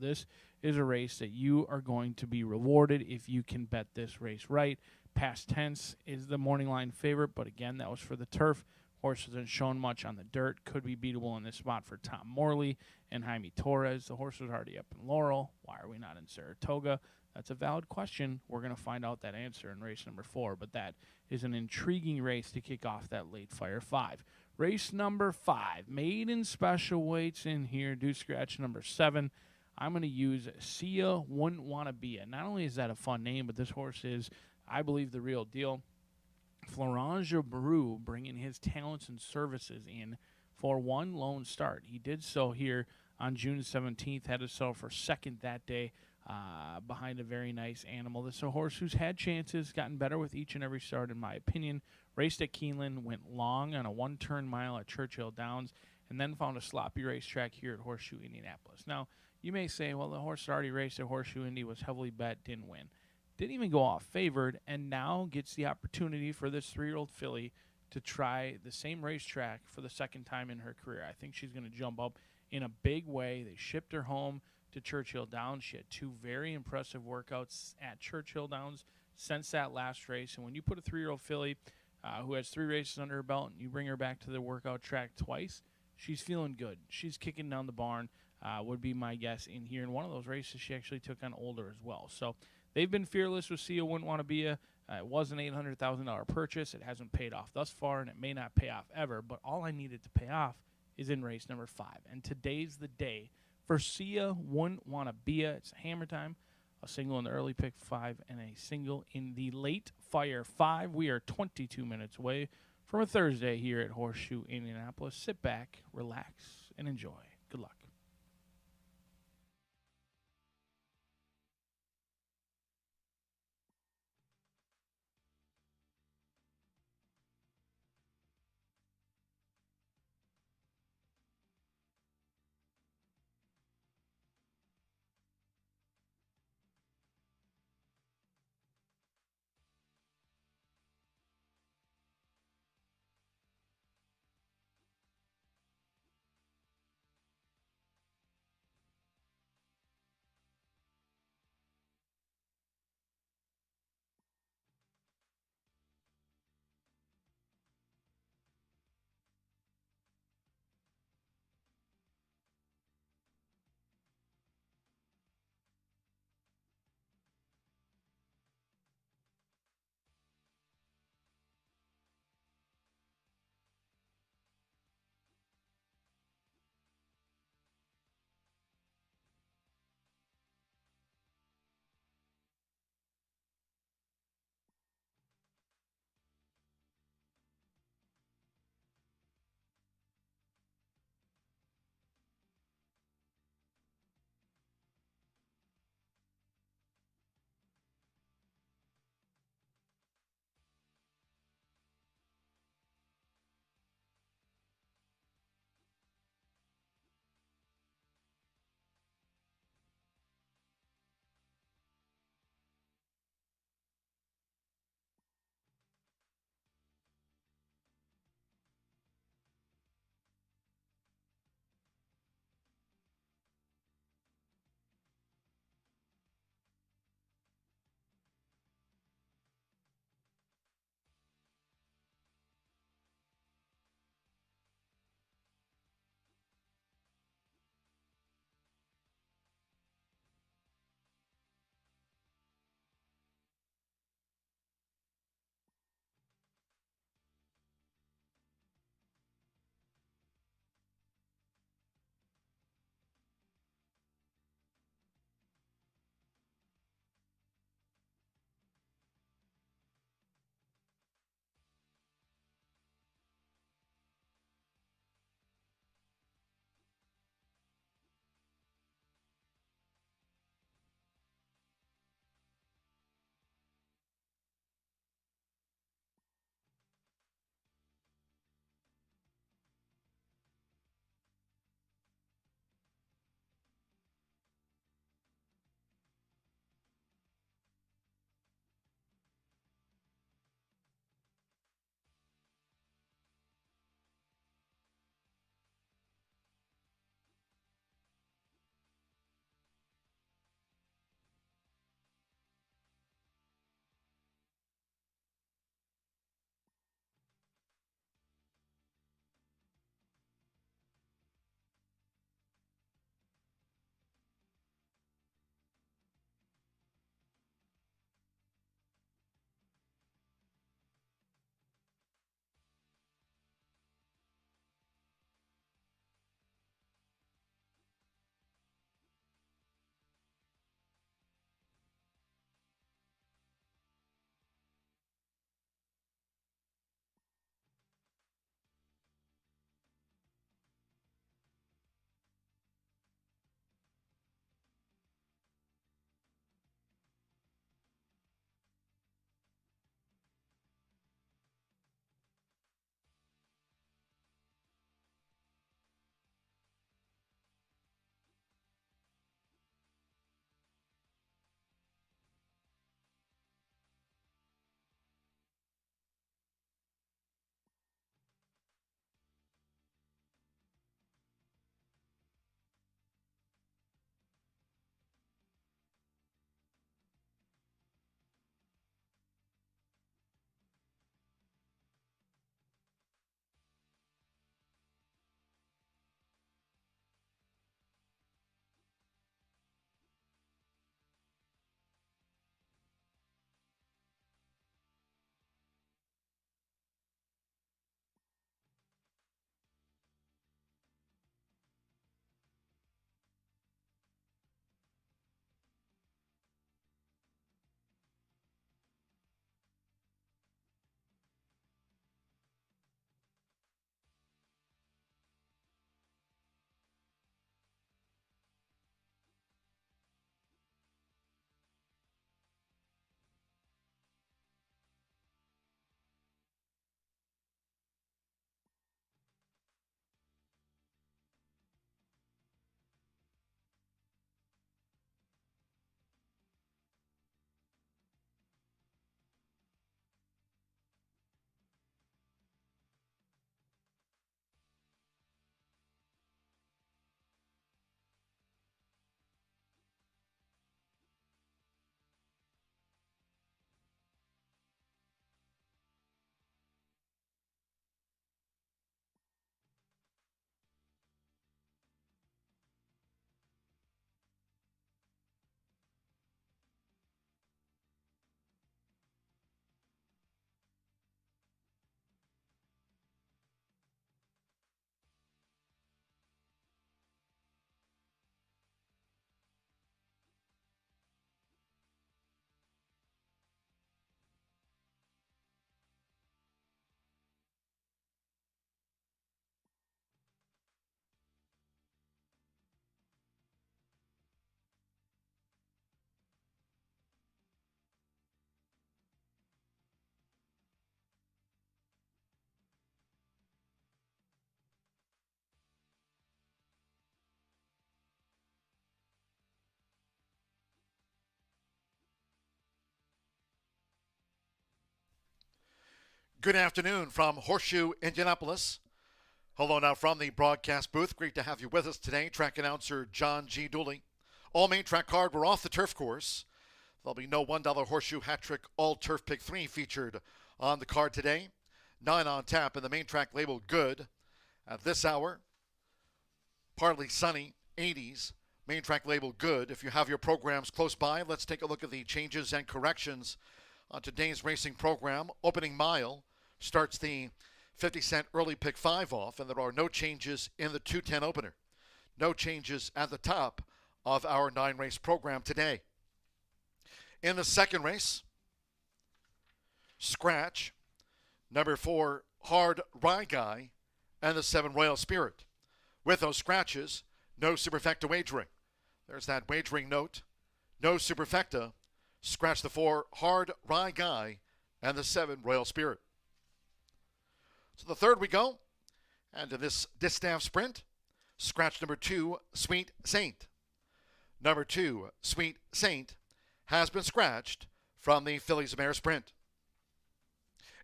this is a race that you are going to be rewarded if you can bet this race right. Past tense is the morning line favorite, but again, that was for the turf. Horse hasn't shown much on the dirt. Could be beatable in this spot for Tom Morley and Jaime Torres. The horse was already up in Laurel. Why are we not in Saratoga? That's a valid question. We're going to find out that answer in race number 4, but that is an intriguing race to kick off that late Fire 5. Race number 5, maiden special weights in here. Do scratch number 7. I'm going to use Sia Wouldn't Wanna Be It. Not only is that a fun name, but this horse is, I believe, the real deal. Florent Gebreu bringing his talents and services in for one lone start. He did so here on June 17th, had to settle for second that day behind a very nice animal. This is a horse who's had chances, gotten better with each and every start, in my opinion. Raced at Keeneland, went long on a one-turn mile at Churchill Downs, and then found a sloppy racetrack here at Horseshoe Indianapolis. Now, you may say, well, the horse already raced at Horseshoe Indy, was heavily bet, didn't win. Didn't even go off favored, and now gets the opportunity for this 3-year-old filly to try the same racetrack for the second time in her career. I think she's going to jump up in a big way. They shipped her home to Churchill Downs. She had 2 very impressive workouts at Churchill Downs since that last race. And when you put a 3-year-old filly who has 3 races under her belt and you bring her back to the workout track twice, she's feeling good. She's kicking down the barn, would be my guess in here. In one of those races, she actually took on Older as well. So they've been fearless with Sia Wouldn't Wanna Be It. It was an $800,000 purchase. It hasn't paid off thus far, and it may not pay off ever. But all I needed to pay off is in race number 5. And today's the day for Sia Wouldn't Wanna Be It. It's hammer time. A single in the early pick 5 and a single in the late Fire 5. We are 22 minutes away from a Thursday here at Horseshoe Indianapolis. Sit back, relax, and enjoy. Good luck. Good afternoon from Horseshoe Indianapolis. Hello now from the broadcast booth. Great to have you with us today. Track announcer John G. Dooley. All main track card, we're off the turf course. There'll be no $1 horseshoe hat trick all turf pick 3 featured on the card today. 9 on tap and the main track labeled good. At this hour, partly sunny, 80s. Main track labeled good. If you have your programs close by, let's take a look at the changes and corrections on today's racing program. Opening mile starts the 50-cent early pick 5 off, and there are no changes in the 210 opener. No changes at the top of our 9-race program today. In the second race, scratch, number 4, Hard Rye Guy, and the 7, Royal Spirit. With those scratches, no superfecta wagering. There's that wagering note. No superfecta. Scratch the 4, Hard Rye Guy, and the 7, Royal Spirit. So the third we go, and in this distaff sprint, scratch number 2, Sweet Saint. Number 2, Sweet Saint, has been scratched from the Fillies Mare Sprint.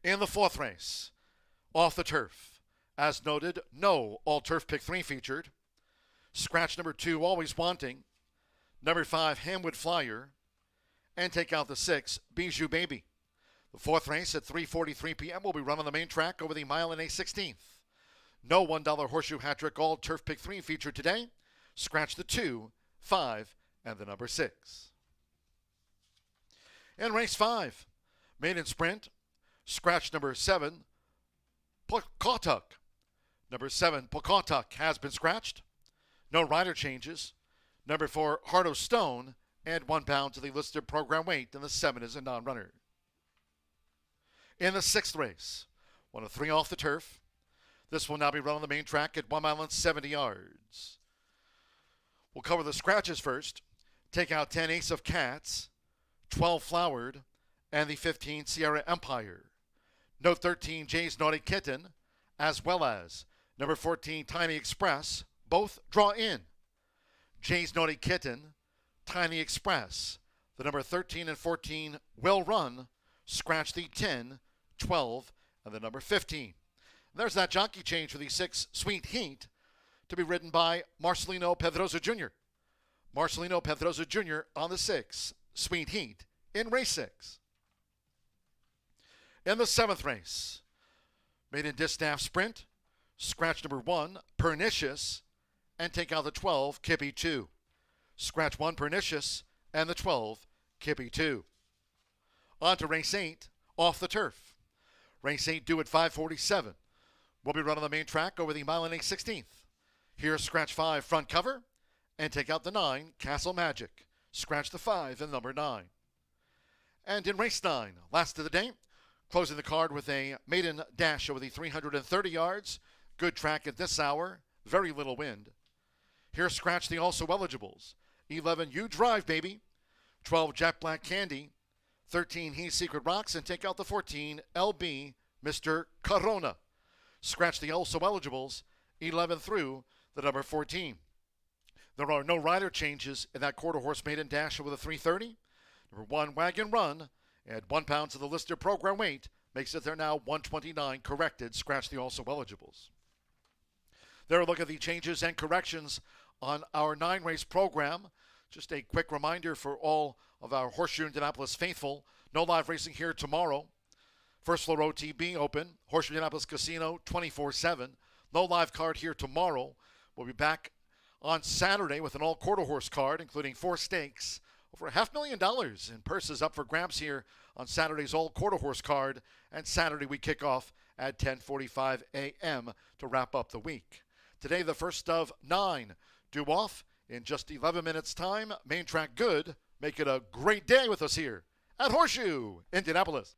In the fourth race, off the turf, as noted, no all-turf pick 3 featured. Scratch number 2, Always Wanting. Number 5, Hamwood Flyer. And take out the 6, Bijou Baby. The fourth race at 3:43 p.m. will be run on the main track over the mile and a 16th. No $1 horseshoe hat trick all turf pick 3 featured today. Scratch the 2, 5, and the number 6. In race 5, maiden sprint, scratch number 7, Pocautuck. Number 7, Pocautuck, has been scratched. No rider changes. Number 4, Heart of Stone, and 1 pound to the listed program weight, and the 7 is a non-runner. In the 6th race, 1 of 3 off the turf. This will now be run on the main track at 1 mile and 70 yards. We'll cover the scratches first. Take out 10 Ace of Cats, 12 Flowered, and the 15 Sierra Empire. Note 13 Jay's Naughty Kitten, as well as number 14 Tiny Express, both draw in. Jay's Naughty Kitten, Tiny Express, the number 13 and 14 will run. Scratch the 10, 12, and the number 15. And there's that jockey change for the 6 Sweet Heat to be ridden by Marcelino Pedroza Jr. Marcelino Pedroza Jr. on the 6 Sweet Heat in race 6. In the 7th race, maiden distaff sprint, scratch number 1, Pernicious, and take out the 12, Kippy 2. Scratch 1, Pernicious, and the 12, Kippy 2. On to race 8, off the turf. Race 8 due at 5:47. Will be run on the main track over the mile and a 16th. Here's scratch 5, front cover, and take out the 9, Castle Magic. Scratch the 5 and number 9. And in race 9, last of the day, closing the card with a maiden dash over the 330 yards. Good track at this hour, very little wind. Here's scratch the also eligibles. 11, You Drive, Baby. 12, Jet Black Candy. 13, He's Secret Rocks, and take out the 14, LB, Mr. Corona. Scratch the also eligibles, 11 through the number 14. There are no rider changes in that quarter horse maiden dash over the 330. Number 1, Wagon Run, add 1 pound to the listed program weight, makes it there now 129 corrected. Scratch the also eligibles. There, a look at the changes and corrections on our 9-race program. Just a quick reminder for all of our Horseshoe Indianapolis faithful, no live racing here tomorrow. First floor OTB open, Horseshoe Indianapolis Casino 24/7. No live card here tomorrow. We'll be back on Saturday with an all quarter horse card, including 4 stakes. Over $500,000 in purses up for grabs here on Saturday's all quarter horse card. And Saturday we kick off at 10:45 a.m. to wrap up the week. Today the first of 9 due off in just 11 minutes time. Main track good. Make it a great day with us here at Horseshoe Indianapolis.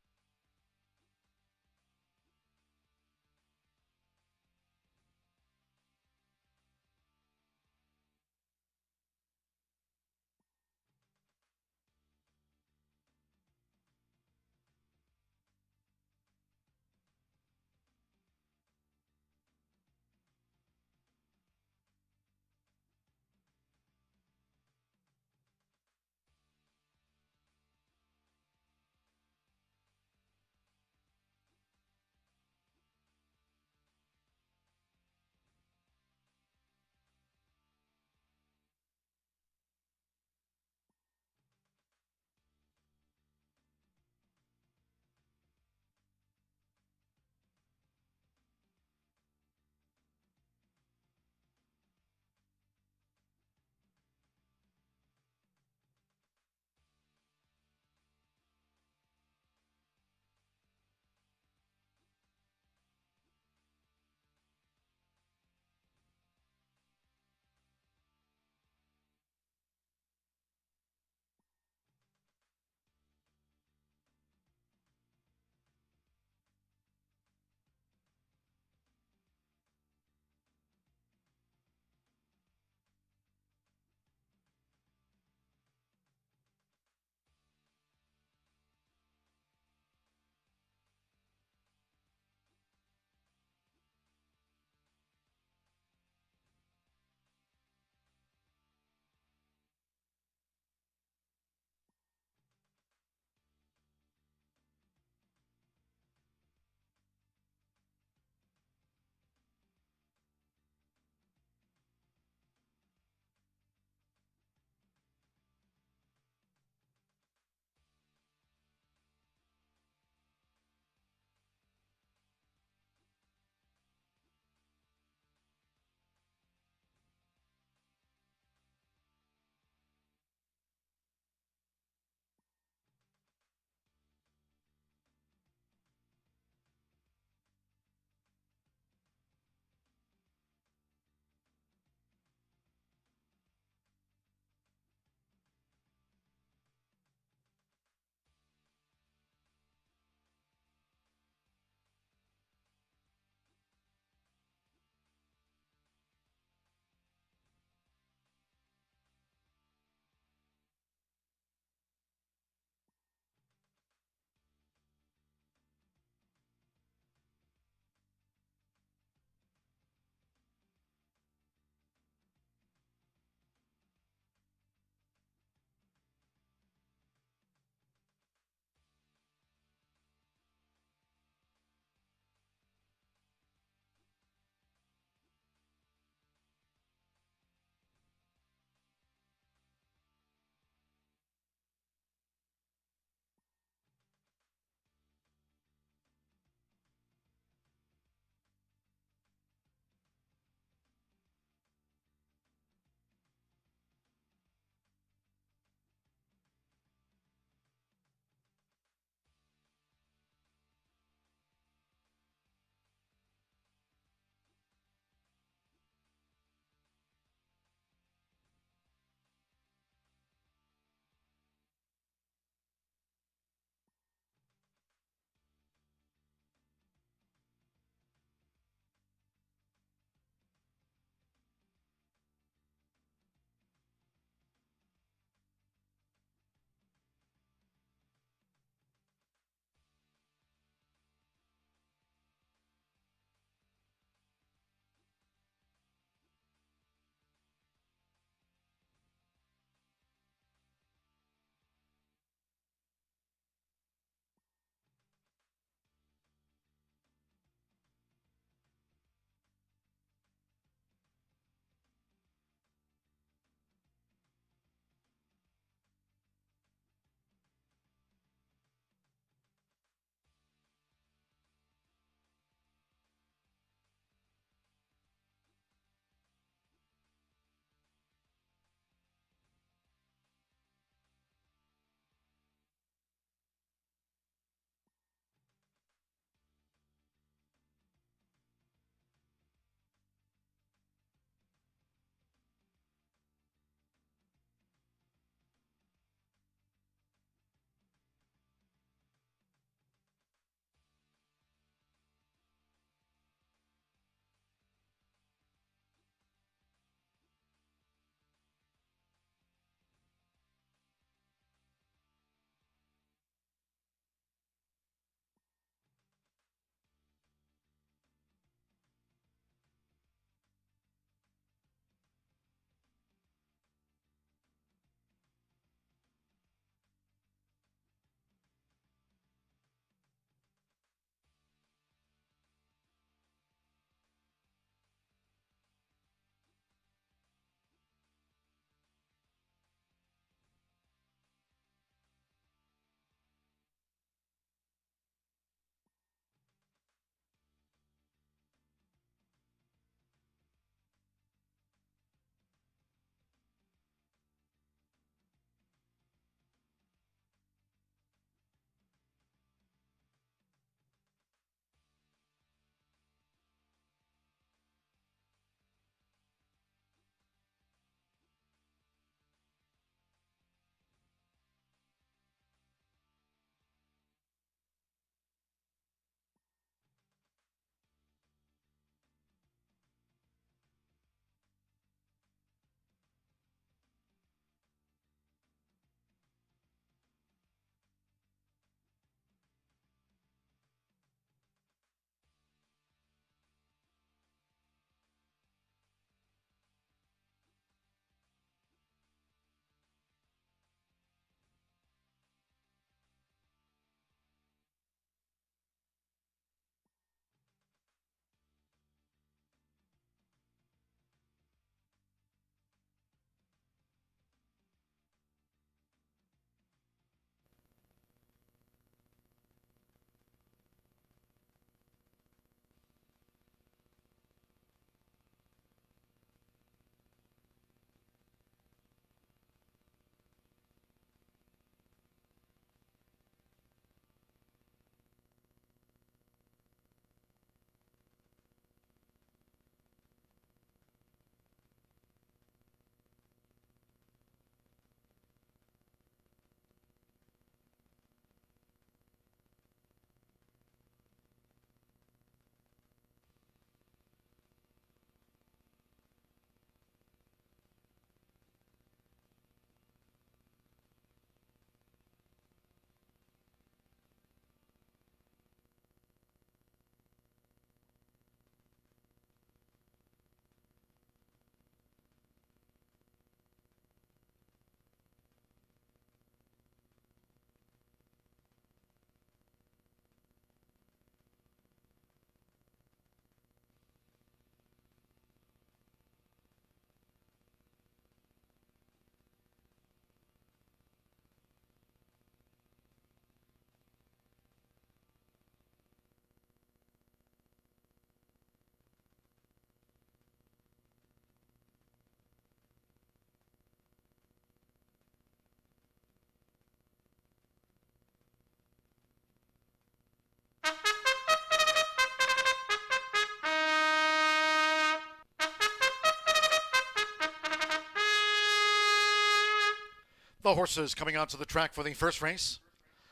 The horses coming onto the track for the first race.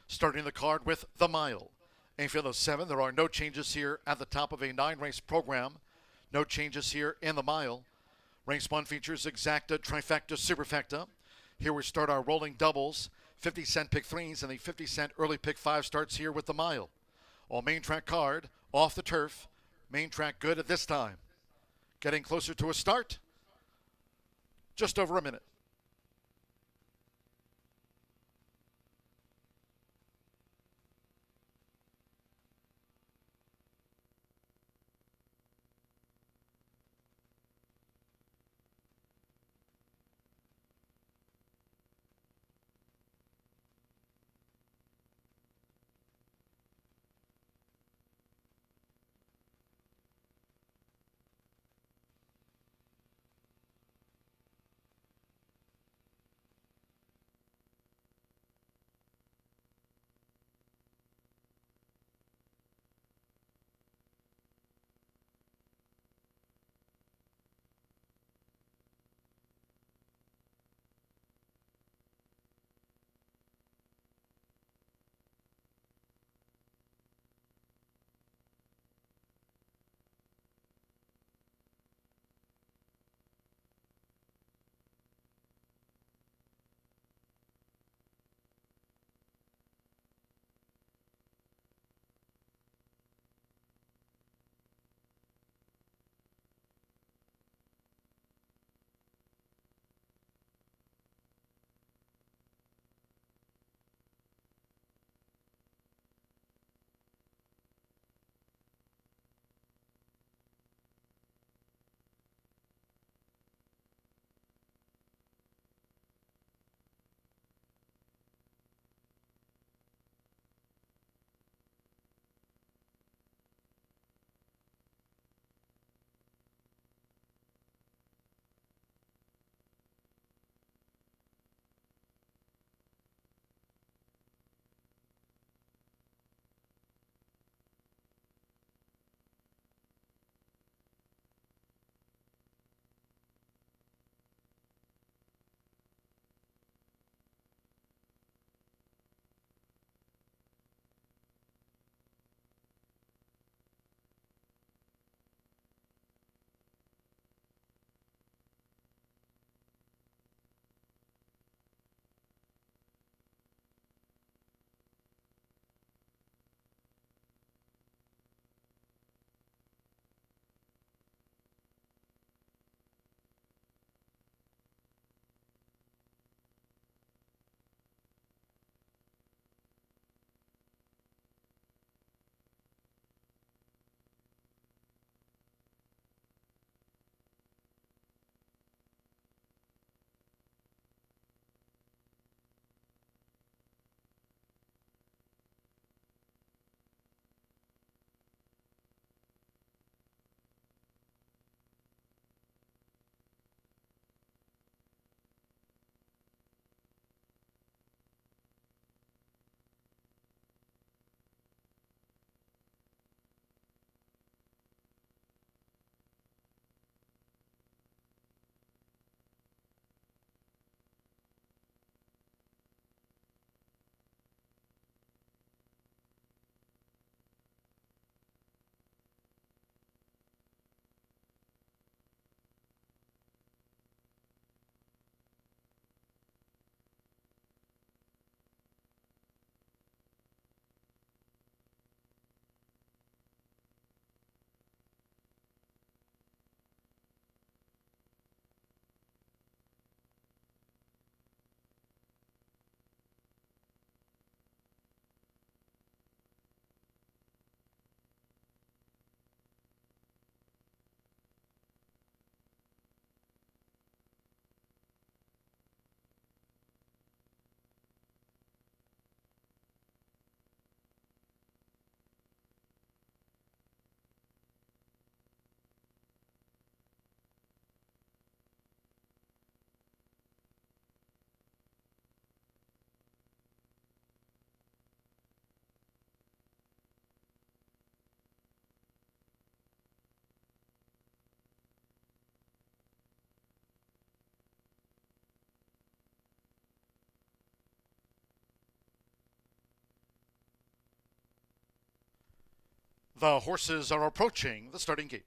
Starting the card with the mile. A field of 7. There are no changes here at the top of a 9-race program. No changes here in the mile. Race 1 features exacta, trifecta, superfecta. Here we start our rolling doubles. 50-cent pick 3s and the 50-cent early pick 5 starts here with the mile. All main track card, off the turf. Main track good at this time. Getting closer to a start. Just over a minute. The horses are approaching the starting gate.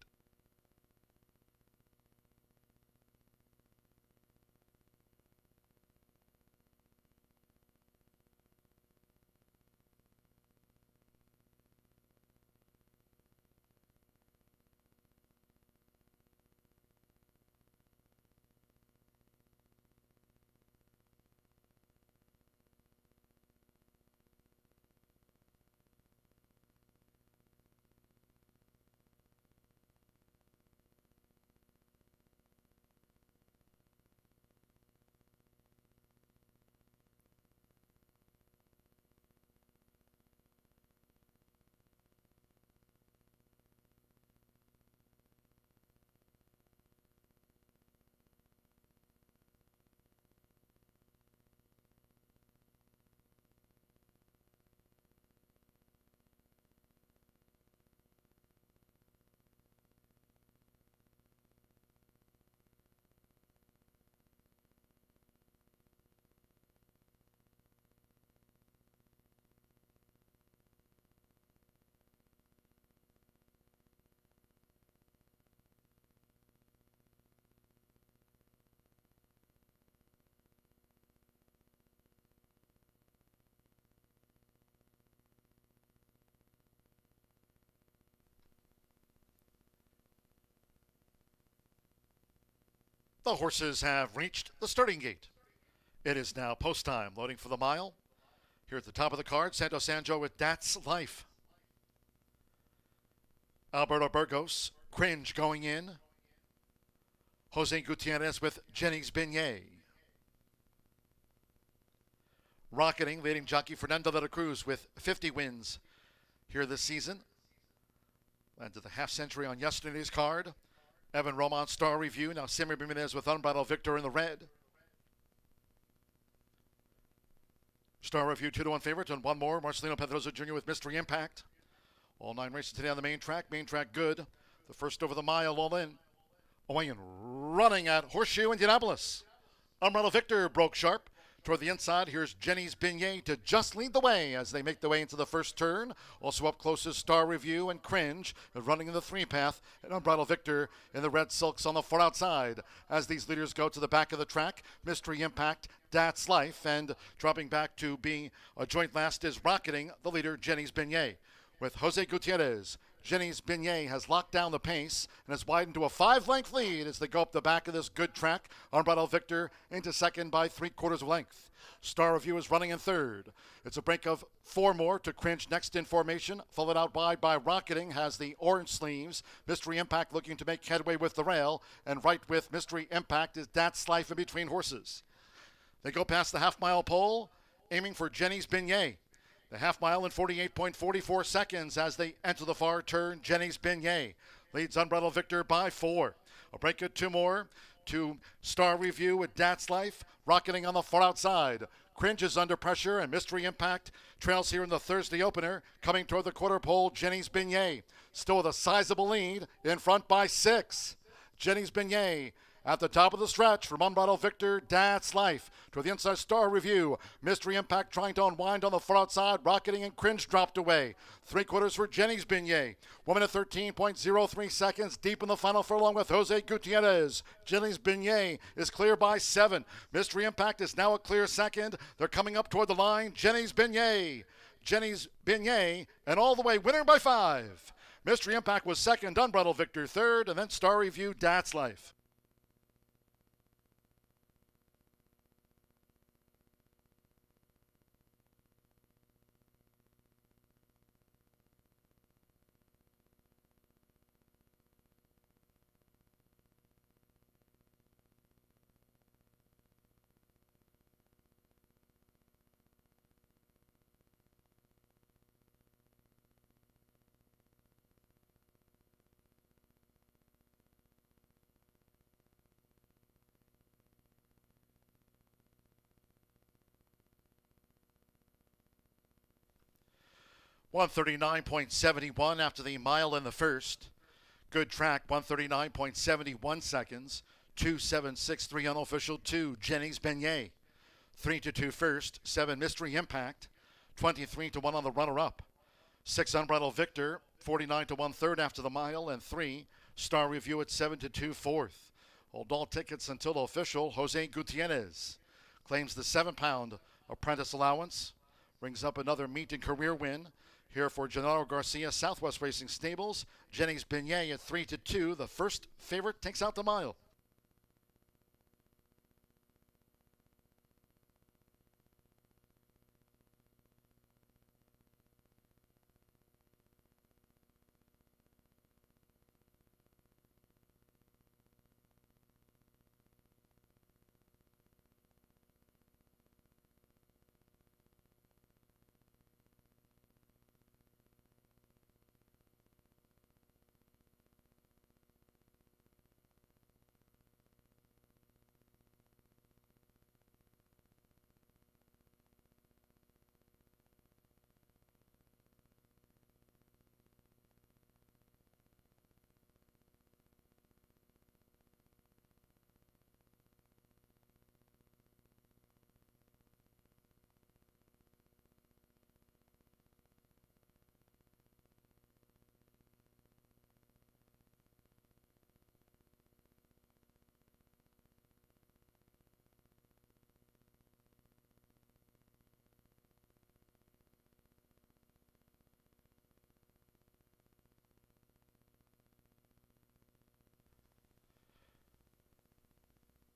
The horses have reached the starting gate. It is now post time, loading for the mile. Here at the top of the card, Santos Anjo with That's Life. Alberto Burgos, Cringe going in. Jose Gutierrez with Jenny's Beignet. Rocketing, leading jockey Fernando de la Cruz with 50 wins here this season. Led to the half century on yesterday's card. Evan Roman, Star Review. Now Simmer Jimenez with Unbridled Victor in the red. Star Review 2-1 favorite, and one more. Marcelino Pedroza Jr. with Mystery Impact. All 9 races today on the main track. Main track good. The first over the mile, all in. Away and running at Horseshoe Indianapolis. Unbridled Victor broke sharp. Toward the inside, here's Jenny's Beignet to just lead the way as they make their way into the first turn. Also up close is Star Review and Cringe, running in the 3-path, and Unbridled Victor in the red silks on the far outside. As these leaders go to the back of the track, Mystery Impact, That's Life, and dropping back to being a joint last is Rocketing, the leader Jenny's Beignet. With Jose Gutierrez, Jenny's Beignet has locked down the pace and has widened to a 5-length lead as they go up the back of this good track. Unbridled Victor into second by 3/4 of length. Star Review is running in third. It's a break of 4 more to Cringe next in formation, followed out by Rocketing, has the orange sleeves. Mystery Impact looking to make headway with the rail, and right with Mystery Impact is That's Life in between horses. They go past the half-mile pole, aiming for Jenny's Beignet. The half mile in 48.44 seconds as they enter the far turn. Jenny's Beignet leads Unbridled Victor by 4. A break of 2 more to Star Review with That's Life. Rocketing on the far outside. Cringe is under pressure, and Mystery Impact trails here in the Thursday opener. Coming toward the quarter pole, Jenny's Beignet still with a sizable lead in front by 6. Jenny's Beignet at the top of the stretch from Unbridled Victor, That's Life. To the inside, Star Review. Mystery Impact trying to unwind on the far outside. Rocketing and Cringe dropped away. 3/4 for Jenny's Beignet. 1 minute 13.03 seconds deep in the final furlong with Jose Gutierrez. Jenny's Beignet is clear by 7. Mystery Impact is now a clear second. They're coming up toward the line. Jenny's Beignet. Jenny's Beignet, and all the way winner by 5. Mystery Impact was second. Unbridled Victor third, and then Star Review, That's Life. .139.71 after the mile in the first. Good track, 139.71 seconds. 2.763 unofficial 2, Jenny's Beignet. 3-2 first, 7 Mystery Impact. 23-1 on the runner-up. 6 Unbridled Victor, 49 to 1/3 after the mile, and 3 Star Review at 7 to 2 fourth. Hold all tickets until official. Jose Gutierrez claims the 7-pound apprentice allowance. Brings up another meet and career win here for Gennaro Garcia, Southwest Racing Stables. Jennings Beignet at 3 to 2. The first favorite takes out the mile.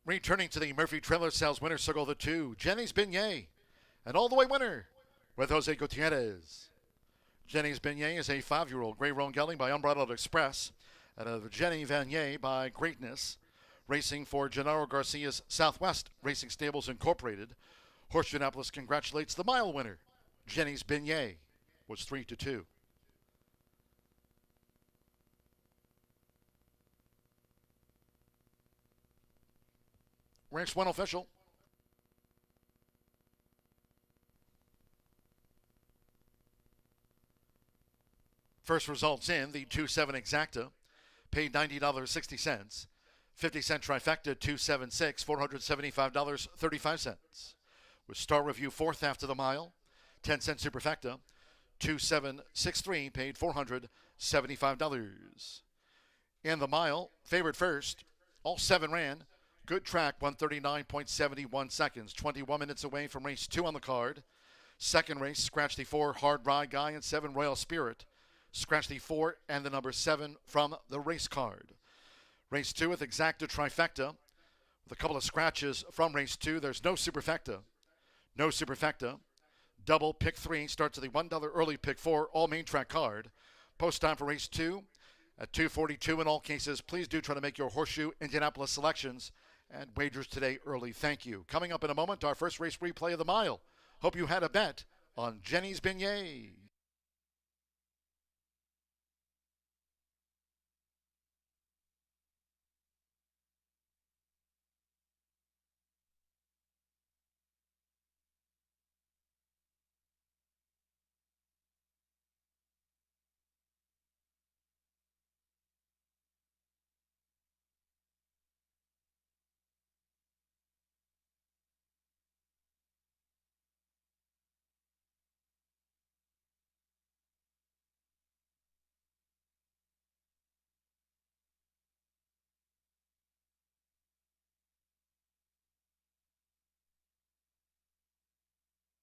Returning to the Murphy Trailer Sales Winner Circle, the 2, Jennings Beignet, an all-the-way winner with Jose Gutierrez. Jennings Beignet is a 5-year-old gray roan gelding by Unbridled Express, and of Jenny Vanier by Greatness, racing for Gennaro Garcia's Southwest Racing Stables Incorporated. Horseshoe Indianapolis congratulates the mile winner. Jennings Beignet was 3 to 2. Race 1 official. First results in the 2-7 exacta, paid $90.60. 50-cent trifecta, 276, $475.35. With Star Review fourth after the mile, 10-cent superfecta, 2763, paid $475. In the mile, favorite first, all 7 ran. Good track, 139.71 seconds, 21 minutes away from race 2 on the card. Second race, scratch the 4 Hard Ride Guy and 7 Royal Spirit. Scratch the 4 and the number 7 from the race card. Race 2 with exacta trifecta. With a couple of scratches from race 2, there's no superfecta. No superfecta. Double pick 3 starts at the $1 early pick 4 all main track card. Post time for race 2 at 2:42 in all cases. Please do try to make your Horseshoe Indianapolis selections and wagers today early. Thank you. Coming up in a moment, our first race replay of the mile. Hope you had a bet on Jennings Beignet.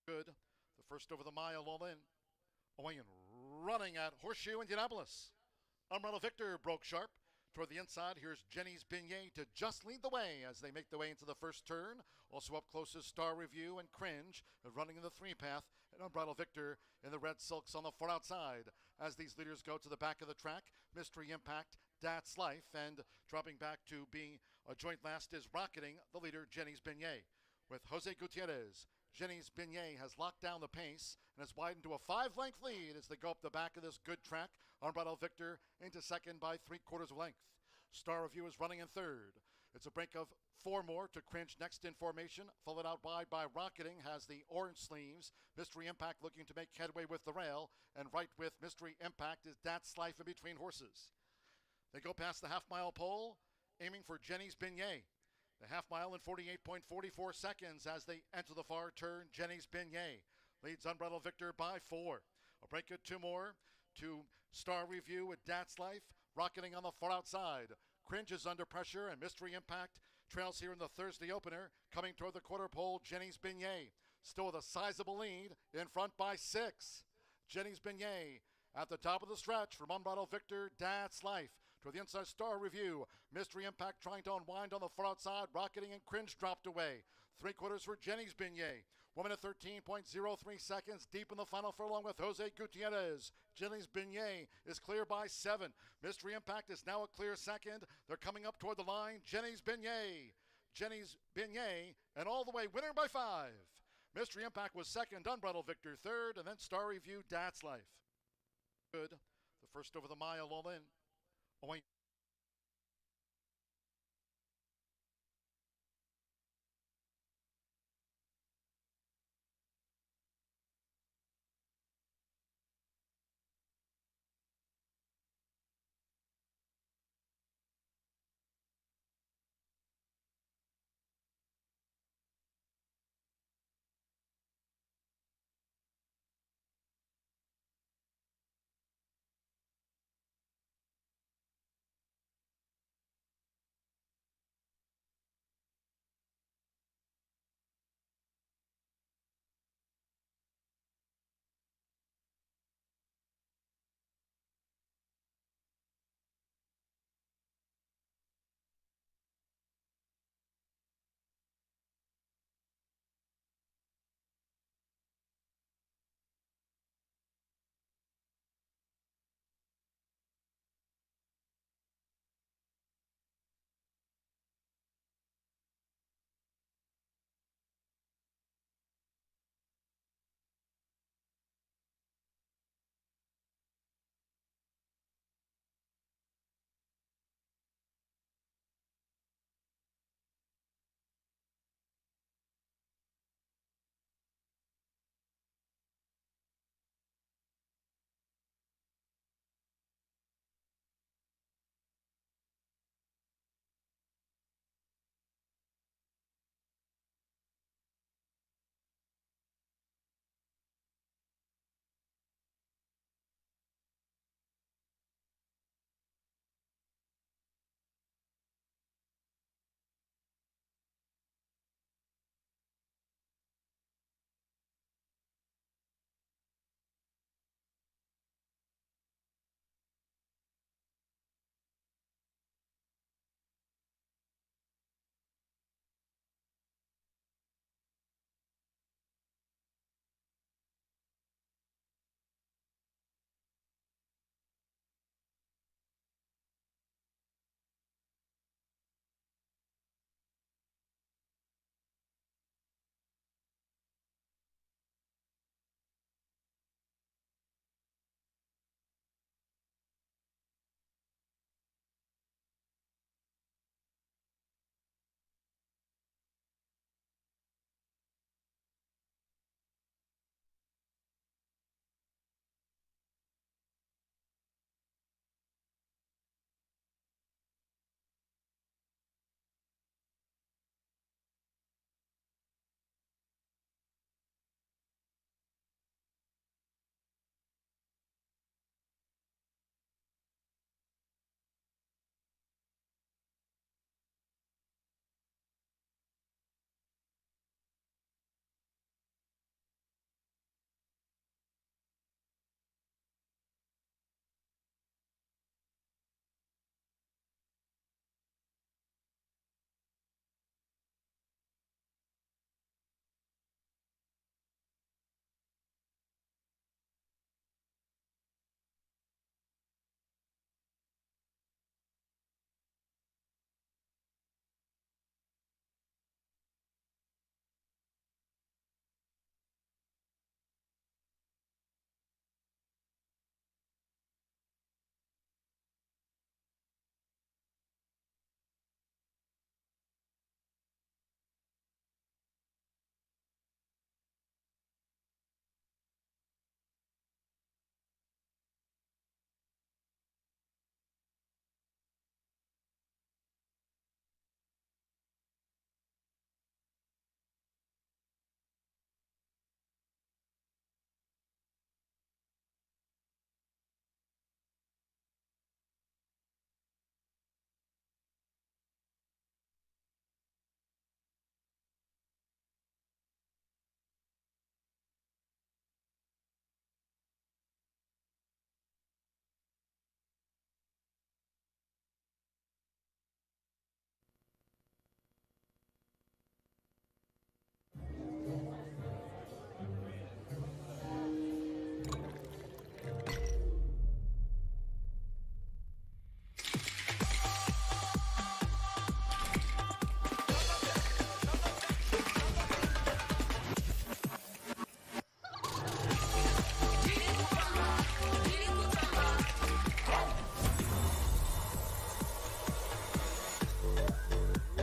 Good. The first over the mile all in. Away and running at Horseshoe Indianapolis. Umbrella Victor broke sharp. Toward the inside, here's Jennings Beignet to just lead the way as they make their way into the first turn. Also up close is Star Review and Cringe, running in the 3-path, and Unbridled Victor in the red silks on the far outside. As these leaders go to the back of the track, Mystery Impact, That's Life, and dropping back to being a joint last is Rocketing, the leader Jennings Beignet. With Jose Gutierrez, Jennings Beignet has locked down the pace and has widened to a 5-length lead as they go up the back of this good track. Unbridled Victor into second by 3/4 of length. Star Review is running in third. It's a break of 4 more to Cringe next in formation, followed out by Rocketing, has the orange sleeves. Mystery Impact looking to make headway with the rail, and right with Mystery Impact is That's Life in between horses. They go past the half-mile pole, aiming for Jennings Beignet. The half mile in 48.44 seconds as they enter the far turn. Jennings Beignet leads Unbridled Victor by 4. A break of 2 more to Star Review with Dat's Life, rocketing on the far outside. Cringe is under pressure, and Mystery Impact trails here in the Thursday opener. Coming toward the quarter pole, Jenny's Beignet. Still with a sizable lead, in front by 6. Jenny's Beignet at the top of the stretch from Unbridled Victor, Dat's Life. To the inside, Star Review. Mystery Impact trying to unwind on the far outside. Rocketing and Cringe dropped away. 3/4 for Jenny's Beignet. 1 minute 13.03 seconds deep in the final furlong with Jose Gutierrez. Jenny's Beignet is clear by 7. Mystery Impact is now a clear second. They're coming up toward the line. Jenny's Beignet. Jenny's Beignet, and all the way winner by 5. Mystery Impact was second, Unbridled Victor third, and then Star Review, Dat's Life. Good. The first over the mile all in. Owing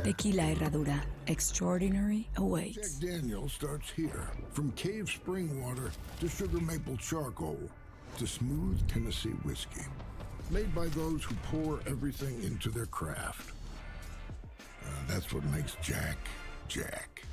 Tequila Herradura. Extraordinary Jack awaits. Daniels starts here. From cave spring water to sugar maple charcoal to smooth Tennessee whiskey. Made by those who pour everything into their craft. That's what makes Jack, Jack.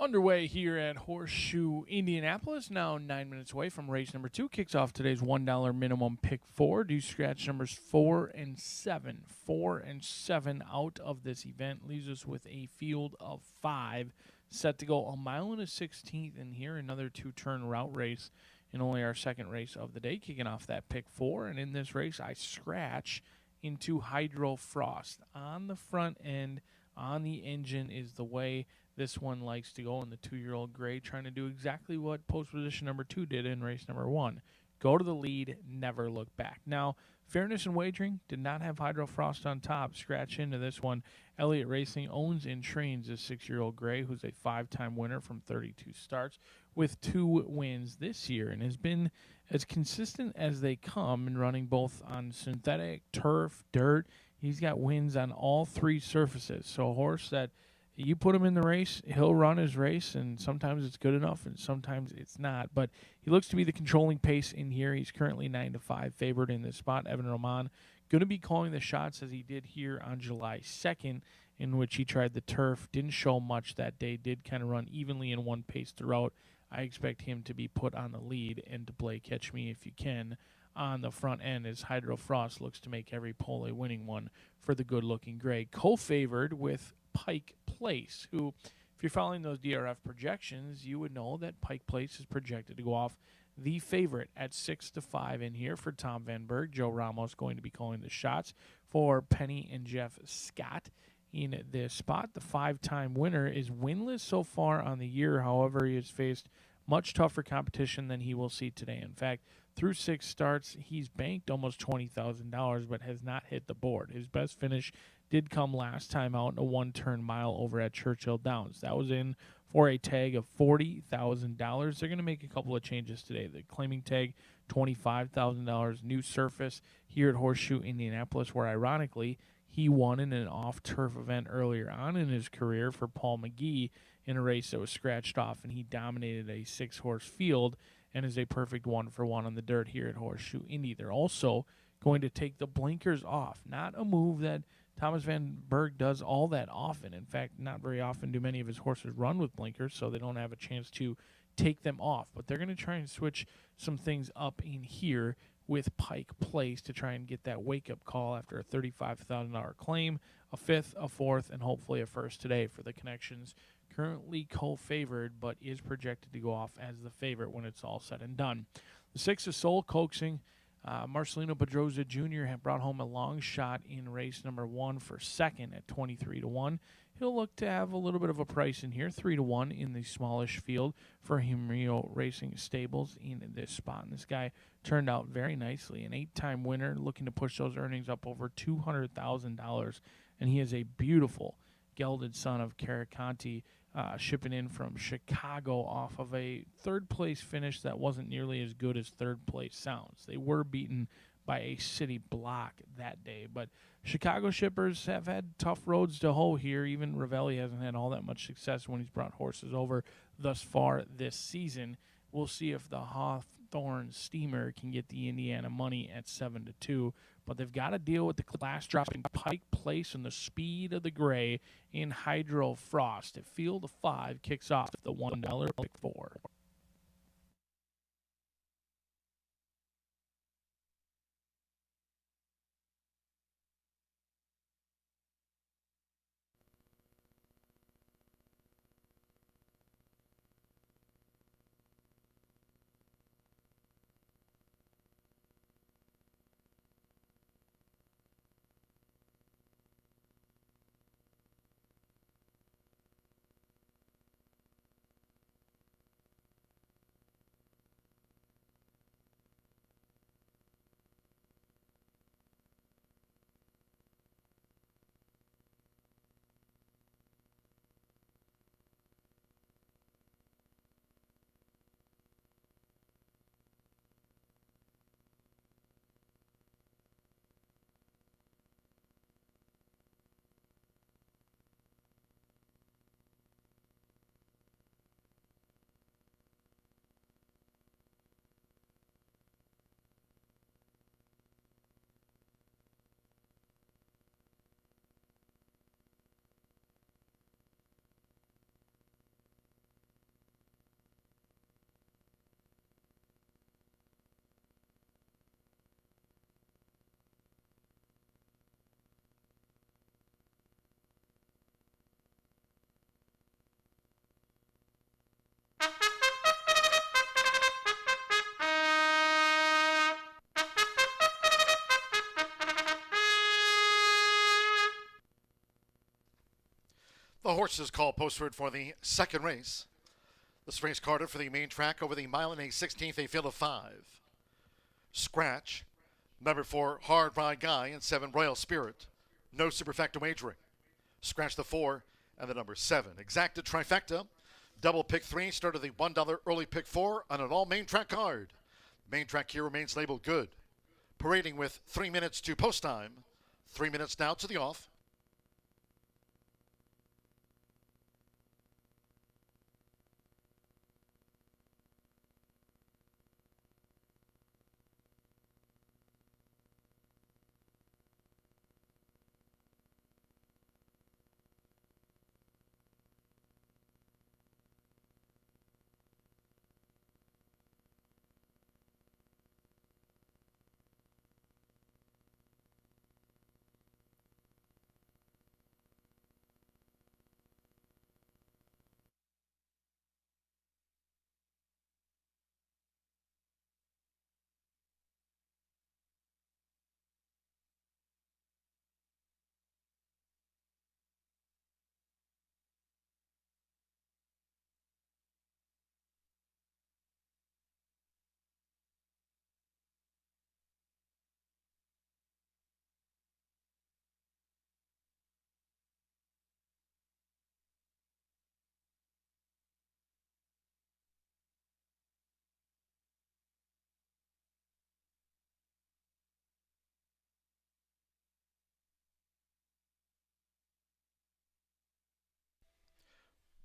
Underway here at Horseshoe Indianapolis, now 9 minutes away from race number 2. Kicks off today's $1 minimum pick 4. Do scratch numbers 4 and 7. 4 and 7 out of this event leaves us with a field of 5 set to go 1 1/16 in here. Another 2-turn route race in only our second race of the day, kicking off that pick 4. And in this race, I scratch into Hydro Frost. On the front end, on the engine is the way this one likes to go in the 2-year-old gray, trying to do exactly what post position number 2 did in race number 1. Go to the lead, never look back. Now, Fairness and Wagering did not have Hydro Frost on top. Scratch into this one. Elliott Racing owns and trains this 6-year-old gray, who's a 5-time winner from 32 starts with 2 wins this year, and has been as consistent as they come in running both on synthetic, turf, dirt. He's got wins on all 3 surfaces. So a horse that you put him in the race, he'll run his race, and sometimes it's good enough and sometimes it's not. But he looks to be the controlling pace in here. He's currently 9-5 favored in this spot. Evan Roman going to be calling the shots as he did here on July 2nd, in which he tried the turf. Didn't show much that day. Did kind of run evenly in one pace throughout. I expect him to be put on the lead and to play Catch Me If You Can on the front end as Hydro Frost looks to make every pole a winning one for the good-looking gray. Co-favored with Pike Place, who, if you're following those DRF projections, you would know that Pike Place is projected to go off the favorite at 6-5 in here for Tom Van Berg. Joe Ramos going to be calling the shots for Penny and Jeff Scott in this spot. The 5-time winner is winless so far on the year. However, he has faced much tougher competition than he will see today. In fact, through 6 starts, he's banked almost $20,000, but has not hit the board. His best finish did come last time out in a 1-turn mile over at Churchill Downs. That was in for a tag of $40,000. They're going to make a couple of changes today. The claiming tag, $25,000, new surface here at Horseshoe Indianapolis, where ironically he won in an off-turf event earlier on in his career for Paul McGee in a race that was scratched off, and he dominated a 6-horse field and is a perfect 1-for-1 on the dirt here at Horseshoe Indy. They're also going to take the blinkers off, not a move that Thomas Van Berg does all that often. In fact, not very often do many of his horses run with blinkers, so they don't have a chance to take them off. But they're going to try and switch some things up in here with Pike Place to try and get that wake-up call after a $35,000 claim, a 5th, a 4th, and hopefully a 1st today for the Connections. Currently co-favored, but is projected to go off as the favorite when it's all said and done. The 6 is Soul Coaxing. Marcelino Pedroza Jr. had brought home a long shot in race number 1 for second at 23-1. He'll look to have a little bit of a price in here, 3-1 in the smallish field for Himrio Racing Stables in this spot. And this guy turned out very nicely, an 8-time winner, looking to push those earnings up over $200,000. And he is a beautiful gelded son of Caraconti, shipping in from Chicago off of a 3rd-place finish that wasn't nearly as good as 3rd place sounds. They were beaten by a city block that day, but Chicago shippers have had tough roads to hoe here. Even Ravelli hasn't had all that much success when he's brought horses over thus far this season. We'll see if the Hawthorne Steamer can get the Indiana money at 7-2. But they've got to deal with the class dropping Pike Place and the speed of the gray in Hydro Frost. At field of 5 kicks off the $1 pick 4. The horses call postword for the 2nd race. This race carded for the main track over the mile and a 16th, a field of 5. Scratch, number 4, Hard Ride Guy, and 7, Royal Spirit. No superfecta wagering. Scratch the 4 and the number 7. Exacta trifecta, double pick 3, start of the $1 early pick 4 on an all main track card. Main track here remains labeled good. Parading with 3 minutes to post time. 3 minutes now to the off.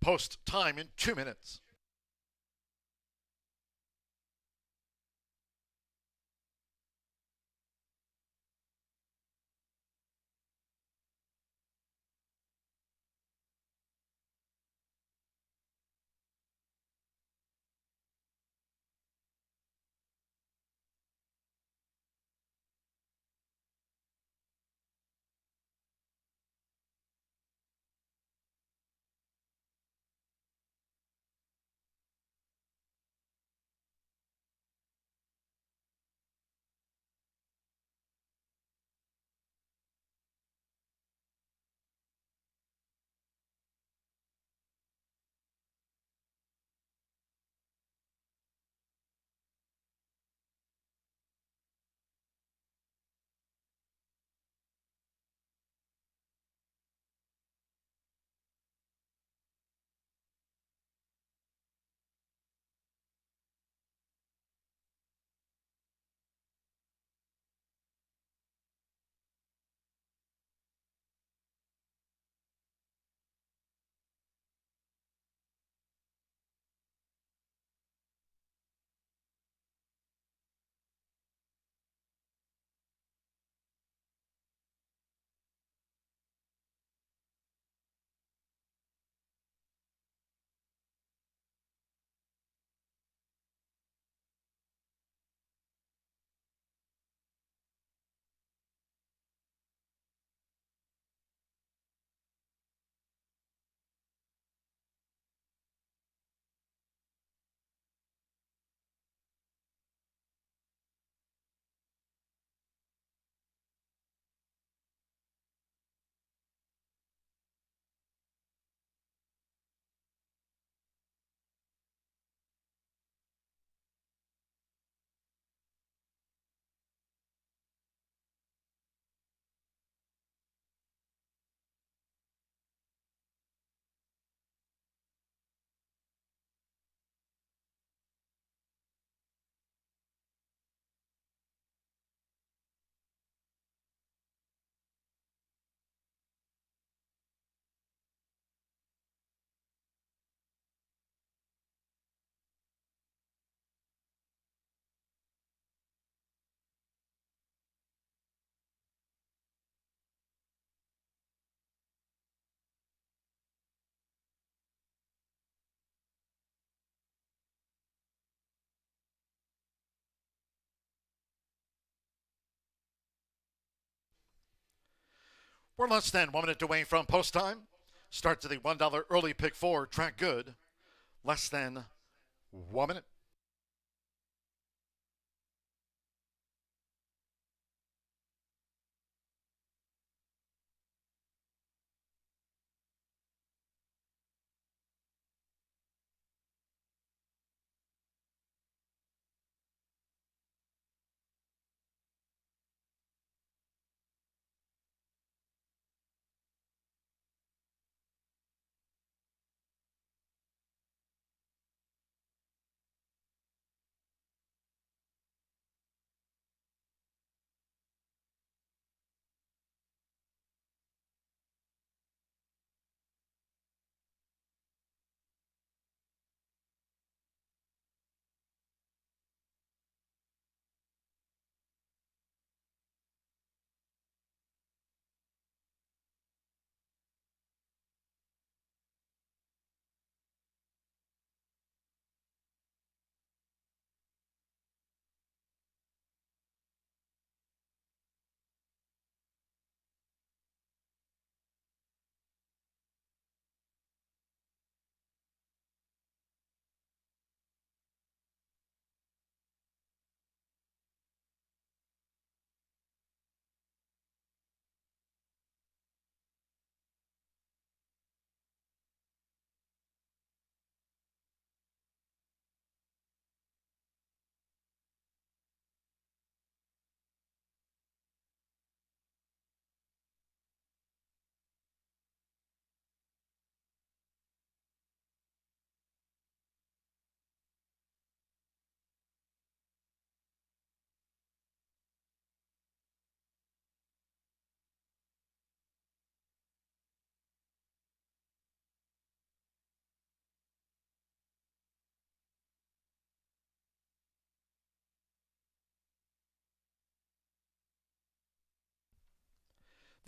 Post time in 2 minutes. We're less than 1 minute away from post time. Start to the $1 early pick 4, track good. Less than 1 minute.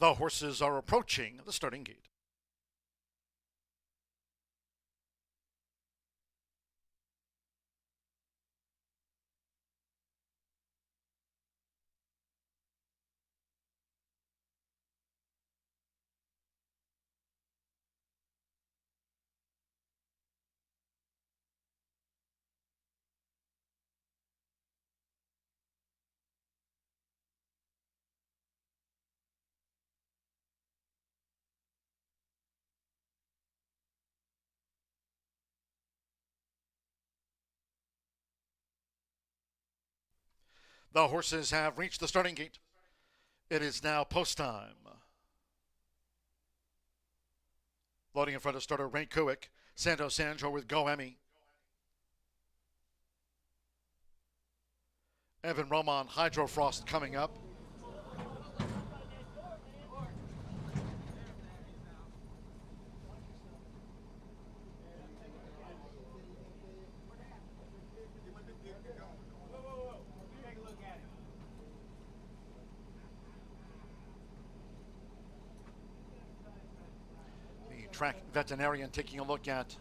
The horses are approaching the starting gate. The horses have reached the starting gate. It is now post time. Loading in front of starter Ray Kuick. Santo Sanjo with Go Emmy. Evan Roman, Hydro Frost coming up. The track veterinarian taking a look at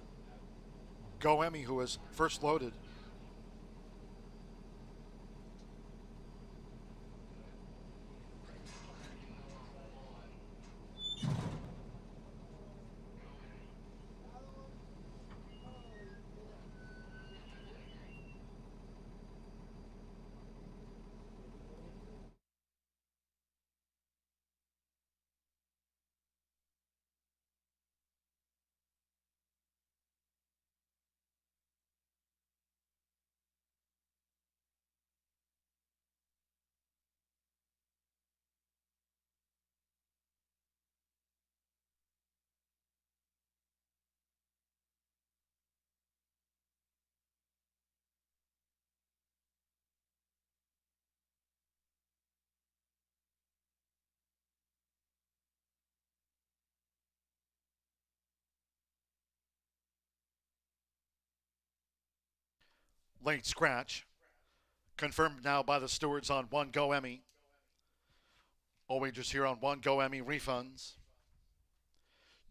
Go Emmy, who was first loaded. Late scratch. Confirmed now by the stewards on one Go Emmy. All wagers here on one Go Emmy refunds.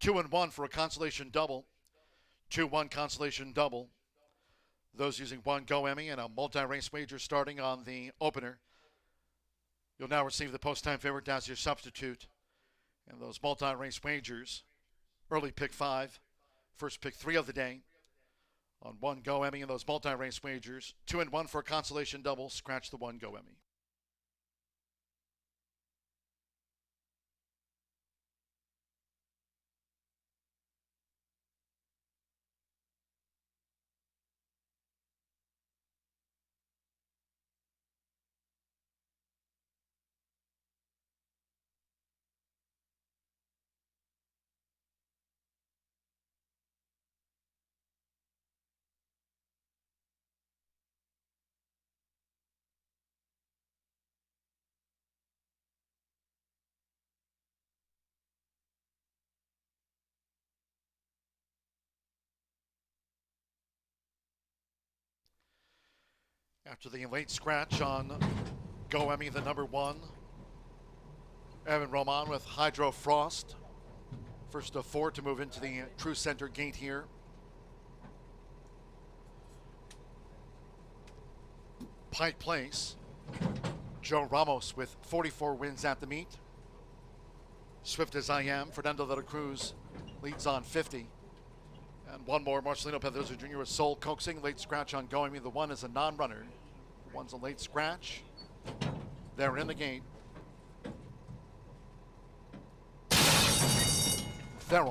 2-1 for a consolation double. 2-1 consolation double. Those using one Go Emmy and a multi-race wager starting on the opener. You'll now receive the post-time favorite as your substitute. And those multi-race wagers. Early pick 5. First pick 3 of the day. On one Go Emmy and those multi-race wagers. 2-1 for a consolation double. Scratch the one Go Emmy. After the late scratch on Go Emmy, the number 1. Evan Roman with Hydro Frost. First of 4 to move into the true center gate here. Pike Place. Joe Ramos with 44 wins at the meet. Swift as I Am, Fernando de la Cruz leads on 50. And one more, Marcelino Pedroza Jr. with Soul Coaxing. Late scratch on Going Me. The 1 is a non-runner. The 1's a late scratch. They're in the gate. They're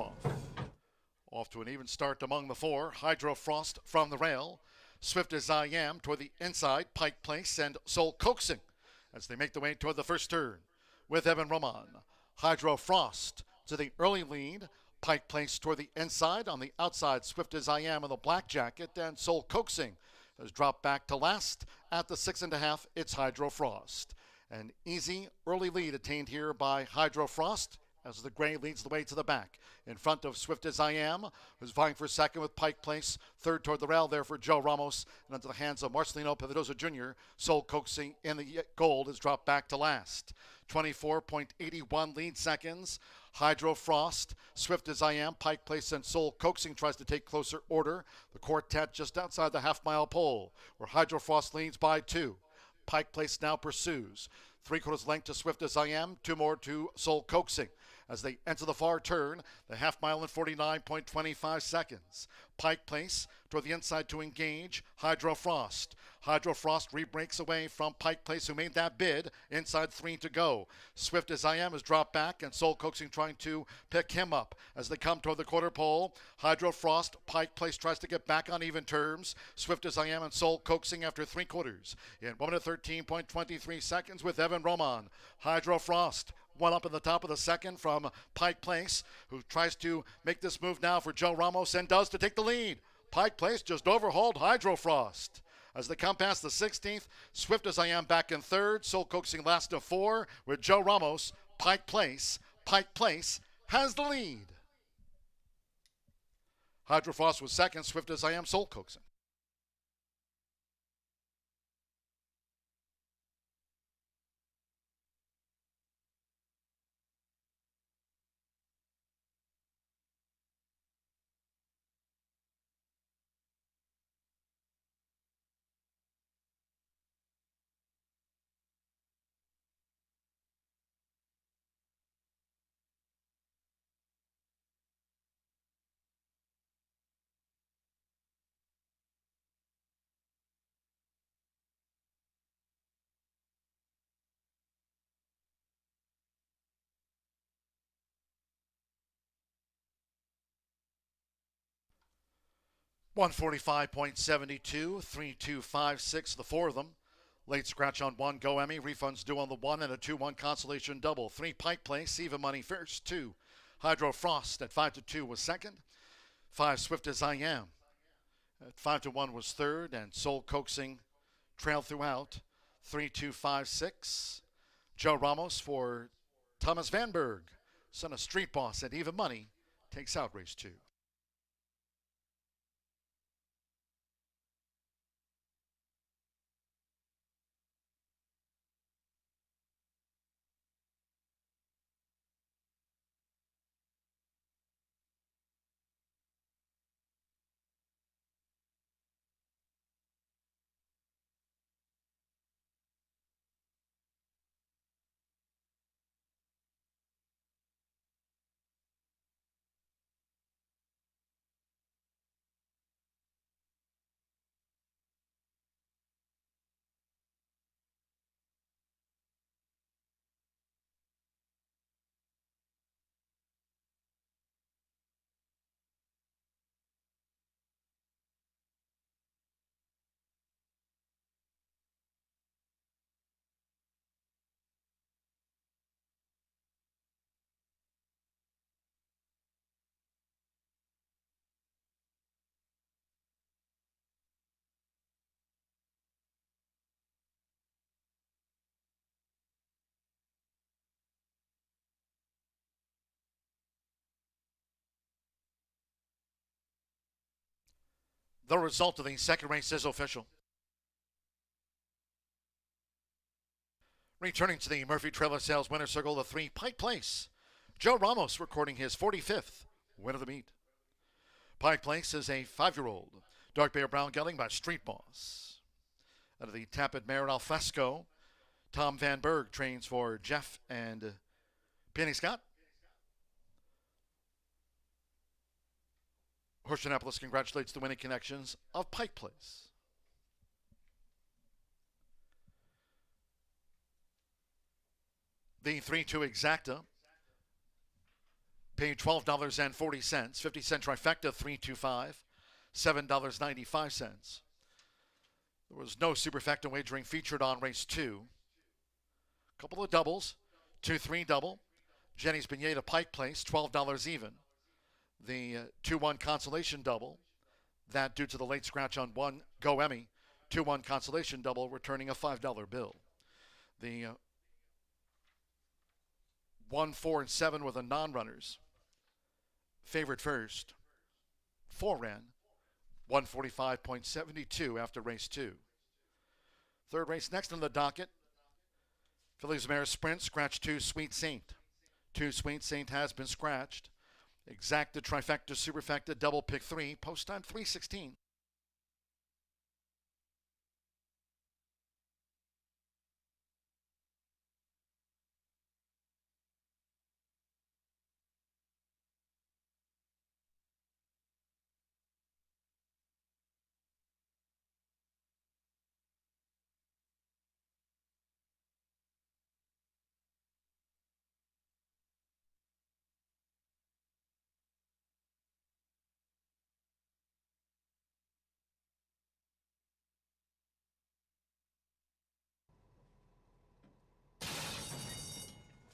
off to an even start among the 4. Hydro Frost from the rail. Swift as I Am toward the inside. Pike Place and Soul Coaxing as they make the way toward the first turn with Evan Roman. Hydro Frost to the early lead. Pike Place toward the inside. On the outside, Swift as I Am in the black jacket. And Soul Coaxing has dropped back to last. At the 6.5, it's Hydro Frost. An easy early lead attained here by Hydro Frost as the gray leads the way to the back. In front of Swift as I Am, who's vying for second with Pike Place. Third toward the rail there for Joe Ramos. And into the hands of Marcelino Pivadosa Jr. Soul Coaxing in the gold has dropped back to last. 24.81 lead seconds. Hydro Frost, Swift as I Am, Pike Place, and Soul Coaxing tries to take closer order. The quartet just outside the half-mile pole, where Hydro Frost leads by 2. Pike Place now pursues. 3/4 length to Swift as I Am, 2 more to Soul Coaxing. As they enter the far turn, the half mile in 49.25 seconds. Pike Place toward the inside to engage Hydro Frost. Hydro Frost re-breaks away from Pike Place, who made that bid. Inside 3 to go. Swift as I Am has dropped back, and Soul Coaxing trying to pick him up as they come toward the quarter pole. Hydro Frost, Pike Place tries to get back on even terms. Swift as I Am and Soul Coaxing after 3/4 in 1 minute 13.23 seconds with Evan Roman. Hydro Frost, one up in the top of the second from Pike Place, who tries to make this move now for Joe Ramos and does to take the lead. Pike Place just overhauled Hydro Frost. As they come past the 16th, Swift as I Am back in third, Soul Coaxing last of 4 with Joe Ramos. Pike Place has the lead. Hydro Frost was second, Swift as I Am, Soul Coaxing. $145.72, 3256, the 4 of them. Late scratch on 1, Go Emmy. Refunds due on the 1 and a 2-1 consolation double. 3 Pike Place, even money first. 2 Hydro Frost at 5-2 was second. 5 Swift as I Am at 5-1 was third, and Soul Coaxing trailed throughout. 3-2-5-6. Joe Ramos for Thomas Vanberg, son of Street Boss at even money, takes out race 2. The result of the second race is official. Returning to the Murphy Trailer Sales Winner Circle, the 3 Pike Place. Joe Ramos recording his 45th win of the meet. Pike Place is a 5-year-old dark bear brown gelding by Street Boss. Out of the Tapit Mare Alfresco, Tom Van Berg trains for Jeff and Penny Scott. Horseshoe Indianapolis congratulates the winning connections of Pike Place. The 3-2 exacta paid $12.40, 50-cent trifecta 325, $7.95. There was no superfecta wagering featured on race 2. A couple of doubles, 2-3 double. Jenny's Beignet to Pike Place, $12 even. The 2-1 consolation double, that due to the late scratch on 1 Go Emmy, 2-1 consolation double returning a $5 bill. The 1, 4, and 7 were the non-runners. Favorite first. 4 ran 145.72 after race 2. Third race next on the docket. Fillies Mare Sprint, scratch 2, Sweet Saint. 2 Sweet Saint has been scratched. Exacta, trifecta, superfecta, double pick 3, post time 3:16.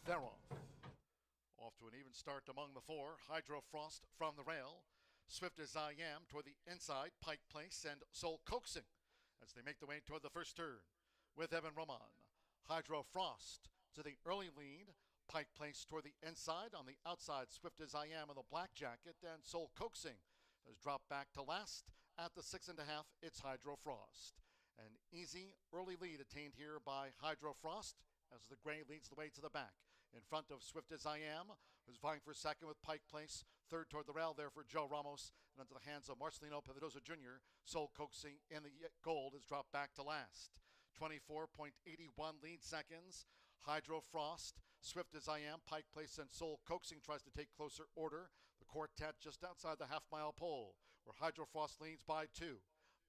They're off to an even start among the 4. Hydro Frost from the rail. Swift as I Am toward the inside. Pike Place and Soul Coaxing as they make their way toward the first turn with Evan Roman. Hydro Frost to the early lead. Pike Place toward the inside. On the outside, Swift as I Am in the black jacket, and Soul Coaxing has dropped back to last. At the 6.5, it's Hydro Frost. An easy early lead attained here by Hydro Frost as the gray leads the way to the back. In front of Swift as I Am, who's vying for second with Pike Place. Third toward the rail there for Joe Ramos. And into the hands of Marcelino Pavidosa Jr. Soul Coaxing in the gold has dropped back to last. 24.81 lead seconds. Hydro Frost, Swift as I Am, Pike Place, and Soul Coaxing tries to take closer order. The quartet just outside the half-mile pole, where Hydro Frost leads by 2.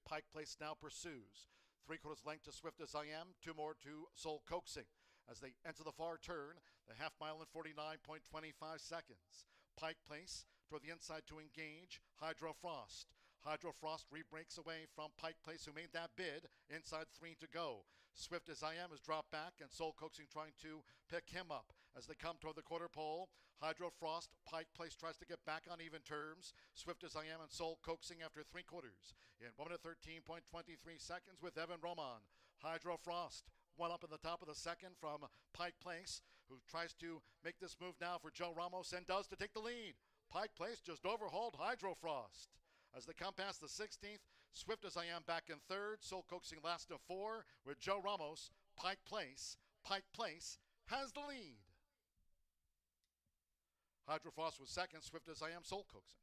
Pike Place now pursues. 3/4 length to Swift as I Am, 2 more to Soul Coaxing. As they enter the far turn, the half mile in 49.25 seconds. Pike Place toward the inside to engage Hydro Frost. Hydro Frost re-breaks away from Pike Place, who made that bid. Inside 3 to go. Swift as I Am has dropped back, and Soul Coaxing trying to pick him up as they come toward the quarter pole. Hydro Frost, Pike Place tries to get back on even terms. Swift as I Am and Soul Coaxing after 3/4 in 1 minute 13.23 seconds with Evan Roman. Hydro Frost, one up in the top of the second from Pike Place, who tries to make this move now for Joe Ramos and does to take the lead. Pike Place just overhauled Hydro Frost. As they come past the 16th, Swift as I Am back in third, Soul Coaxing last of 4 with Joe Ramos. Pike Place has the lead. Hydro Frost was second, Swift as I Am, Soul Coaxing.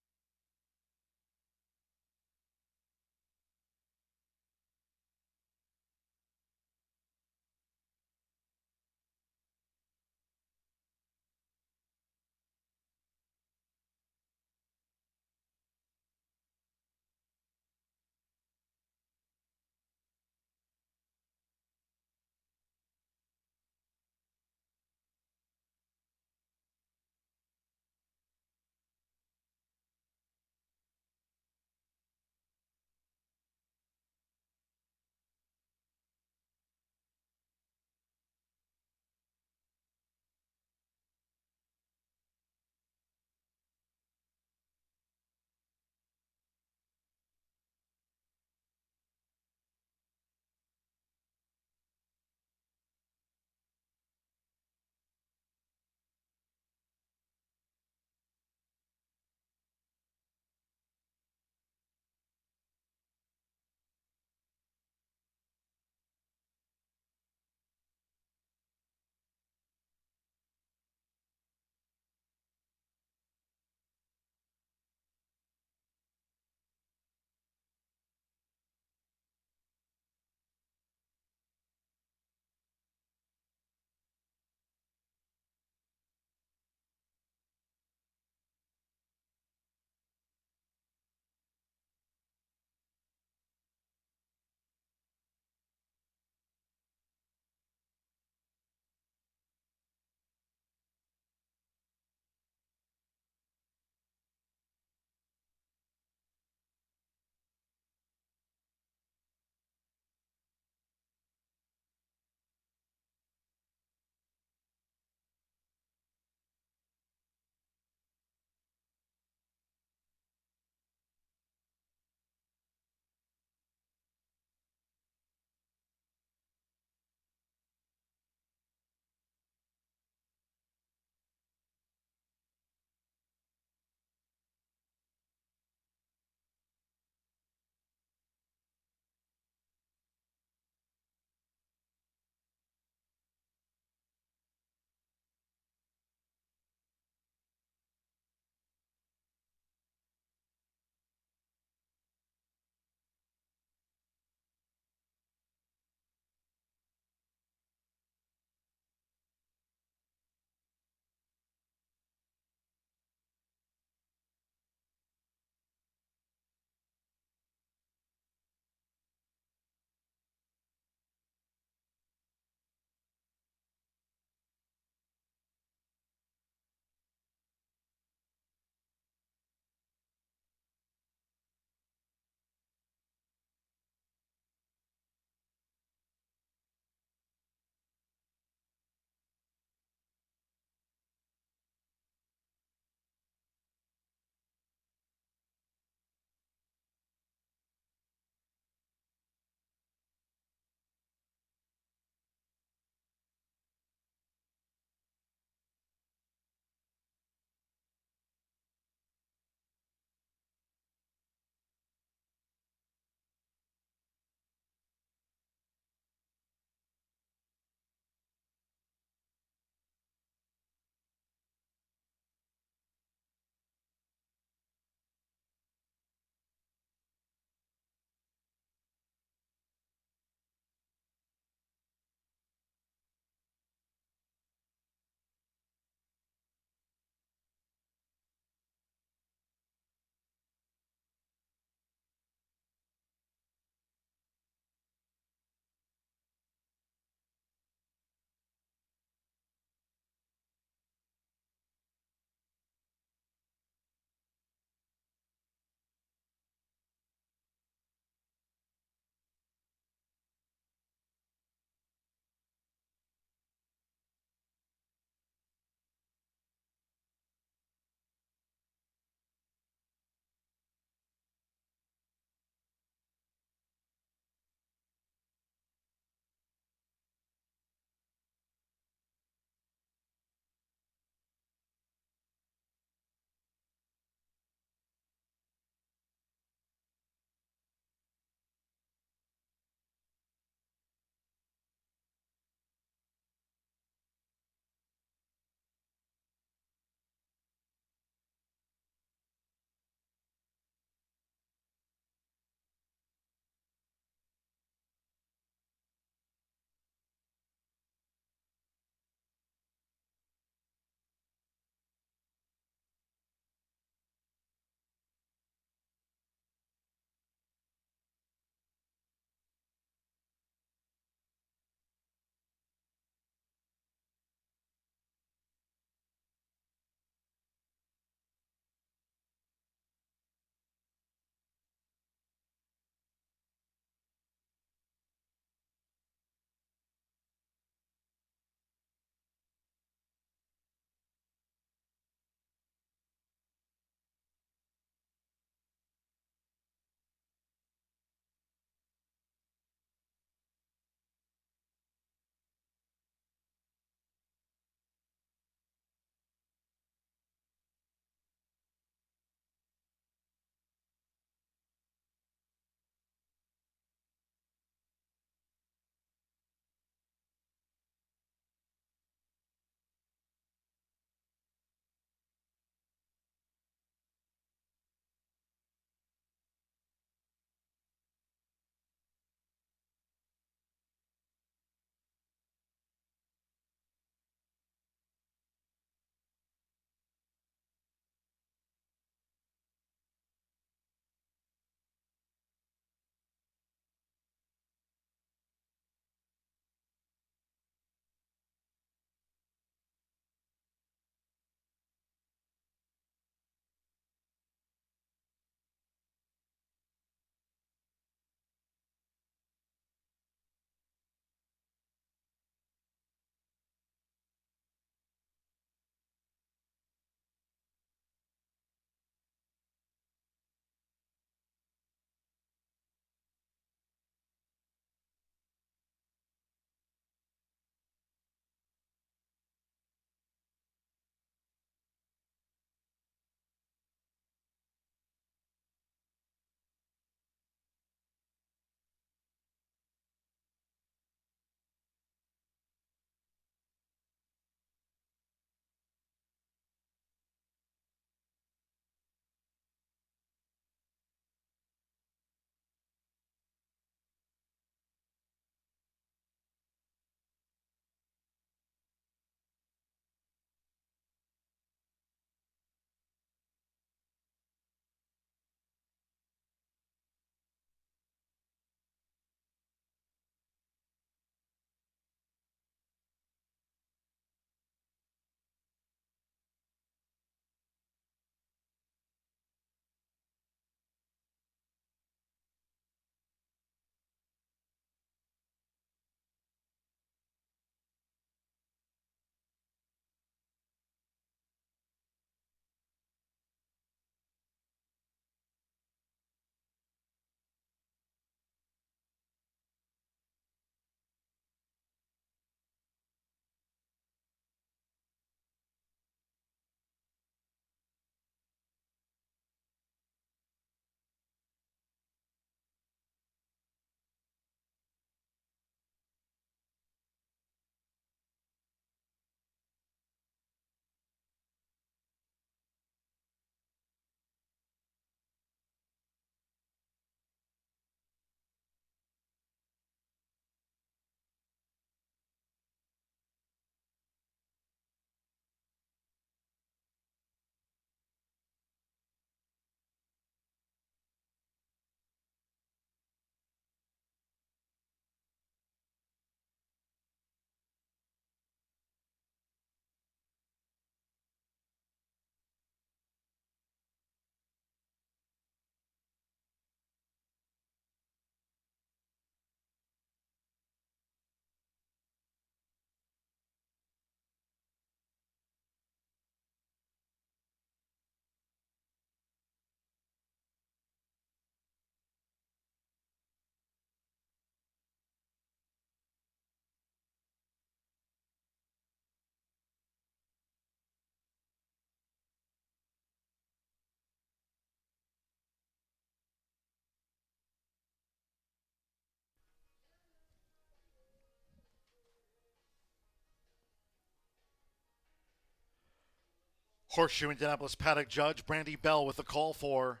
Horseshoe Indianapolis paddock judge Brandy Bell with the call for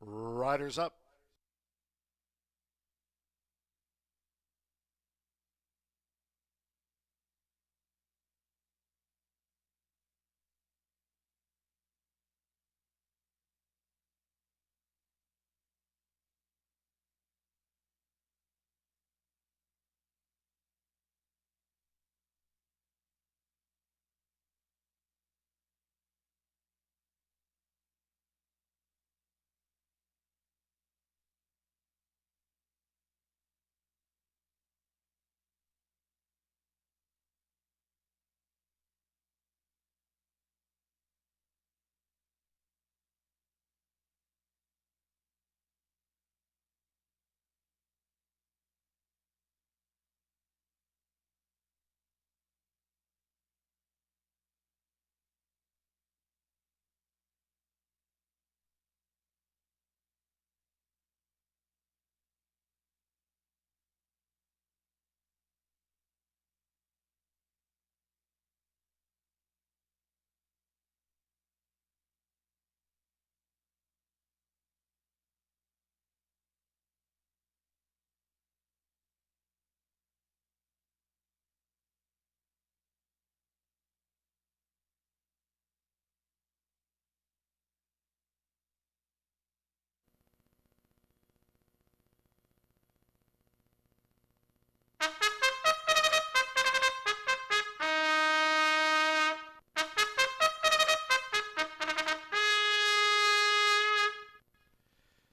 Riders Up.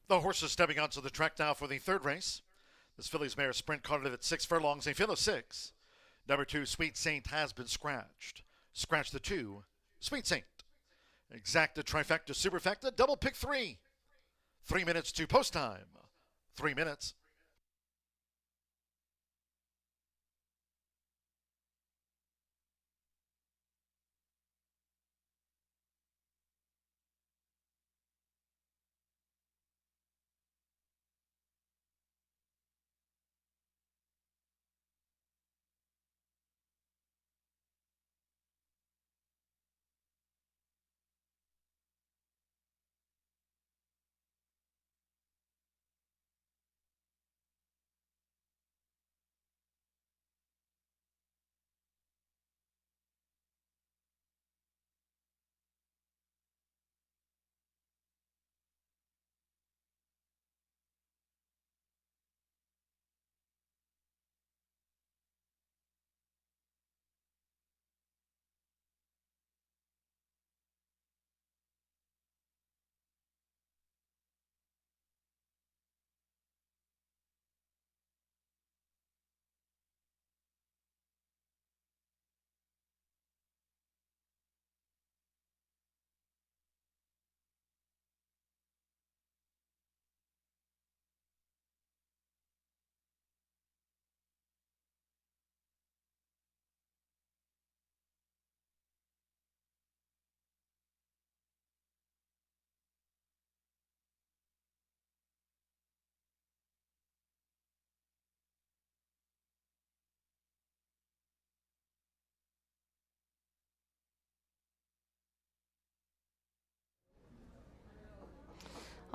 The horses stepping onto the track now for the third race. This filly's mare sprint caught it at 6 furlongs, a field of 6. Number 2, Sweet Saint, has been scratched. Scratch the 2, Sweet Saint. Exacta, trifecta, superfecta, double pick 3. 3 minutes to post time. 3 minutes.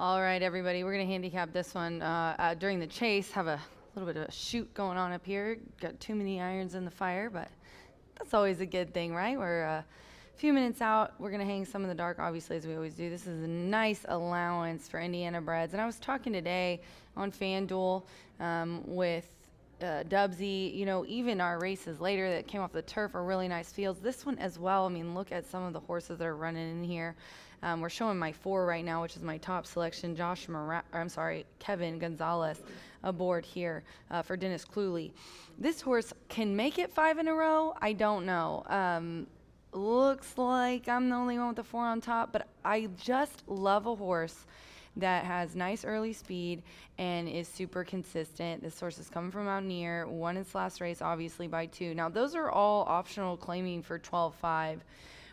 All right, everybody, we're going to handicap this one during the chase. Have a little bit of a shoot going on up here. Got too many irons in the fire, but that's always a good thing, right? We're a few minutes out. We're going to hang some in the dark, obviously, as we always do. This is a nice allowance for Indiana breds. And I was talking today on FanDuel with Dubsy. You know, even our races later that came off the turf are really nice fields. This one as well. I mean, look at some of the horses that are running in here. We're showing my 4 right now, which is my top selection. Kevin Gonzalez aboard here for Dennis Cluley. This horse can make it 5 in a row. I don't know. Looks like I'm the only one with the 4 on top, but I just love a horse that has nice early speed and is super consistent. This horse is coming from Mountaineer, won its last race, obviously, by 2. Now, those are all optional claiming for 12.5.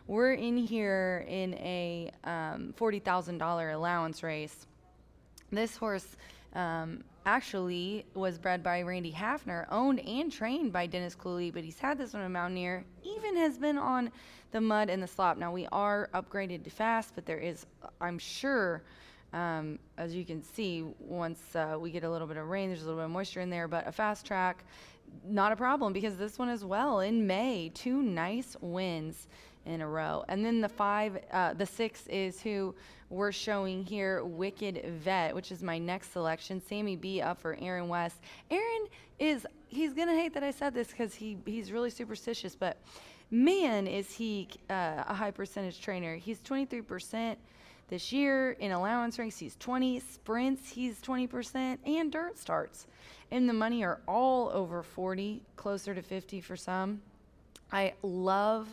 We're in here in a $40,000 allowance race. This horse actually was bred by Randy Hafner, owned and trained by Dennis Cooley, but he's had this one in Mountaineer, even has been on the mud and the slop. Now, we are upgraded to fast, but there is, I'm sure, as you can see, once we get a little bit of rain, there's a little bit of moisture in there, but a fast track, not a problem, because this one as well in May, 2 nice wins in a row. And then the 6 is who we're showing here, Wicked Vet, which is my next selection. Sammy B up for Aaron West. Aaron he's going to hate that I said this because he's really superstitious, but man, is he a high percentage trainer. He's 23% this year. In allowance ranks, he's 20. Sprints, he's 20. And dirt starts in the money are all over 40, closer to 50 for some. I love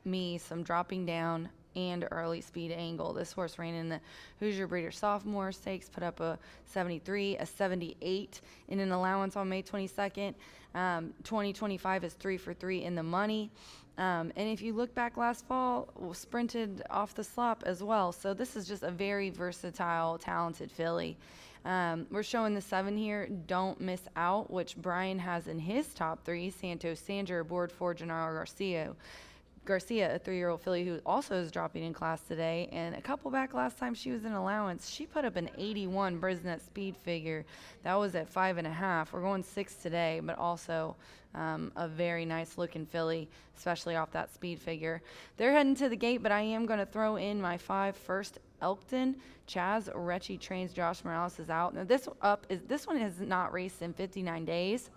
me some dropping down and early speed angle. This horse ran in the Hoosier Breeder Sophomore Stakes, put up a 73, a 78 in an allowance on May 22nd. 2025 is 3 for 3 in the money. And if you look back last fall, sprinted off the slop as well. So this is just a very versatile, talented filly. We're showing the 7 here, Don't Miss Out, which Brian has in his top 3. Santos Sanger aboard for Gennaro Garcia, a 3-year-old filly who also is dropping in class today. And a couple back last time she was in allowance, she put up an 81 Brisnet speed figure. That was at 5.5. We're going 6 today, but also a very nice looking filly, especially off that speed figure. They're heading to the gate, but I am going to throw in my 5 first. Elkton, Chaz Recchi trains. Josh Morales is out. Now this one has not raced in 59 days.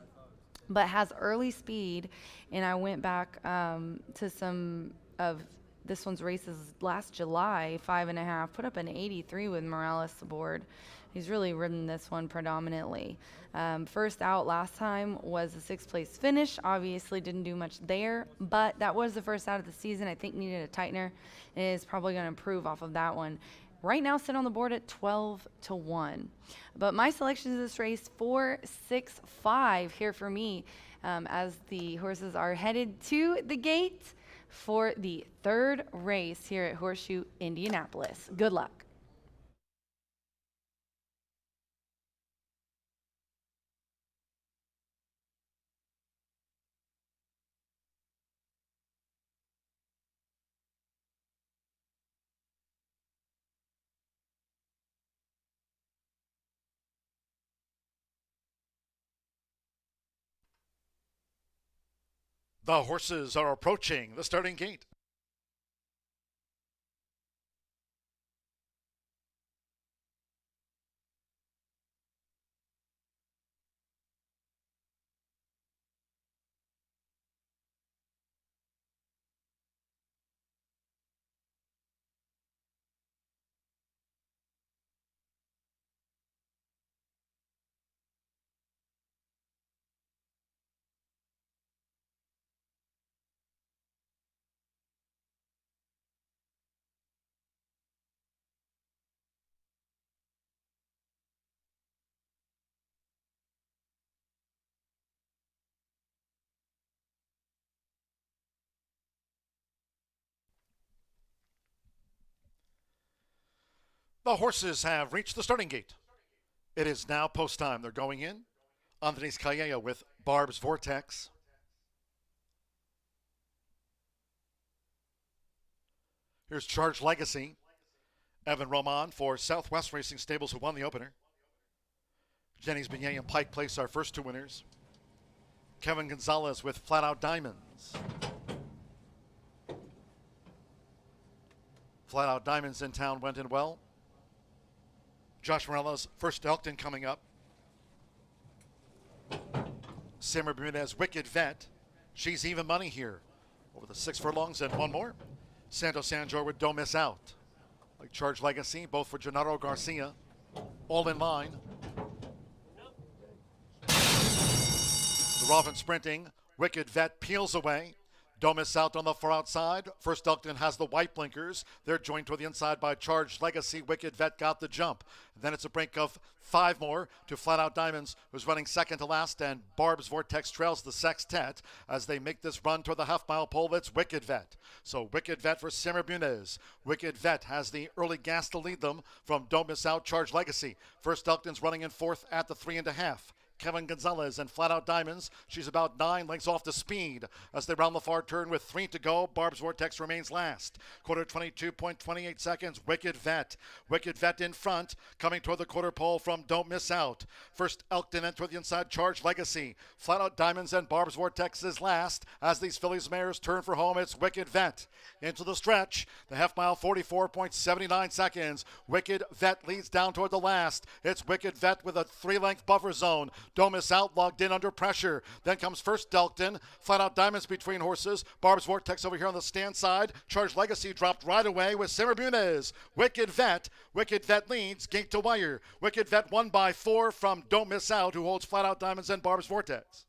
But has early speed, and I went back to some of this one's races last July, 5.5, put up an 83 with Morales aboard. He's really ridden this one predominantly. First out last time was a 6th place finish. Obviously didn't do much there, but that was the first out of the season. I think needed a tightener, and is probably going to improve off of that one. Right now, sit on the board at 12-1. But my selections of this race, 4, 6, 5 here for me, as the horses are headed to the gate for the 3rd race here at Horseshoe Indianapolis. Good luck. The horses are approaching the starting gate. The horses have reached the starting gate. It is now post time. They're going in. Andres Calleja with Barb's Vortex. Here's Charge Legacy. Evan Roman for Southwest Racing Stables, who won the opener. Jenny's Beignet and Pike Place, our first 2 winners. Kevin Gonzalez with Flat Out Diamonds. Flat Out Diamonds in town went in well. Josh Morales, first Elkton coming up. Sammy Bermudez, Wicked Vet. She's even money here. Over the 6 furlongs and 1 more. Santos Sanjor with Don't Miss Out. Like Charge Legacy, both for Gennaro Garcia. All in line. The Robin sprinting. Wicked Vet peels away. Don't Miss Out on the far outside. First Elkton has the white blinkers. They're joined toward the inside by Charged Legacy. Wicked Vet got the jump. Then it's a break of 5 more to Flat Out Diamonds, who's running second to last, and Barb's Vortex trails the sextet as they make this run toward the half-mile pole. It's Wicked Vet. So Wicked Vet for Simmer Muniz. Wicked Vet has the early gas to lead them from Don't Miss Out, Charged Legacy. First Elkton's running in fourth at the 3.5. Kevin Gonzalez and Flat Out Diamonds. She's about 9 lengths off the speed as they round the far turn with 3 to go. Barb's Vortex remains last. Quarter 22.28 seconds. Wicked Vet. Wicked Vet in front, coming toward the quarter pole from Don't Miss Out. First Elkton and toward the inside, Charged Legacy. Flat Out Diamonds and Barb's Vortex is last as these fillies mares turn for home. It's Wicked Vet. Into the stretch. The half mile, 44.79 seconds. Wicked Vet leads down toward the last. It's Wicked Vet with a 3-length buffer zone. Don't Miss Out logged in under pressure. Then comes First Elkton. Flat Out Diamonds between horses. Barb's Vortex over here on the stand side. Charged Legacy dropped right away with Simmer Muniz. Wicked Vet. Wicked Vet leads gate to wire. Wicked Vet won by 4 from Don't Miss Out, who holds Flat Out Diamonds and Barb's Vortex.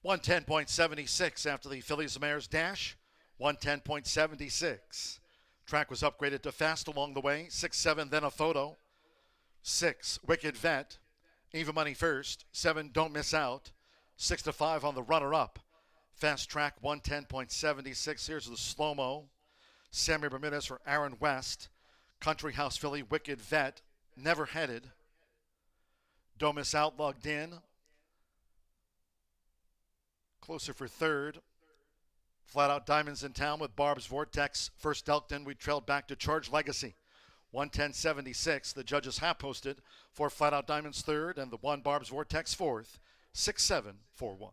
.110.76 after the fillies and mares dash. 110.76. Track was upgraded to fast along the way. 6-7, then a photo. 6, Wicked Vet. Even Money first. 7, Don't Miss Out. 6-5 on the runner-up. Fast track 110.76. Here's the slow-mo. Sammy Bermudez for Aaron West. Country House filly, Wicked Vet. Never headed. Don't Miss Out logged in. Closer for third. Flat Out Diamonds in town with Barb's Vortex. First Elkton, we trailed back to Charged Legacy. 110.76. The judges have posted for Flat Out Diamonds third and the 1 Barb's Vortex fourth. 6-7, 4-1.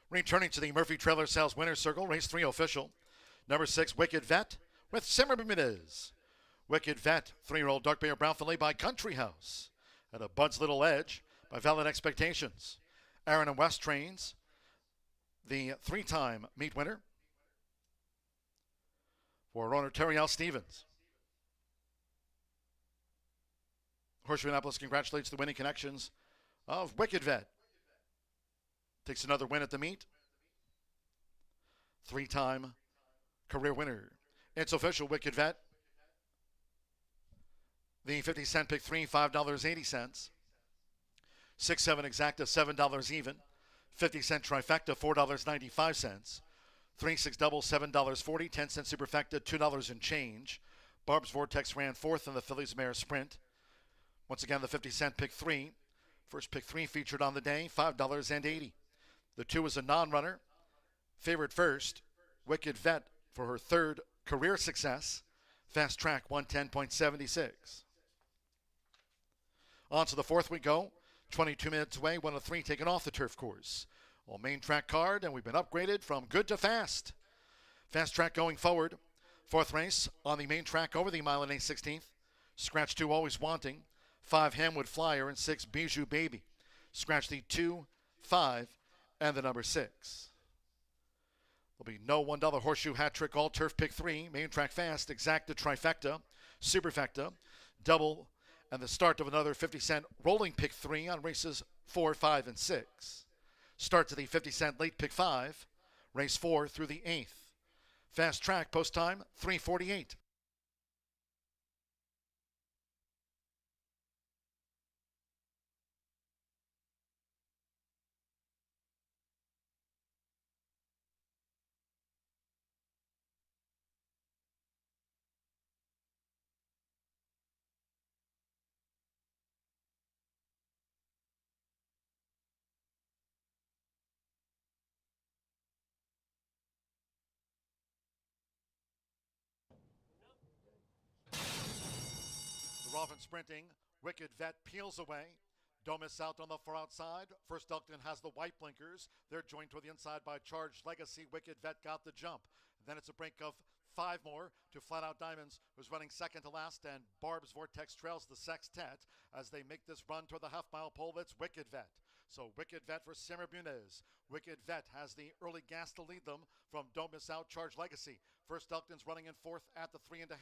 Returning to the Murphy Trailer Sales Winner's Circle, race 3 official. Number 6, Wicked Vet with Simmer Bermudez. Wicked Vet, 3-year-old dark bay or brown filly by Country House. And a Bud's Little Edge by Valid Expectations. Aaron and West trains, the 3-time meet winner for owner Terry L. Stevens. Horseshoe Indianapolis congratulates the winning connections of Wicked Vet. Takes another win at the meet. 3-time career winner. It's official, Wicked Vet. The 50-cent pick 3, $5.80. 6-7 exacta, $7 even. 50-cent trifecta, $4.95. 3-6 double, $7.40. 10-cent superfecta, $2 and change. Barb's Vortex ran fourth in the Fillies Mare Sprint. Once again, the 50-cent pick 3. First pick 3 featured on the day, $5.80. The 2 is a non-runner. Favorite first, Wicked Vet for her 3rd career success. Fast track 110.76. On to the fourth we go. 22 minutes away, 1 of 3 taken off the turf course. Well, main track card, and we've been upgraded from good to fast. Fast track going forward. Fourth race on the main track over the mile and 8/16. Scratch 2, Always Wanting. 5, Hamwood Flyer, and 6, Bijou Baby. Scratch the 2, 5, and the number 6. There'll be no $1 horseshoe hat trick, all turf pick 3, main track fast, exacta trifecta, superfecta, double, and the start of another 50-cent rolling pick 3 on races 4, 5, and 6. Start to the 50-cent late pick 5, race 4 through the 8th. Fast track, post time 3:48. The Rolfin sprinting. Wicked Vet peels away. Don't Miss Out on the far outside. First Elkton has the white blinkers. They're joined toward the inside by Charged Legacy. Wicked Vet got the jump. Then it's a break of 5 more to Flat Out Diamonds, who's running second to last, and Barb's Vortex trails the sextet as they make this run toward the half-mile pole. That's Wicked Vet. So Wicked Vet for Simmer Bunez. Wicked Vet has the early gas to lead them from Don't Miss Out, Charged Legacy. First Elkton's running in fourth at the 3.5.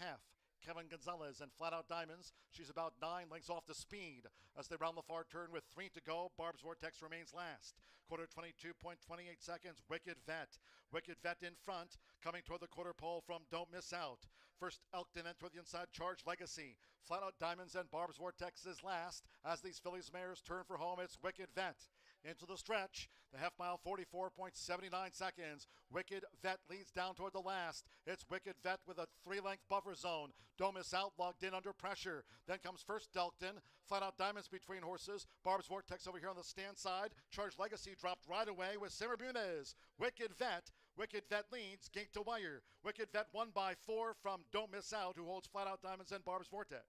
Kevin Gonzalez and Flat Out Diamonds. She's about 9 lengths off the speed as they round the far turn with 3 to go. Barb's Vortex remains last. Quarter 22.28 seconds. Wicked Vet. Wicked Vet in front, coming toward the quarter pole from Don't Miss Out. First Elkton and toward the inside, Charged Legacy. Flat Out Diamonds and Barb's Vortex is last as these fillies mares turn for home. It's Wicked Vet. Into the stretch, the half mile, 44.79 seconds. Wicked Vet leads down toward the last. It's Wicked Vet with a 3-length buffer zone. Don't Miss Out logged in under pressure. Then comes First Elkton. Flat Out Diamonds between horses. Barb's Vortex over here on the stand side. Charged Legacy dropped right away with Simmer Bunez. Wicked Vet. Wicked Vet leads gate to wire. Wicked Vet won by 4 from Don't Miss Out, who holds Flat Out Diamonds and Barb's Vortex.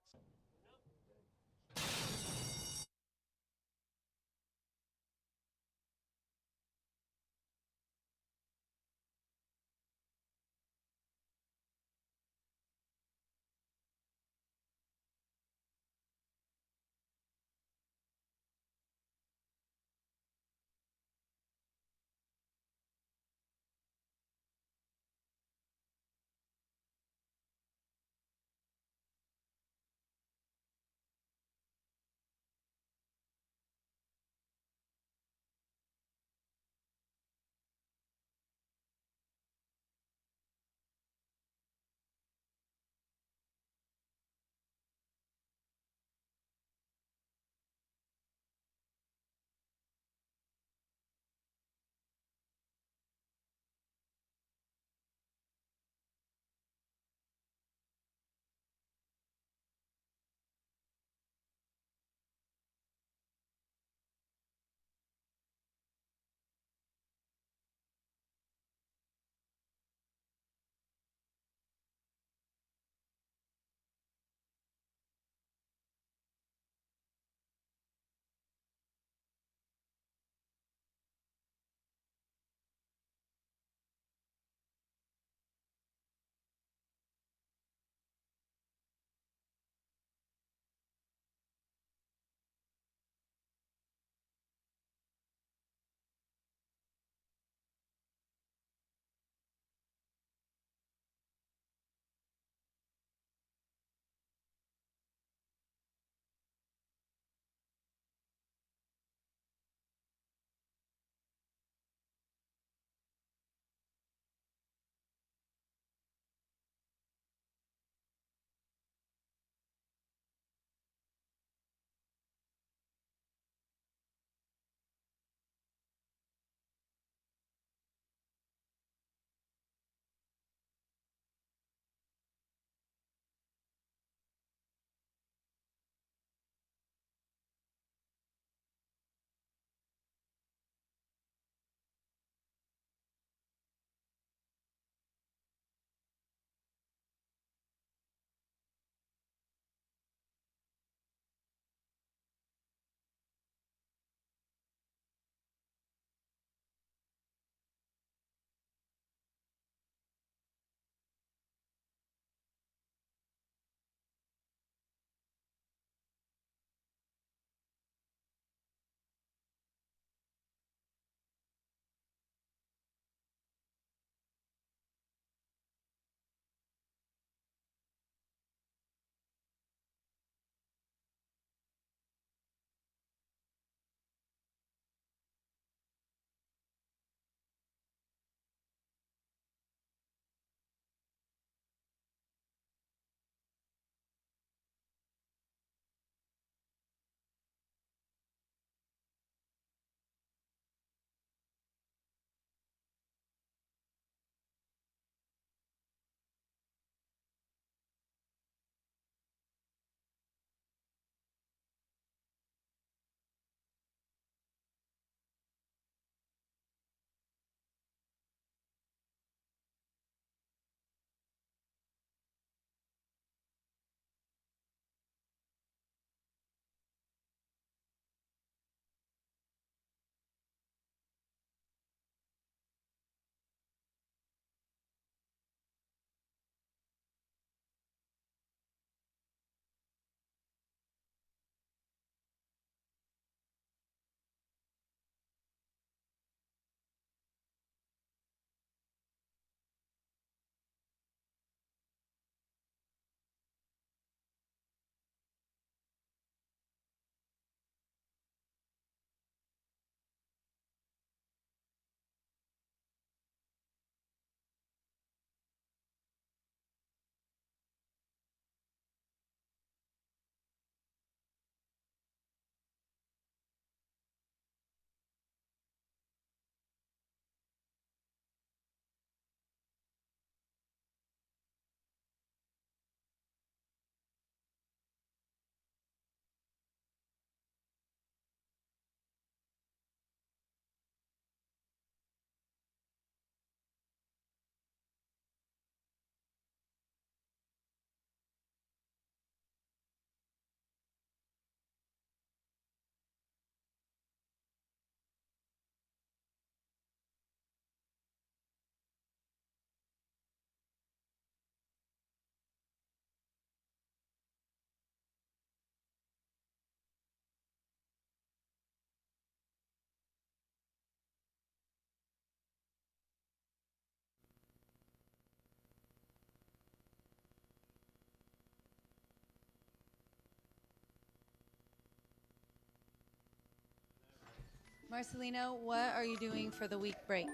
Marcelino, what are you doing for the week break?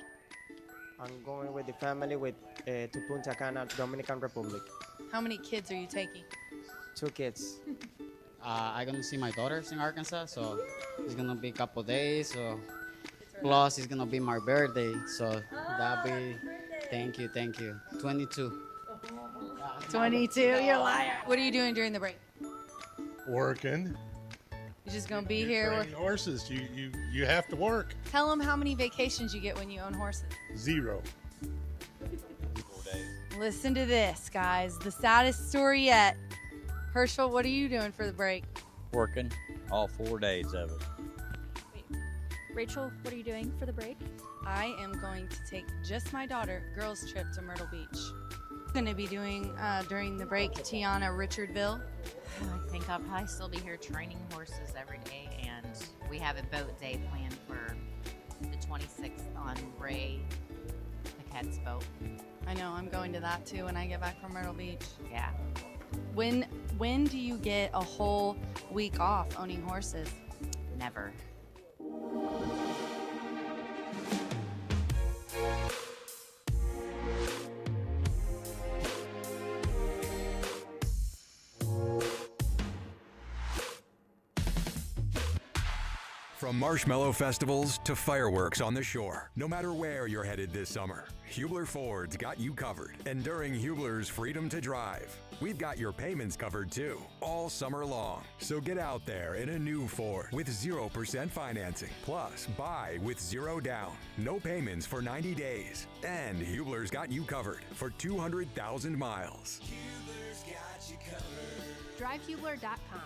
I'm going with the family to Punta Cana, Dominican Republic. How many kids are you taking? 2 kids. I'm gonna see my daughters in Arkansas, so it's gonna be a couple days. So plus it's gonna be my birthday, so that'll be. Thank you. 22. 22, you're a liar. What are you doing during the break? Working. You're just gonna be You here. train horses. You have to work. Tell them how many vacations you get when you own horses. 0. Listen to this, guys. The saddest story yet. Herschel, what are you doing for the break? Working all 4 days of it. Rachel, what are you doing for the break? I am going to take just my daughter girls trip to Myrtle Beach. I'm going to be doing during the break Tiana Richardville. I think I'll probably still be here training horses every day, and we have a boat day planned for the 26th on Ray Paquette's boat. I know, I'm going to that too when I get back from Myrtle Beach. Yeah. When do you get a whole week off owning horses? Never. From marshmallow festivals to fireworks on the shore, no matter where you're headed this summer, Hubler Ford's got you covered. And during Hubler's Freedom to Drive, we've got your payments covered too, all summer long. So get out there in a new Ford with 0% financing. Plus, buy with 0 down, no payments for 90 days. And Hubler's got you covered for 200,000 miles. Hubler's got you covered. DriveHubler.com.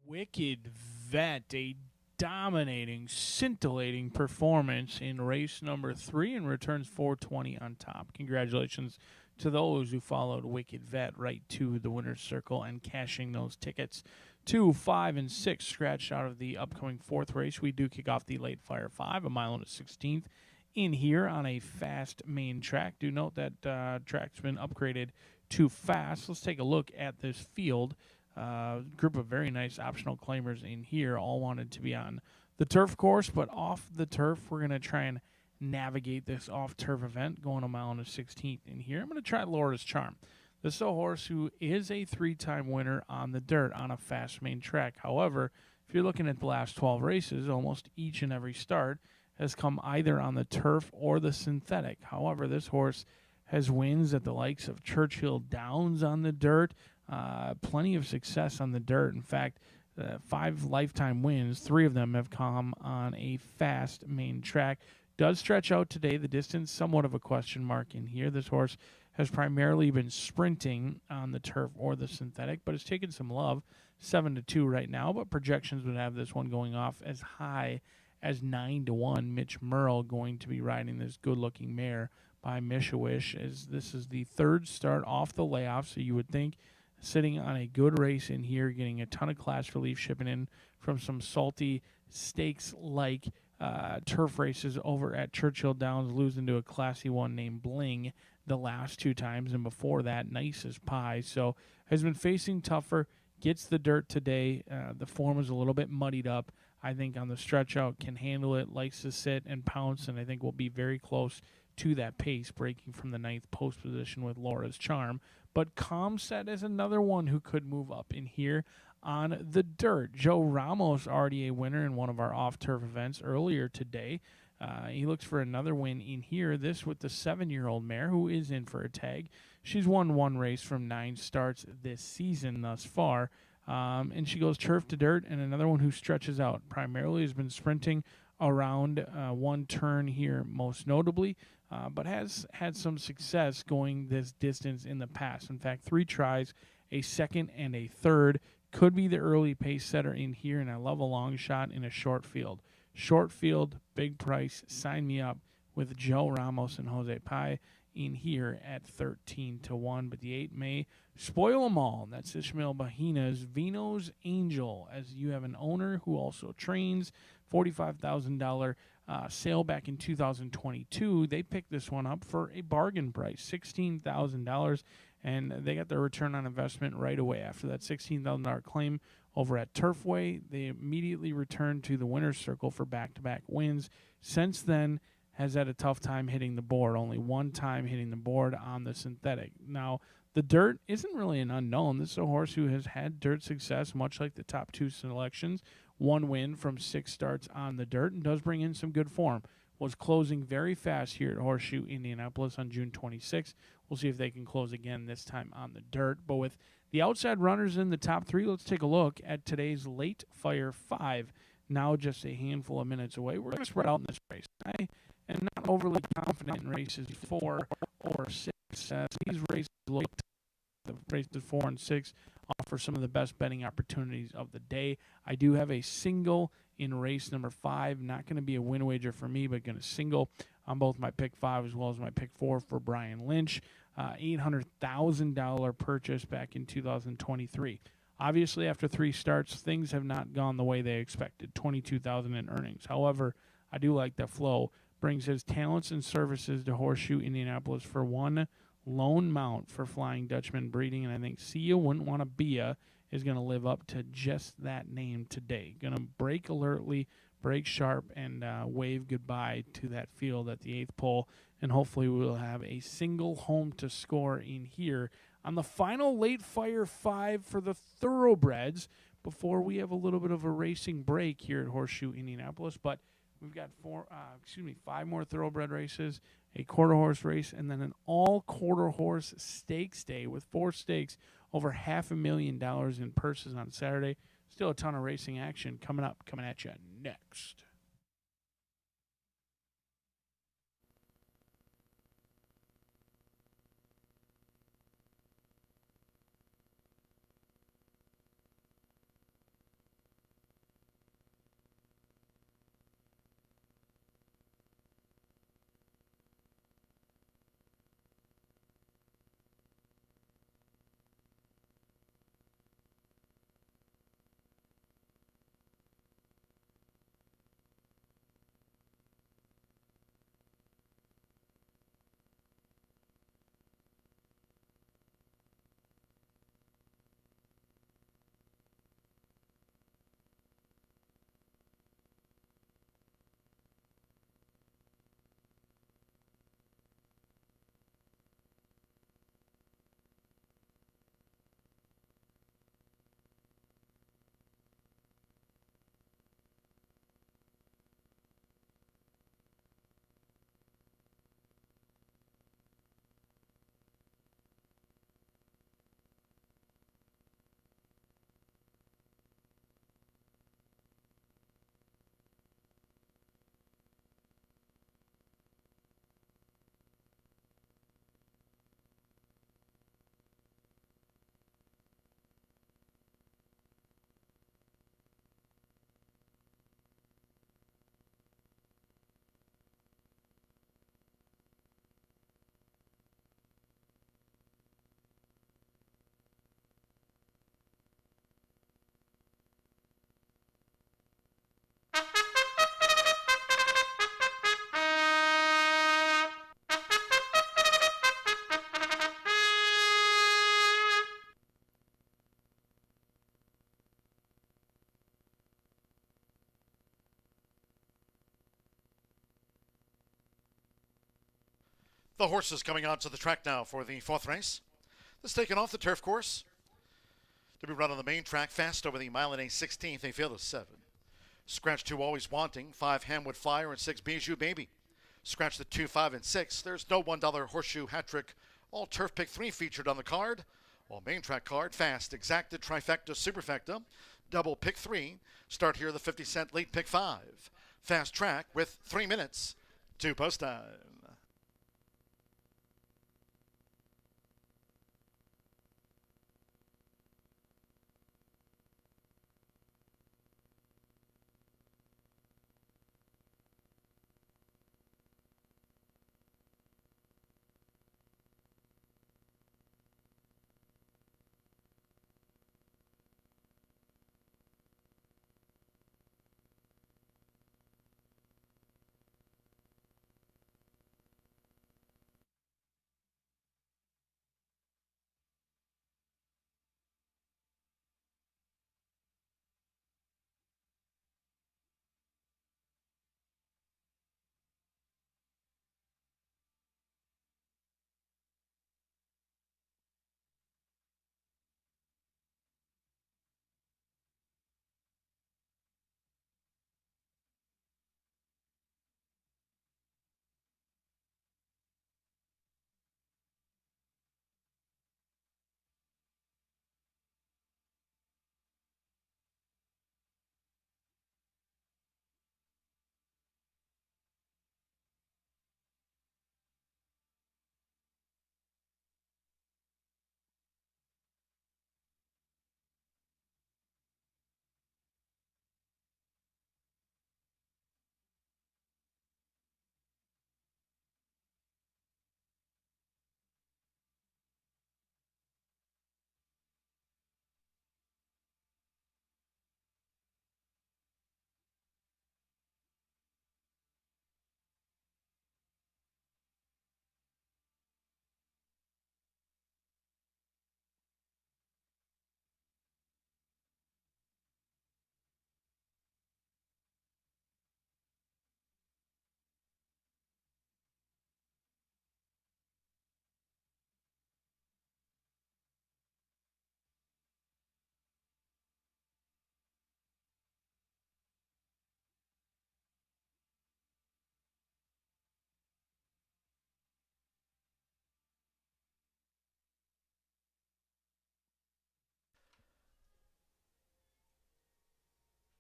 Wicked Vet, a dominating, scintillating performance in race number 3 and returns 420 on top. Congratulations to those who followed Wicked Vet right to the winner's circle and cashing those tickets. 2, 5, and 6 scratched out of the upcoming 4th race. We do kick off the late fire 5, a mile and a 16th, in here on a fast main track. Do note that track's been upgraded to fast. Let's take a look at this field. Group of very nice optional claimers in here, all wanted to be on the turf course, but off the turf, we're going to try and navigate this off-turf event, going a mile and a 16th in here. I'm going to try Laura's Charm. This is a horse who is a 3-time winner on the dirt on a fast main track. However, if you're looking at the last 12 races, almost each and every start has come either on the turf or the synthetic. However, this horse has wins at the likes of Churchill Downs on the dirt. Plenty of success on the dirt. In fact, 5 lifetime wins, 3 of them have come on a fast main track. Does stretch out today. The distance, somewhat of a question mark in here. This horse has primarily been sprinting on the turf or the synthetic, but it's taken some love, 7-2 right now. But projections would have this one going off as high as 9-1. Mitch Merle going to be riding this good-looking mare by Mishawish, as this is the 3rd start off the layoff, so you would think sitting on a good race in here, getting a ton of class relief, shipping in from some salty stakes-like turf races over at Churchill Downs, losing to a classy one named Bling the last 2 times, and before that, Nice as Pie. So has been facing tougher, gets the dirt today. The form is a little bit muddied up. I think on the stretch out can handle it, likes to sit and pounce, and I think will be very close to that pace, breaking from the 9th post position with Laura's Charm. But Comset is another one who could move up in here on the dirt. Joe Ramos, already a winner in one of our off-turf events earlier today. He looks for another win in here, this with the 7-year-old mare, who is in for a tag. She's won 1 race from 9 starts this season thus far. And she goes turf to dirt, and another one who stretches out. Primarily has been sprinting around 1 turn here most notably, but has had some success going this distance in the past. In fact, 3 tries, a 2nd and a 3rd. Could be the early pace setter in here, and I love a long shot in a short field. Short field, big price, sign me up with Joe Ramos and Jose Pai in here at 13-1. But the 8 may spoil them all. That's Ishmael Bahina's Vino's Angel, as you have an owner who also trains. $45,000 sale back in 2022. They picked this one up for a bargain price, $16,000, and they got their return on investment right away after that $16,000 claim over at Turfway. They immediately returned to the winner's circle for back-to-back wins. Since then, has had a tough time hitting the board, only 1 time hitting the board on the synthetic. Now, the dirt isn't really an unknown. This is a horse who has had dirt success, much like the top 2 selections. 1 win from 6 starts on the dirt, and does bring in some good form. Was closing very fast here at Horseshoe Indianapolis on June 26th. We'll see if they can close again this time on the dirt. But with the outside runners in the top 3, let's take a look at today's late fire 5. Now just a handful of minutes away. We're going to spread out in this race. I am not overly confident in races 4 or 6. These races look, the races 4 and 6 offer some of the best betting opportunities of the day. I do have a single in race number 5. Not going to be a win wager for me, but going to single on both my pick 5 as well as my pick 4 for Brian Lynch. $800,000 purchase back in 2023. Obviously, after 3 starts, things have not gone the way they expected. $22,000 in earnings. However, I do like that Flo brings his talents and services to Horseshoe Indianapolis for 1 lone mount for Flying Dutchman breeding, and I think See Ya Wouldn't Want to Be Ya is going to live up to just that name today. Going to break alertly, break sharp, and wave goodbye to that field at the 8th pole, and hopefully we'll have a single home to score in here on the final late fire 5 for the thoroughbreds before we have a little bit of a racing break here at Horseshoe Indianapolis. But we've got 5 more thoroughbred races, a quarter horse race, and then an all quarter horse stakes day with 4 stakes, over $500,000 in purses on Saturday. Still a ton of racing action coming at you next. The horses coming onto the track now for the fourth race. This taken off the turf course to be run on the main track fast over the mile and a 16th, a field of 7. Scratch 2 Always Wanting, 5 Hamwood Flyer, and 6 Bijou Baby. Scratch the 2, 5, and 6. There's no $1 horseshoe hat trick. All turf pick 3 featured on the card. All main track card, fast, exacta, trifecta, superfecta, double pick 3. Start here the 50-cent late pick 5. Fast track with 3 minutes to post time.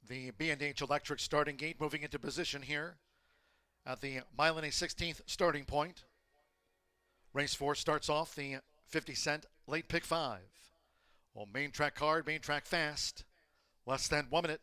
The B&H Electric starting gate moving into position here at the mile and a 16th starting point. Race 4 starts off the 50-cent late pick 5. Well, main track card, main track fast. Less than 1 minute.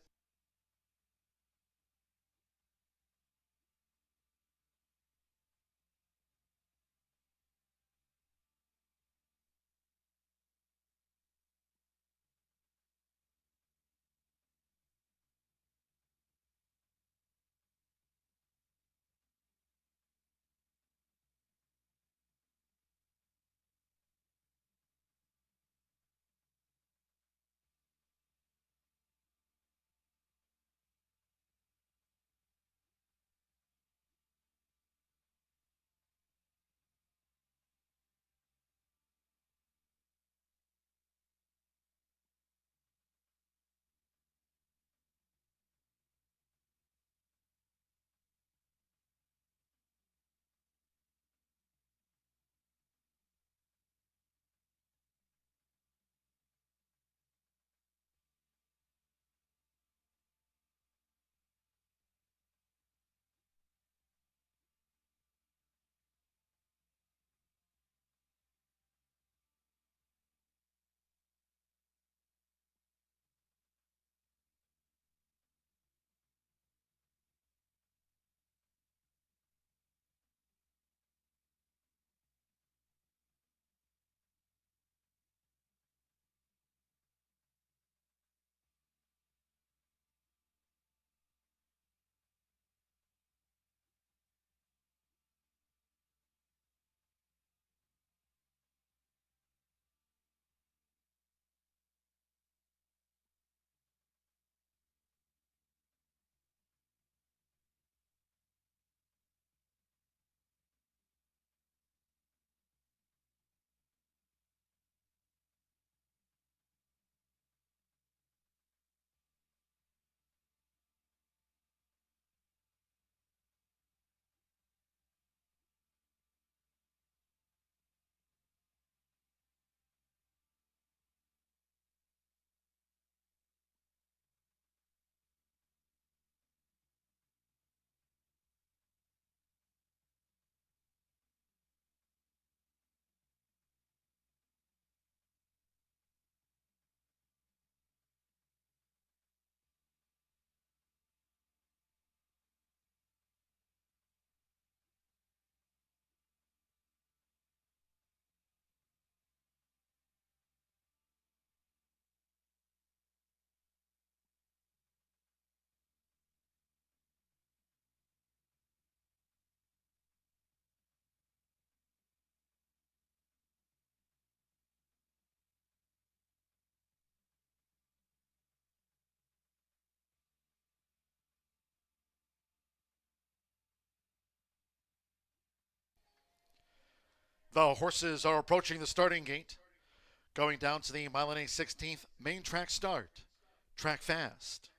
The horses are approaching the starting gate, going down to the mile and a 16th main track start. Track fast.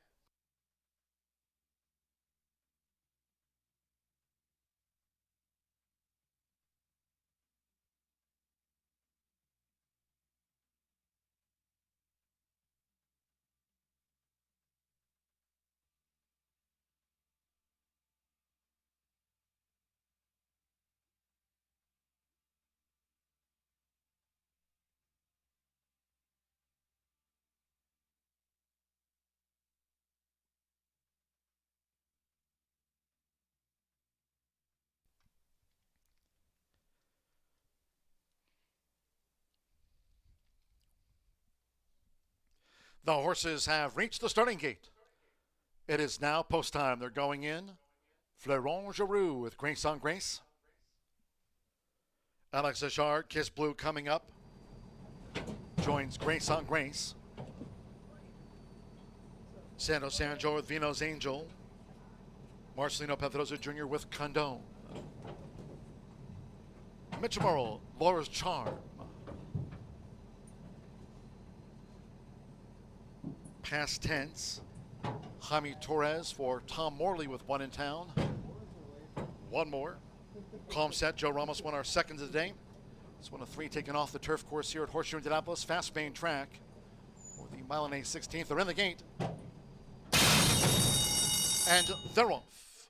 The horses have reached the starting gate. It is now post time. They're going in. Fleuron Giroux with Grace on Grace. Alex Achard, Kiss Blue coming up. Joins Grace on Grace. Santos Sanjo with Vino's Angel. Marcelino Pedrosa Jr. with Condone. Mitchell Morrill, Laura's Charm. Past tense. Jaime Torres for Tom Morley with one in town. One more. Calm set. Joe Ramos won our second of the day. It's one of three taken off the turf course here at Horseshoe Indianapolis. Fast main track. For the mile and a 16th. They're in the gate. And they're off.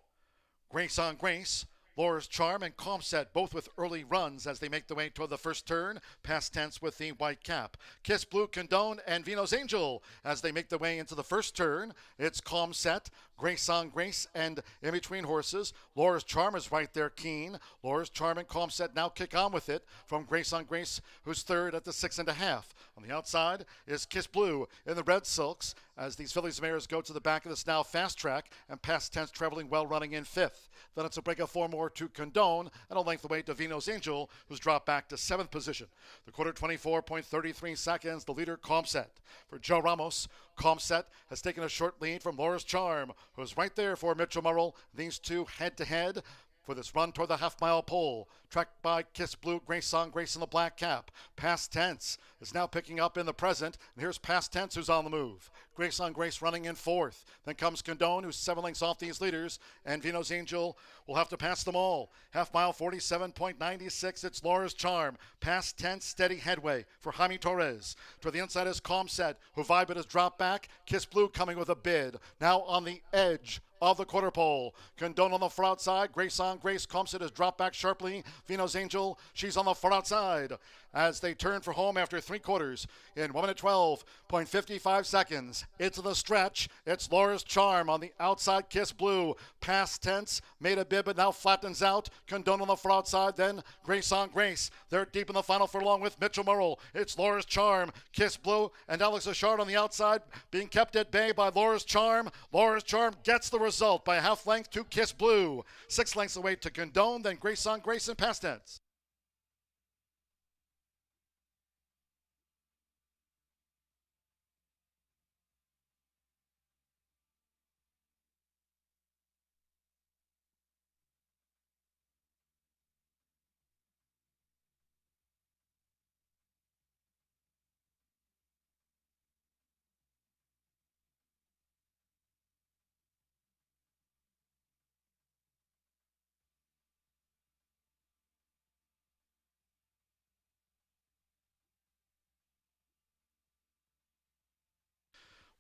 Grace on Grace. Laura's Charm and Calm Set both with early runs as they make the way toward the first turn. Past tense with the white cap. Kiss Blue, Condone, and Vino's Angel as they make their way into the first turn. It's Calm Set, Grace on Grace, and in between horses, Laura's Charm is right there keen. Laura's Charm and Calm Set now kick on with it from Grace on Grace, who's third at the 6.5. On the outside is Kiss Blue in the red silks as these fillies mares go to the back of this now fast track, and Past Tense traveling well running in fifth. Then it's a break of four more to Condone and a length away to Vino's Angel, who's dropped back to seventh position. The quarter 24.33 seconds, the leader Calm Set. For Joe Ramos, Calm Set has taken a short lead from Laura's Charm, who's right there for Mitchell Morrill. These two head to head for this run toward the half-mile pole. Tracked by Kiss Blue, Grace on Grace in the black cap. Past Tense is now picking up in the present. And here's Past Tense who's on the move. Grace on Grace running in fourth. Then comes Condone, who's 7 lengths off these leaders. And Vino's Angel will have to pass them all. Half-mile 47.96. It's Laura's Charm. Past Tense, steady headway for Jaime Torres. To the inside is Calm Set, who Vibit has dropped back. Kiss Blue coming with a bid. Now on the edge of the quarter pole. Condone on the far outside. Grace on Grace. Calm Set has dropped back sharply. Vino's Angel, she's on the far outside as they turn for home after three quarters in 1 minute 12.55 seconds. Into the stretch. It's Laura's Charm on the outside. Kiss Blue. Past Tense made a bid but now flattens out. Condone on the far outside. Then Grace on Grace. They're deep in the final furlong with Mitchell Morrill. It's Laura's Charm, Kiss Blue, and Alex Achard on the outside, being kept at bay by Laura's Charm. Laura's Charm gets the result by a half length to Kiss Blue. 6 lengths away to Condone, then Grace on Grace and Past Tense.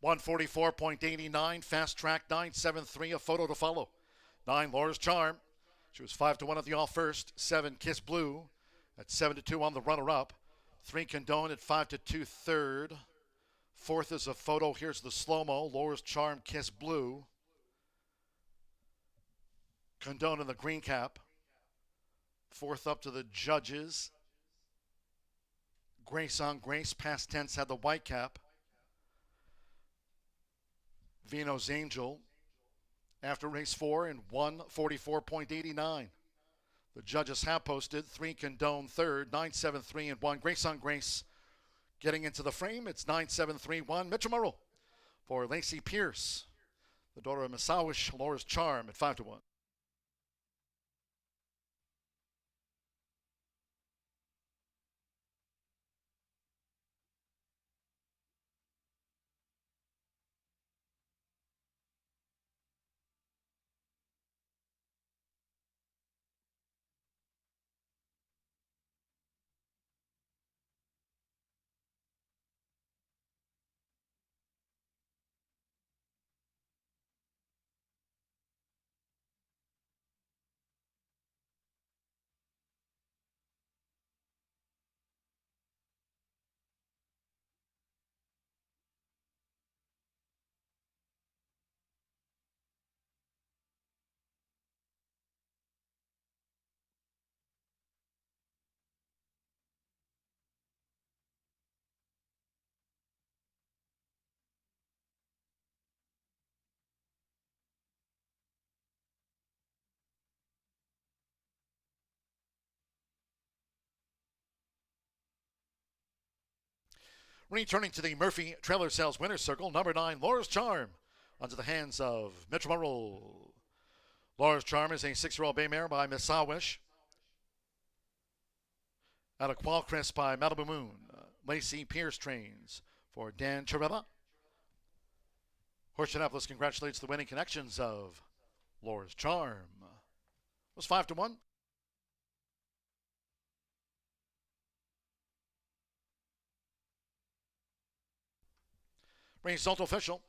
$144.89, fast track 973, a photo to follow. 9, Laura's Charm. She was 5-1 at the all first. 7, Kiss Blue at 7-2 on the runner-up. 3, Condone at 5-2 third. Fourth is a photo. Here's the slow-mo. Laura's Charm, Kiss Blue. Condone in the green cap. Fourth up to the judges. Grace on Grace. Past Tense had the white cap. Vino's Angel after race 4 in 1:44.89. The judges have posted 3, Condone third, 973 and 1. Grace on Grace getting into the frame. It's 973-1. Mitchell Morrill for Lacey Pierce, the daughter of Masawish, Laura's Charm at 5-1. Returning to the Murphy Trailer Sales Winner's Circle, number 9, Laura's Charm, onto the hands of Mitchell Merrill. Laura's Charm is a 6-year-old bay mare by Misawish. Out of Qualcrest by Malibu Moon. Lacey Pierce trains for Dan Chirella. Horseshoe Indianapolis congratulates the winning connections of Laura's Charm. It was 5-1. Result official.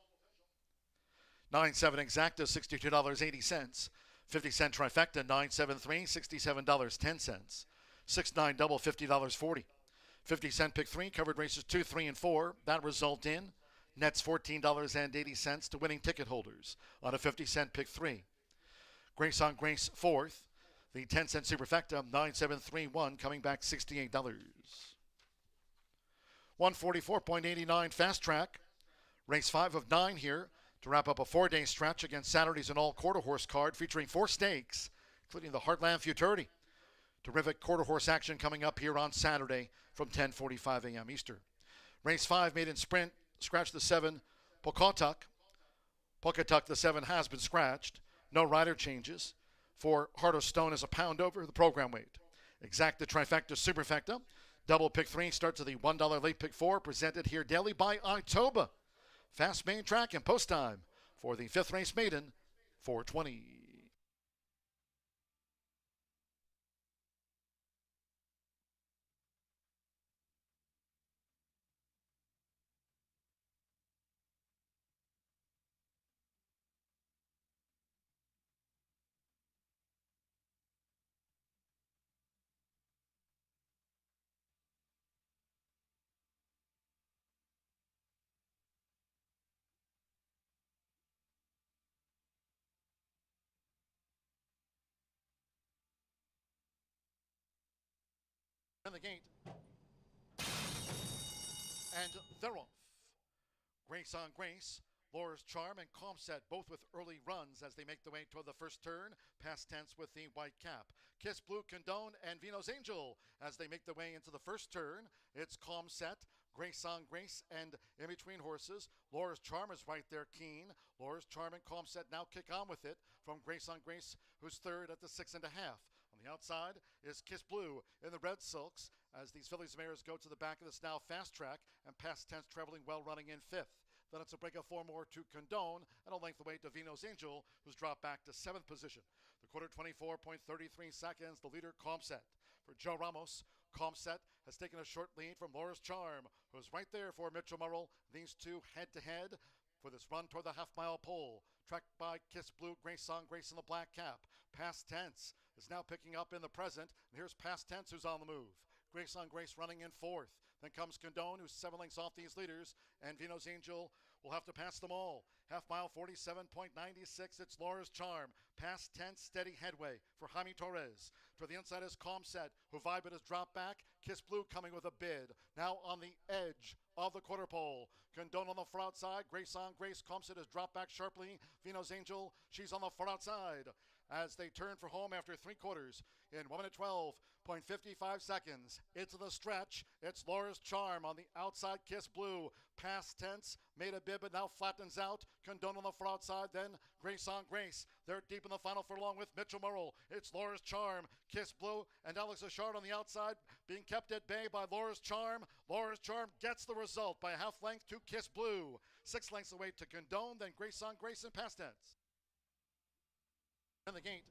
9-7 exacta, $62.80. 50-cent trifecta, 9-7-3, $67.10. 6-9 double, $50.40. 50-cent pick 3, covered races 2, 3, and 4. That result in nets $14.80 to winning ticket holders on a 50-cent pick 3. Grace on Grace 4th. The 10-cent superfecta, 9-7-3-1, coming back $68. 144.89 fast track. Race 5 of 9 here to wrap up a 4-day stretch against Saturday's and all quarter horse card featuring 4 stakes, including the Heartland Futurity. Terrific quarter horse action coming up here on Saturday from 10:45 a.m. Eastern. Race 5 made in sprint, scratched the 7, Pocatuck. Pocatuck, the 7, has been scratched. No rider changes. For Heart of Stone is a pound over the program weight. Exacta trifecta superfecta. Double pick 3 starts at the $1 late pick 4, presented here daily by Itoba. Fast main track and post time for the 5th race maiden, 4:20. In the gate. And they're off. Grace on Grace, Laura's Charm, and Comset both with early runs as they make the way toward the first turn. Past tense with the white cap. Kiss Blue, Condone, and Vino's Angel as they make the way into the first turn. It's Comset, Grace on Grace, and in between horses, Laura's Charm is right there keen. Laura's Charm and Comset now kick on with it from Grace on Grace, who's third at the 6.5. On the outside is Kiss Blue in the red silks as these fillies mares go to the back of this now fast track, and Past Tense traveling well, running in 5th. Then it's a break of 4 more to Condone and a length away to Vino's Angel, who's dropped back to 7th position. The quarter 24.33 seconds, the leader Comset. For Joe Ramos, Comset has taken a short lead from Laura's Charm, who's right there for Mitchell Merrill. These two head-to-head for this run toward the half-mile pole. Tracked by Kiss Blue, Grace on Grace in the black cap. Past Tense is now picking up in the present, and here's Past Tense who's on the move. Grace on Grace running in 4th. Then comes Condone, who's 7 lengths off these leaders, and Vino's Angel will have to pass them all. Half mile 47.96, it's Laura's Charm. Past Tense, steady headway for Jaime Torres. To the inside is Comset, who Vibit has dropped back. Kiss Blue coming with a bid. Now on the edge of the quarter pole. Condone on the far outside. Grace on Grace. Comset has dropped back sharply. Vino's Angel, she's on the far outside as they turn for home after 3 quarters in 1 minute 12.55 seconds. Into the stretch. It's Laura's Charm on the outside. Kiss Blue. Past Tense made a bid but now flattens out. Condone on the far outside. Then Grace on Grace. They're deep in the final furlong with Mitchell Merrill. It's Laura's Charm, Kiss Blue, and Alex Achard on the outside, being kept at bay by Laura's Charm. Laura's Charm gets the result by a half length to Kiss Blue. 6 lengths away to Condone, then Grace on Grace and Past Tense. In the gate.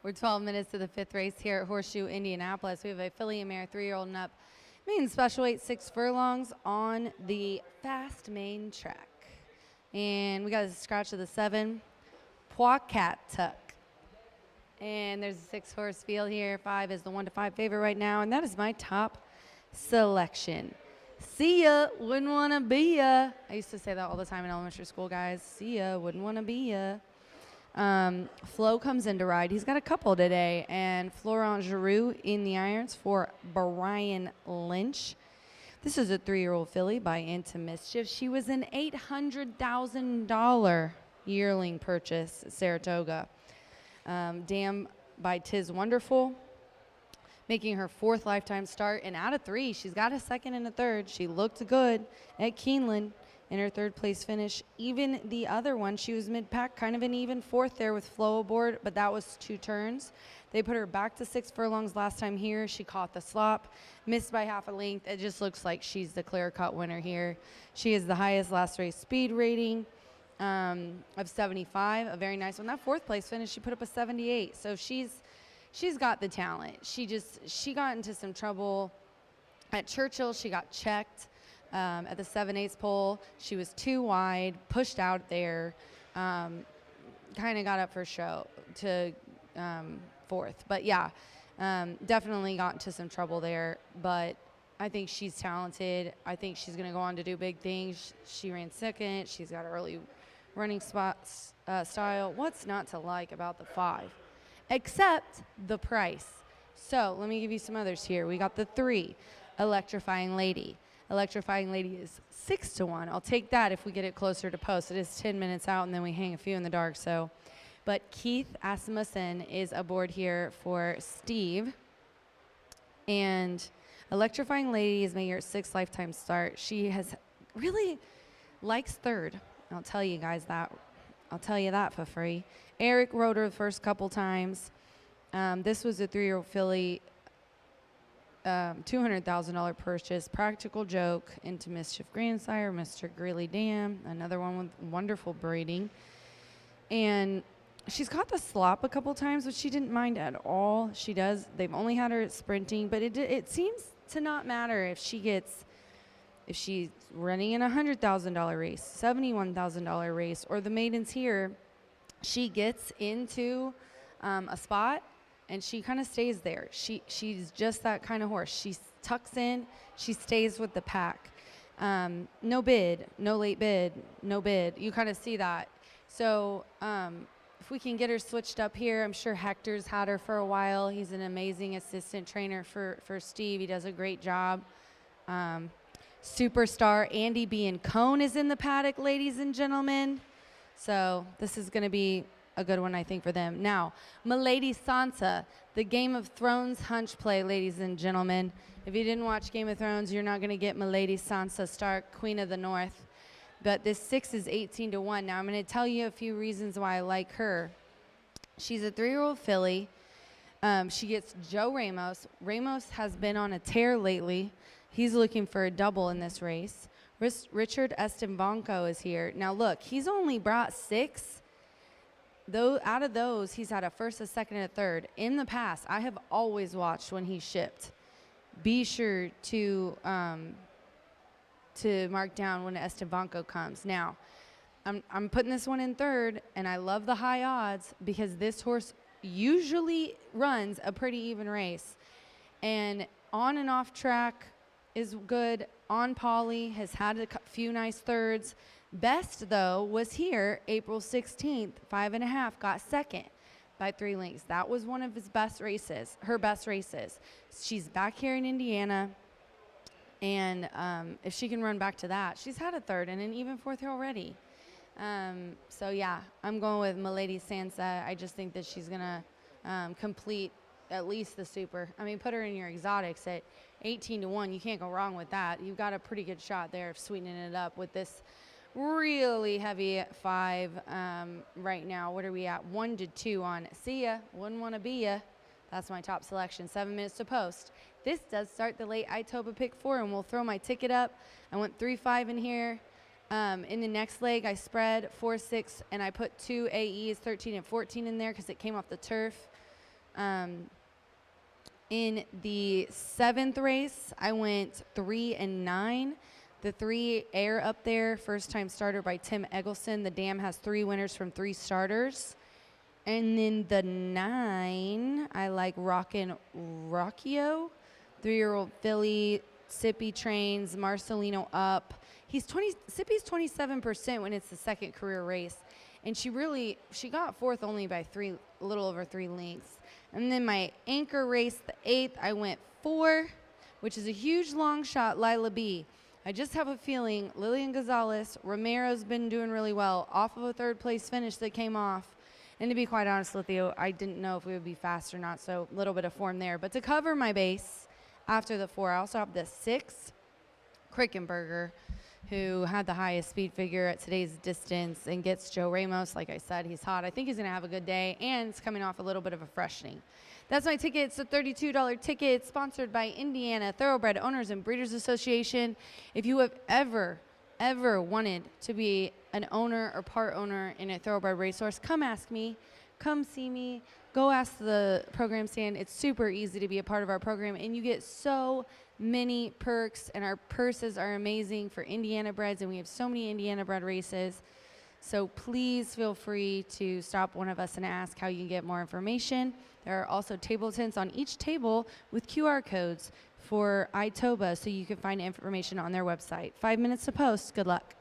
We're 12 minutes to the 5th race here at Horseshoe Indianapolis. We have a filly and mare, 3-year-old and up, main special weight 6 furlongs on the fast main track. And we got a scratch of the 7, Poicat Tuck. And there's a 6-horse field here. 5 is the 1-5 favorite right now, and that is my top selection. See ya, wouldn't want to be ya. I used to say that all the time in elementary school, guys. See ya, wouldn't want to be ya. Flo comes in to ride. He's got a couple today, and Florent Giroux in the irons for Brian Lynch. This is a 3-year-old filly by Into Mischief. She was an $800,000 yearling purchase at Saratoga. Dam by Tiz Wonderful, making her 4th lifetime start, and out of 3 she's got a 2nd and a 3rd. She looked good at Keeneland in her 3rd place finish. Even the other one, she was mid-pack, kind of an even 4th there with Flo aboard, but that was 2 turns. They put her back to 6 furlongs last time here. She caught the slop, missed by half a length. It just looks like she's the clear-cut winner here. She is the highest last race speed rating of 75, a very nice one. That 4th place finish, she put up a 78. So she's got the talent. She got into some trouble at Churchill. She got checked at the 7/8 pole. She was too wide, pushed out there, kind of got up for show to 4th. But yeah, definitely got into some trouble there. But I think she's talented. I think she's going to go on to do big things. She ran 2nd. She's got early running spots style. What's not to like about the 5? Except the price. So let me give you some others here. We got the 3, Electrifying Lady. Electrifying Lady is 6-1. I'll take that if we get it closer to post. It is 10 minutes out, and then we hang a few in the dark. So, but Keith Asmussen is aboard here for Steve. And Electrifying Lady is making her 6th lifetime start. She has really likes 3rd. I'll tell you guys that. I'll tell you that for free. Eric rode her the first couple times. This was a 3-year-old filly, $200,000 purchase. Practical Joke, Into Mischief Grandsire, Mr. Greeley Dam, another one with wonderful breeding. And she's caught the slop a couple times, which she didn't mind at all. She does. They've only had her at sprinting, but it seems to not matter if she's running in a $100,000 race, $71,000 race, or the maidens here. She gets into a spot and she kind of stays there. She's just that kind of horse. She tucks in, she stays with the pack. No bid, no late bid, no bid. You kind of see that. So if we can get her switched up here, I'm sure Hector's had her for a while. He's an amazing assistant trainer for Steve. He does a great job. Superstar Andy B. and Cone is in the paddock, ladies and gentlemen. So this is going to be a good one, I think, for them. Now, Milady Sansa, the Game of Thrones hunch play, ladies and gentlemen. If you didn't watch Game of Thrones, you're not going to get Milady Sansa Stark, Queen of the North. But this 6 is 18-1. Now, I'm going to tell you a few reasons why I like her. She's a 3-year-old filly. She gets Joe Ramos. Ramos has been on a tear lately. He's looking for a double in this race. Richard Estebanco is here. Now, look, he's only brought 6. Though out of those, he's had a 1st, a 2nd, and a 3rd. In the past, I have always watched when he shipped. Be sure to mark down when Estebanco comes. Now, I'm putting this one in 3rd, and I love the high odds because this horse usually runs a pretty even race. And on and off track is good. On Polly has had a few nice 3rds. Best, though, was here April 16th, 5.5, got 2nd by 3 lengths. That was one of his best races, her best races. She's back here in Indiana, and if she can run back to that, she's had a 3rd and an even 4th here already. So, yeah, I'm going with Milady Sansa. I just think that she's going to complete at least the super. I mean, put her in your exotics at 18-1. You can't go wrong with that. You've got a pretty good shot there of sweetening it up with this really heavy 5 right now. What are we at? 1-2 on See Ya, Wouldn't Want to Be Ya. That's my top selection. 7 minutes to post. This does start the late Itoba pick 4, and we'll throw my ticket up. I went 3-5 in here. In the next leg, I spread 4-6, and I put 2 AEs, 13 and 14 in there because it came off the turf. In the 7th race, I went 3 and 9. The 3 air up there, first time starter by Tim Eggleston. The dam has 3 winners from 3 starters. And then the 9, I like Rockin' Rockio, 3-year-old filly. Sippy trains, Marcelino up. Sippy's 27% when it's the second career race. And she got 4th only by a little over 3 lengths. And then my anchor race, the 8th, I went 4, which is a huge long shot, Lila B. I just have a feeling Lillian Gonzalez, Romero's been doing really well off of a 3rd place finish that came off. And to be quite honest with you, I didn't know if we would be fast or not, so a little bit of form there. But to cover my base after the 4, I also have the 6, Krickenberger, who had the highest speed figure at today's distance and gets Joe Ramos. Like I said, he's hot. I think he's going to have a good day, and it's coming off a little bit of a freshening. That's my ticket. It's a $32 ticket sponsored by Indiana Thoroughbred Owners and Breeders Association. If you have ever wanted to be an owner or part owner in a thoroughbred racehorse, come ask me. Come see me. Go ask the program stand. It's super easy to be a part of our program, and you get so many perks, and our purses are amazing for Indiana breds, and we have so many Indiana bred races. So please feel free to stop one of us and ask how you can get more information. There are also table tents on each table with QR codes for ITOBA, so you can find information on their website. 5 minutes to post. Good luck.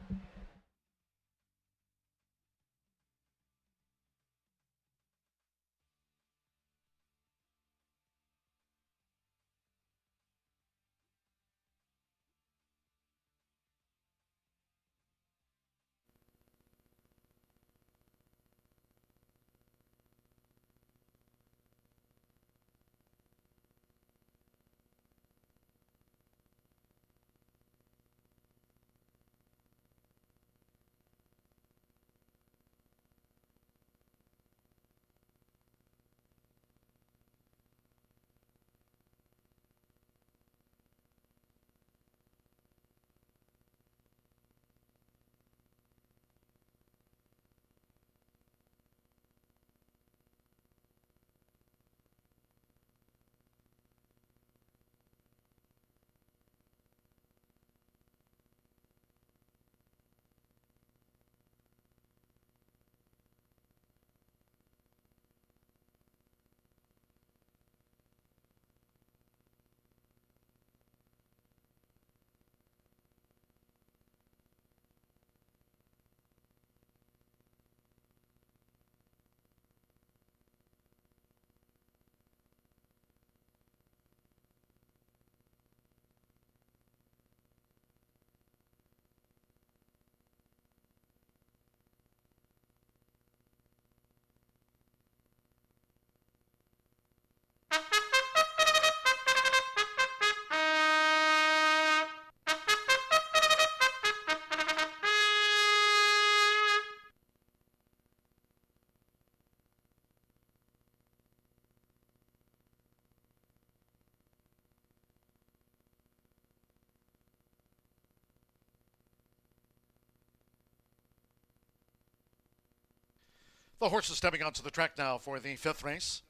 The horses stepping onto the track now for the 5th race.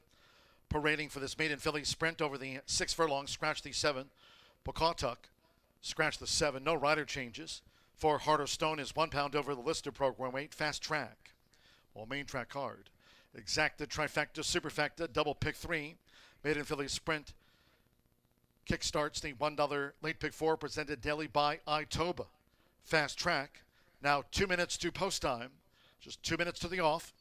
Parading for this maiden filly sprint over the 6 furlongs. Scratch the 7. Pocatuck. Scratch the 7. No rider changes. For Harder Stone is 1 pound over the listed program weight. Fast Track. Well, main track card. Exacta, Trifecta, Superfecta, Double Pick 3. Maiden filly sprint. Kickstarts the $1 late pick 4 presented daily by ITOBA. Fast Track. Now 2 minutes to post time. Just 2 minutes to the off.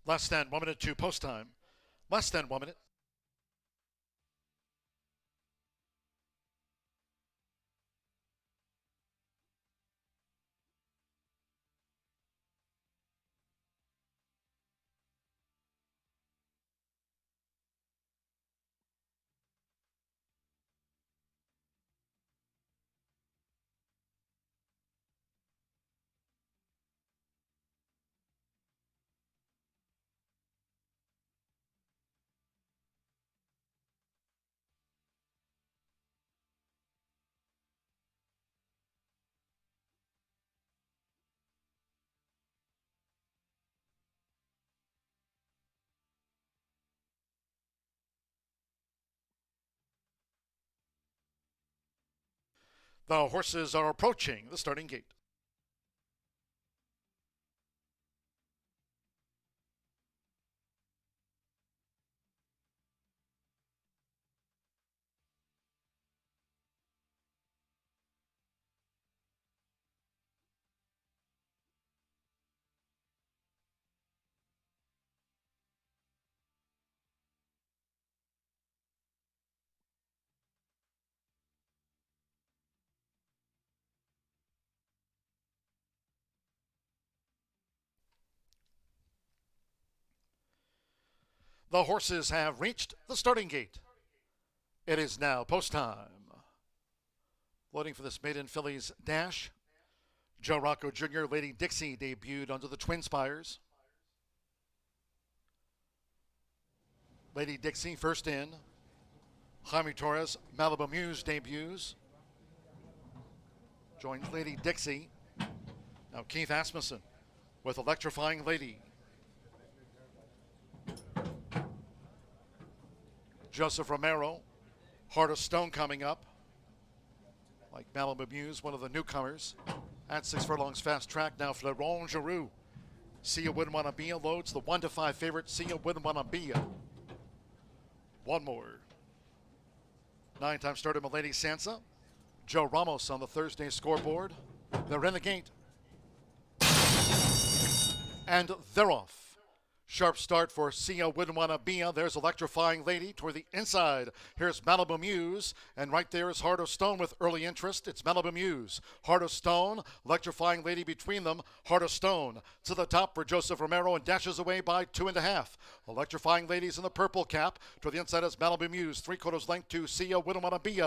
Less than 1 minute to post time. Less than 1 minute. The horses are approaching the starting gate. The horses have reached the starting gate. It is now post time. Loading for this maiden fillies dash. Joe Rocco Jr., Lady Dixie debuted under the Twin Spires. Lady Dixie first in. Jaime Torres, Malibu Muse debuts. Joins Lady Dixie. Now Keith Asmussen with Electrifying Lady. Joseph Romero, Heart of Stone coming up. Like Malibu Muse, one of the newcomers. At 6 furlongs fast track now for Laurent Giroux. Sia Wouldn't Wanna Be loads the 1-5 favorite Sia Wouldn't Wanna Be. One more. 9-time starter Milady Sansa. Joe Ramos on the Thursday scoreboard. They're in the gate. And they're off. Sharp start for Sia Wouldn't Wanna Be. There's Electrifying Lady toward the inside. Here's Malibu Muse. And right there is Heart of Stone with early interest. It's Malibu Muse. Heart of Stone. Electrifying Lady between them. Heart of Stone to the top for Joseph Romero and dashes away by 2.5. Electrifying Ladies in the purple cap. To the inside is Malibu Muse. 3/4 length to Sia Wouldn't Wanna Be,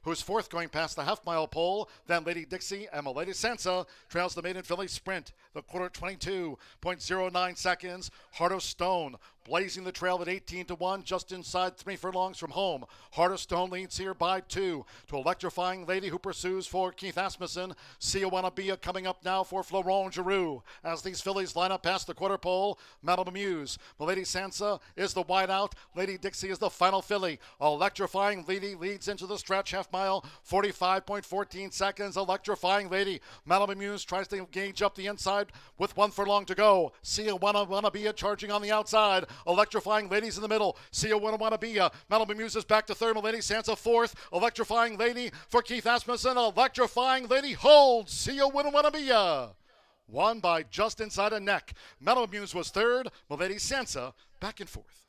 who's fourth going past the half-mile pole. Then Lady Dixie and Milady Sansa trails the maiden filly sprint. The quarter 22.09 seconds. Heart of Stone blazing the trail at 18-1, just inside 3 furlongs from home. Heart of Stone leads here by 2 to Electrifying Lady, who pursues for Keith Asmussen. Sia Wanna Be coming up now for Florent Giroux. As these fillies line up past the quarter pole, Malibu Muse. Milady Sansa is the wide out. Lady Dixie is the final filly. Electrifying Lady leads into the stretch half mile, 45.14 seconds. Electrifying Lady. Malibu Muse tries to gauge up the inside with 1 furlong to go. Sia Wanna Be charging on the outside. Electrifying Ladies in the middle. Sia Wanna Be. Malibu Muse is back to third. Milady Sansa fourth. Electrifying Lady for Keith Asmussen. Electrifying Lady holds. Sia Wanna Be. Won by just inside a neck. Malibu Muse was third. Milady Sansa back and forth.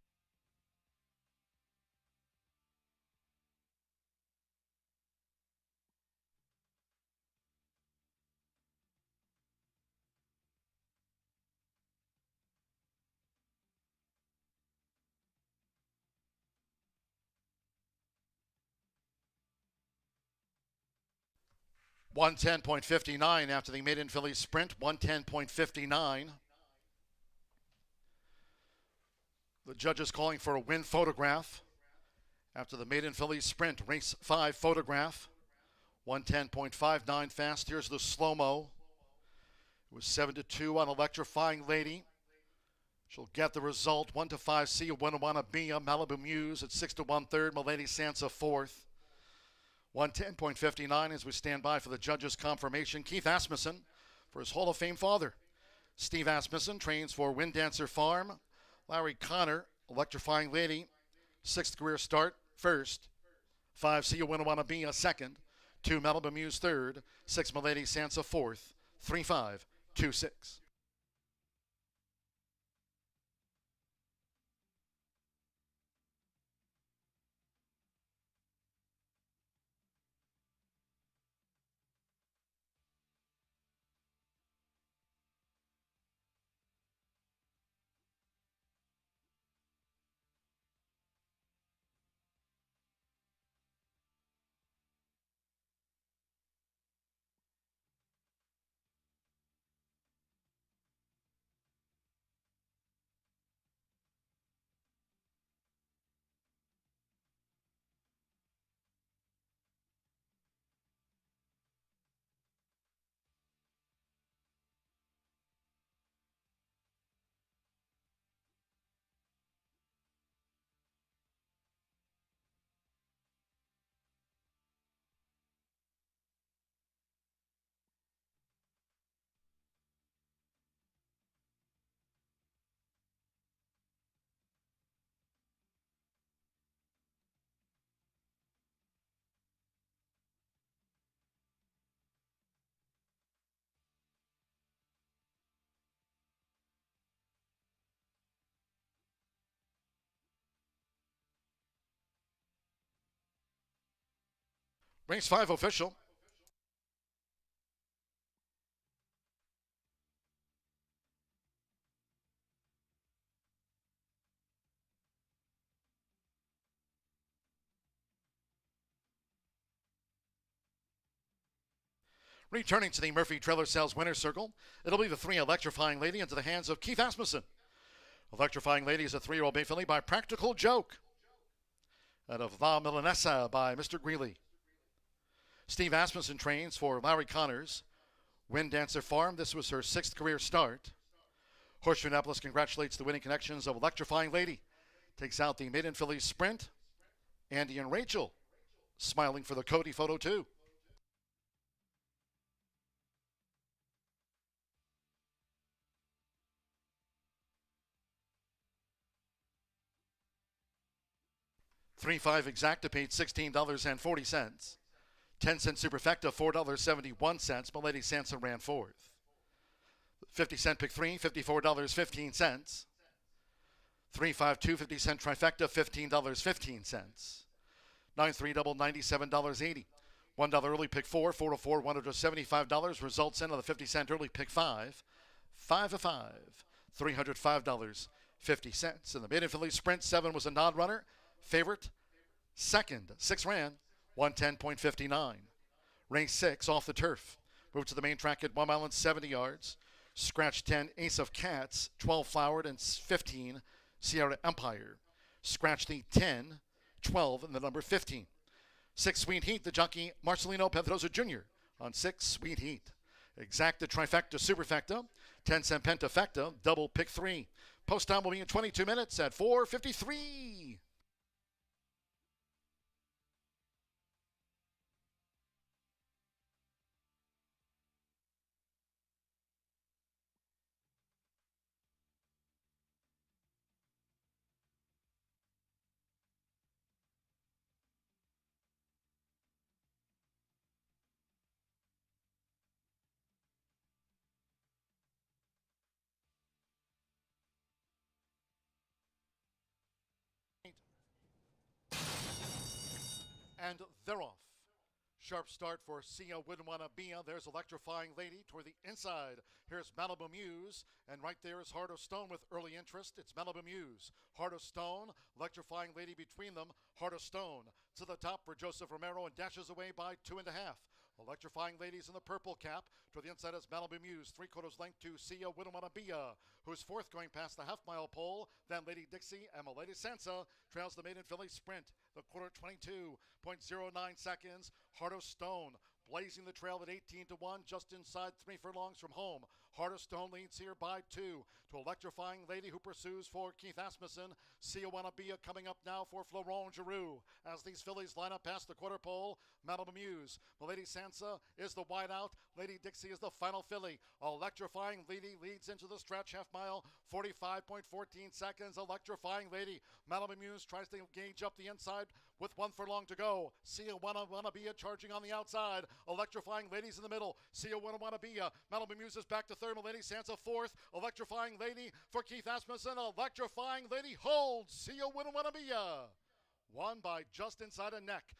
.110.59 after the maiden filly sprint. 110.59. The judges calling for a win photograph after the maiden filly sprint. Race 5 photograph. 110.59 fast. Here's the slow-mo. It was 7-2 on Electrifying Lady. She'll get the result. 1-5 Sia Wouldn't Wanna Be. Malibu Muse at 6-1 third. Milady Sansa fourth. 110.59 as we stand by for the judges' confirmation. Keith Asmussen for his Hall of Fame father. Steve Asmussen trains for Wind Dancer Farm. Larry Connor, Electrifying Lady, 6th career start, first. 5 Sia Wouldn't Wanna Be a second. 2 Malibu Muse third. 6 Milady Sansa fourth. 3-5, 2-6. Race 5 official. Returning to the Murphy Trailer Sales Winner's Circle, it'll be the 3 Electrifying Lady into the hands of Keith Asmussen. Electrifying Lady is a 3-year-old bay filly by Practical Joke. Out of La Milanesa by Mr. Greeley. Steve Asmussen trains for Larry Connors. Wind Dancer Farm, this was her 6th career start. Horseshoe Indianapolis congratulates the winning connections of Electrifying Lady. Takes out the maiden filly sprint. Andy and Rachel smiling for the Cody photo too. $3.5 exacta paid $16.40. 10-cent superfecta, $4.71. Milady Sansa ran 4th. 50-cent pick 3, $54.15. 3-5-2, 50-cent trifecta, $15.15. 9-3 double, $97.80. $1 early pick 4, 4-4, $175. Results in on the 50-cent early pick 5. 5-5, $305.50. In the maiden filly sprint, 7 was a nod runner. Favorite, second, 6 ran, 110.59. Race 6 off the turf. Moved to the main track at 1 mile and 70 yards. Scratch 10, Ace of Cats, 12 Flowered, and 15, Sierra Empire. Scratch the 10, 12, and the number 15. 6 Sweet Heat, the jockey Marcelino Pedrosa Jr. on 6 Sweet Heat. Exacta trifecta superfecta, 10-cent pentafecta, double pick 3. Post time will be in 22 minutes at 4:53. And they're off. Sharp start for Sia Wouldn't Wanna Be. There's Electrifying Lady toward the inside. Here's Malibu Muse. And right there is Heart of Stone with early interest. It's Malibu Muse. Heart of Stone, Electrifying Lady between them. Heart of Stone to the top for Joseph Romero and dashes away by 2.5. Electrifying Ladies in the purple cap. To the inside is Malibu Muse. 3/4 length to Sia Wouldn't Wanna Be, who's 4th going past the half-mile pole. Then Lady Dixie and Milady Sansa trails the maiden filly sprint. The quarter 22.09 seconds. Heart of Stone blazing the trail at 18-1, just inside 3 furlongs from home. Heart of Stone leads here by 2 to Electrifying Lady, who pursues for Keith Asmussen. Sia Wanna Be coming up now for Florent Giroux. As these fillies line up past the quarter pole, Malibu Muse. Milady Sansa is the wide out. Lady Dixie is the final filly. Electrifying Lady leads into the stretch half mile, 45.14 seconds. Electrifying Lady. Malibu Muse tries to gauge up the inside with 1 furlong to go. Sia Wanna Be charging on the outside. Electrifying Ladies in the middle. Sia Wanna Be. Malibu Muse is back to 3rd. Milady Sansa 4th. Electrifying Lady for Keith Asmussen. Electrifying Lady holds. Sia Wanna Be. Won by just inside a neck.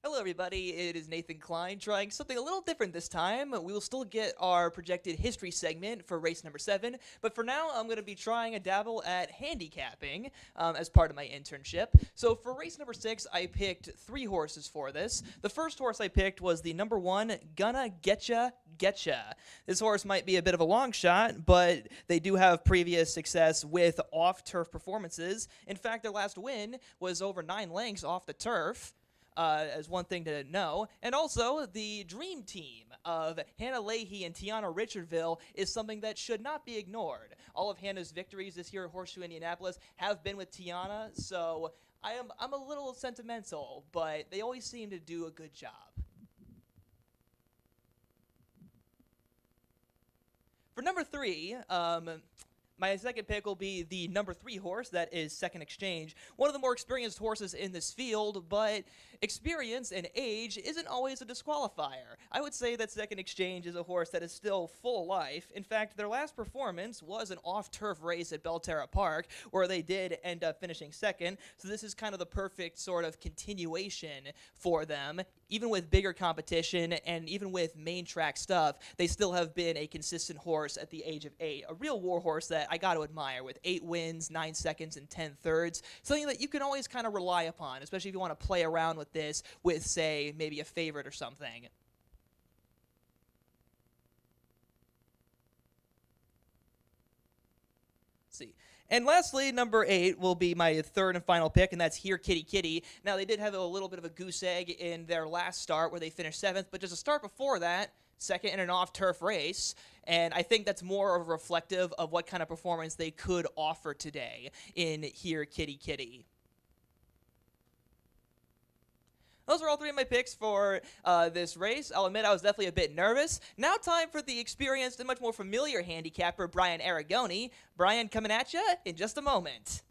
Hello, everybody. It is Nathan Klein trying something a little different this time. We will still get our projected history segment for race number 7, but for now, I'm going to be trying a dabble at handicapping as part of my internship. So for race number 6, I picked 3 horses for this. The first horse I picked was the number 1, Gonna Getcha Getcha. This horse might be a bit of a long shot, but they do have previous success with off-turf performances. In fact, their last win was over 9 lengths off the turf. As one thing to know. And also, the dream team of Hannah Leahy and Tiana Richardville is something that should not be ignored. All of Hannah's victories this year at Horseshoe Indianapolis have been with Tiana, so I'm a little sentimental, but they always seem to do a good job. For number 3, my second pick will be the number 3 horse, that is Second Exchange. One of the more experienced horses in this field, but experience and age isn't always a disqualifier. I would say that Second Exchange is a horse that is still full life. In fact, their last performance was an off-turf race at Belterra Park, where they did end up finishing second, so this is kind of the perfect sort of continuation for them. Even with bigger competition and even with main track stuff, they still have been a consistent horse at the age of 8. A real war horse that I got to admire, with 8 wins, 9 seconds, and 10 thirds. Something that you can always kind of rely upon, especially if you want to play around with this with, say, maybe a favorite or something. See. And lastly, number 8 will be my third and final pick, and that's Here Kitty Kitty. Now, they did have a little bit of a goose egg in their last start where they finished 7th, but just a start before that, second in an off-turf race, and I think that's more of reflective of what kind of performance they could offer today in Here Kitty Kitty. Those are all 3 of my picks for this race. I'll admit I was definitely a bit nervous. Now time for the experienced and much more familiar handicapper, Brian Aragoni. Brian, coming at you in just a moment.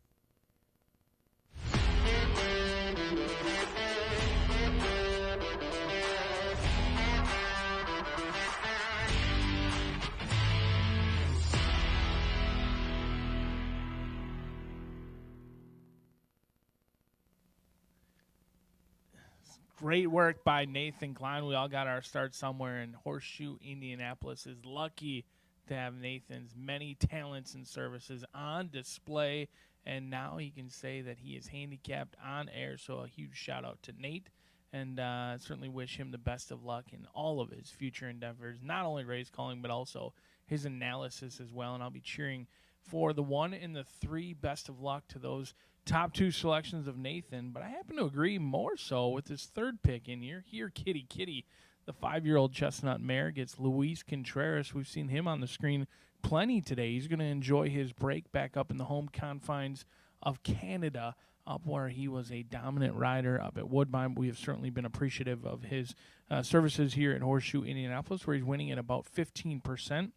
Great work by Nathan Klein. We all got our start somewhere, and Horseshoe Indianapolis is lucky to have Nathan's many talents and services on display, and now he can say that he is handicapped on air, so a huge shout out to Nate, and certainly wish him the best of luck in all of his future endeavors, not only race calling but also his analysis as well, and I'll be cheering for the 1 and the 3. Best of luck to those top 2 selections of Nathan, but I happen to agree more so with his third pick in here. Here Kitty Kitty, the 5-year-old chestnut mare, gets Luis Contreras. We've seen him on the screen plenty today. He's going to enjoy his break back up in the home confines of Canada, up where he was a dominant rider up at Woodbine. We have certainly been appreciative of his services here at Horseshoe Indianapolis, where he's winning at about 15%.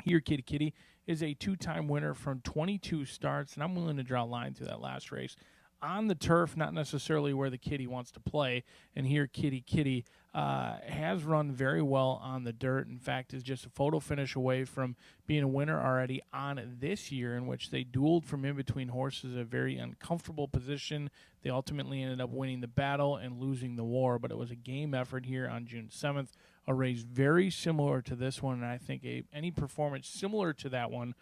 Here Kitty Kitty is a 2-time winner from 22 starts, and I'm willing to draw a line through that last race. On the turf, not necessarily where the kitty wants to play, and here Kitty Kitty has run very well on the dirt. In fact, is just a photo finish away from being a winner already on this year, in which they dueled from in between horses, a very uncomfortable position. They ultimately ended up winning the battle and losing the war, but it was a game effort here on June 7th. A race very similar to this one, and I think any performance similar to that one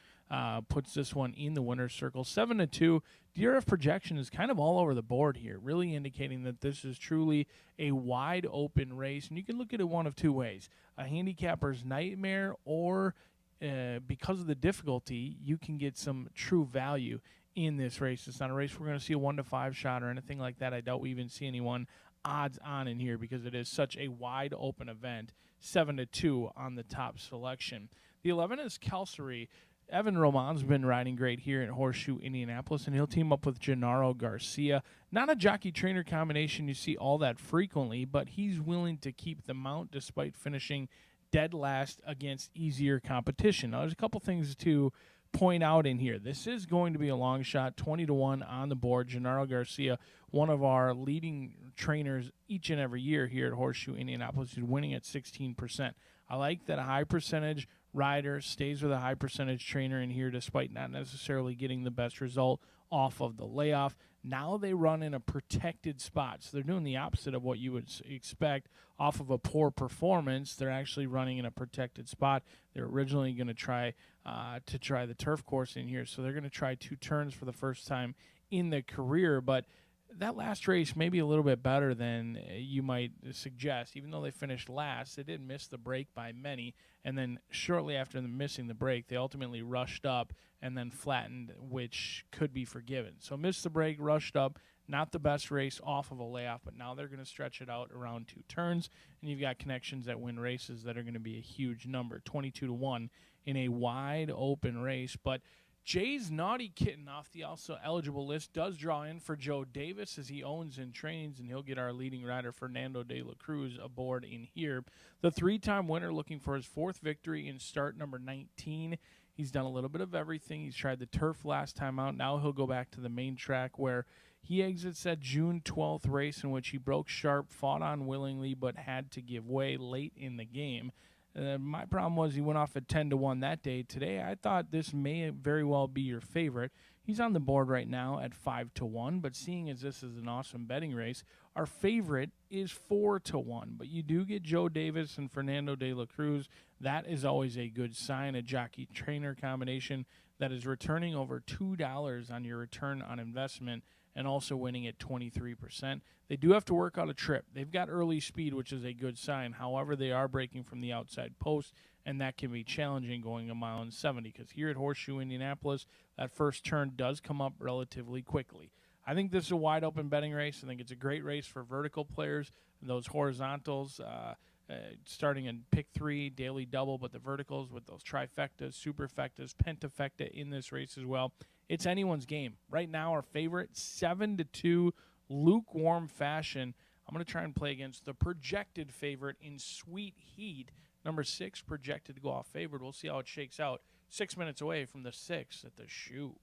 puts this one in the winner's circle. 7-2. DRF projection is kind of all over the board here, really indicating that this is truly a wide open race, and you can look at it one of 2 ways: a handicapper's nightmare, or because of the difficulty, you can get some true value in this race. It's not a race we're going to see a 1-5 shot or anything like that. I doubt we even see anyone odds on in here because it is such a wide open event. 7-2 on the top selection. The 11 is Calcery. Evan Roman's been riding great here at Horseshoe Indianapolis, and he'll team up with Gennaro Garcia. Not a jockey-trainer combination you see all that frequently, but he's willing to keep the mount despite finishing dead last against easier competition. Now, there's a couple things to point out in here. This is going to be a long shot, 20-1 on the board. Gennaro Garcia, one of our leading trainers each and every year here at Horseshoe Indianapolis, is winning at 16%. I like that a high percentage rider, stays with a high percentage trainer in here despite not necessarily getting the best result off of the layoff. Now they run in a protected spot. So they're doing the opposite of what you would expect off of a poor performance. They're actually running in a protected spot. They're originally going to try the turf course in here. So they're going to try 2 turns for the first time in their career. But that last race may be a little bit better than you might suggest. Even though they finished last, they did miss the break by many. And then shortly after missing the break, they ultimately rushed up and then flattened, which could be forgiven. So missed the break, rushed up, not the best race off of a layoff, but now they're going to stretch it out around 2 turns. And you've got connections that win races that are going to be a huge number, 22-1 in a wide open race. But Jay's Naughty Kitten off the also eligible list does draw in for Joe Davis as he owns and trains, and he'll get our leading rider Fernando de la Cruz aboard in here. The 3-time winner looking for his 4th victory in start number 19. He's done a little bit of everything. He's tried the turf last time out. Now he'll go back to the main track where he exits that June 12th race in which he broke sharp, fought on willingly, but had to give way late in the game. My problem was he went off at 10-1 that day. Today, I thought this may very well be your favorite. He's on the board right now at 5-1, but seeing as this is an awesome betting race, our favorite is 4-1. But you do get Joe Davis and Fernando de la Cruz. That is always a good sign, a jockey-trainer combination that is returning over $2 on your return on investment and also winning at 23%. They do have to work out a trip. They've got early speed, which is a good sign. However, they are breaking from the outside post, and that can be challenging going 1.70 miles because here at Horseshoe Indianapolis, that first turn does come up relatively quickly. I think this is a wide-open betting race. I think it's a great race for vertical players. And those horizontals, starting in pick 3, daily double, but the verticals with those trifectas, superfectas, pentafecta in this race as well. It's anyone's game. Right now, our favorite, 7-2, lukewarm fashion. I'm going to try and play against the projected favorite in Sweet Heat. Number 6 projected to go off favored. We'll see how it shakes out. 6 minutes away from the 6 at the shoe.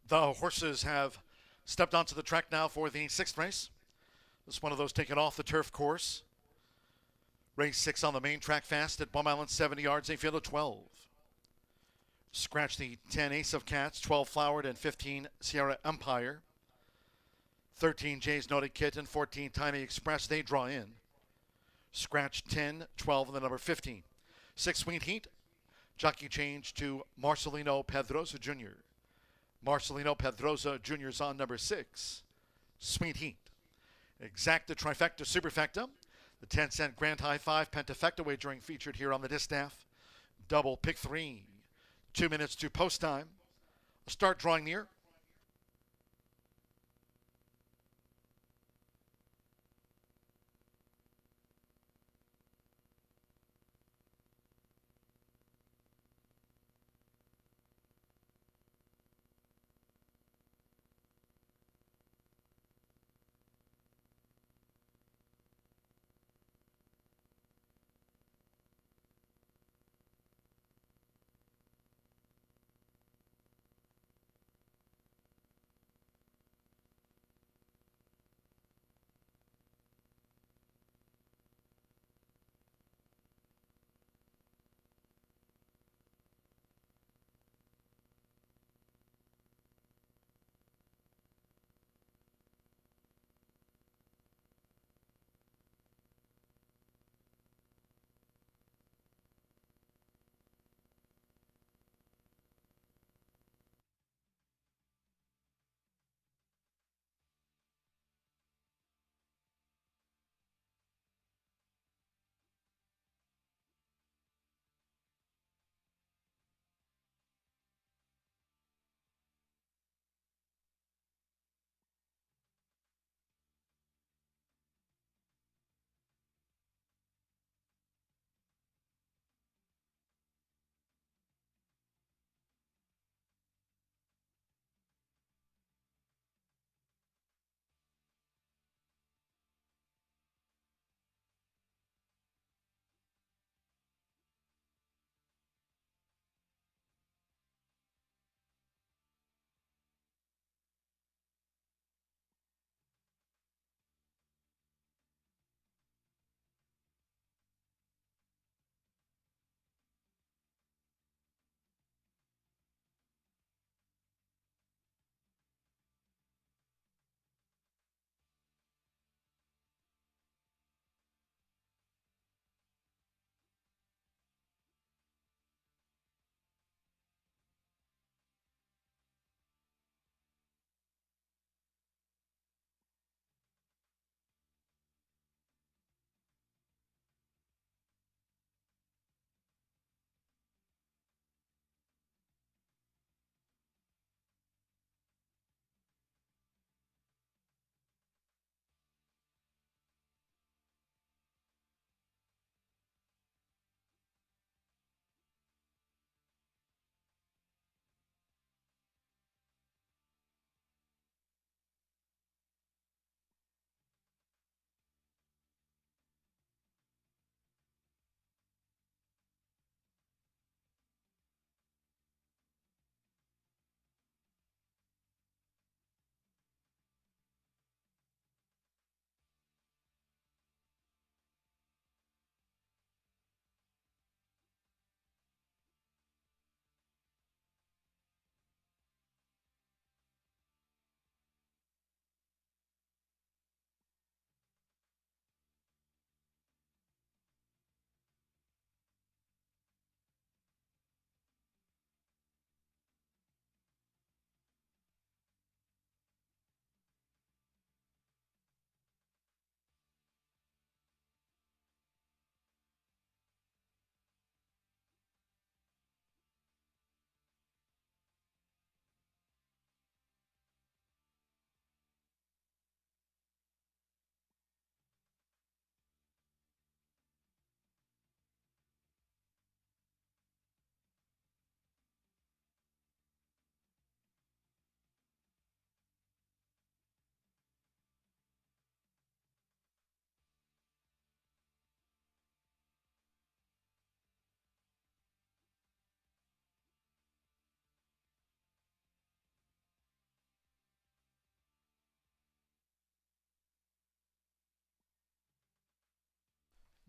The horses have stepped onto the track now for the 6th race. This is one of those taken off the turf course. Race 6 on the main track fast at Bum Island, 70 yards, a field of 12. Scratch the 10 Ace of Cats, 12 Flowered, and 15 Sierra Empire. 13 Jay's Noted Kitten, 14 Tiny Express, they draw in. Scratch 10, 12, and the number 15. 6 Sweet Heat, jockey change to Marcelino Pedrosa Jr. Marcelino Pedrosa Jr. is on number 6, Sweet Heat. Exacta, Trifecta, Superfecta. The 10-cent Grand High 5 Pentafecta wagering featured here on the distaff. Double pick 3. 2 minutes to post time. Start drawing near.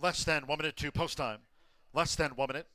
Less than 1 minute to post time. Less than 1 minute.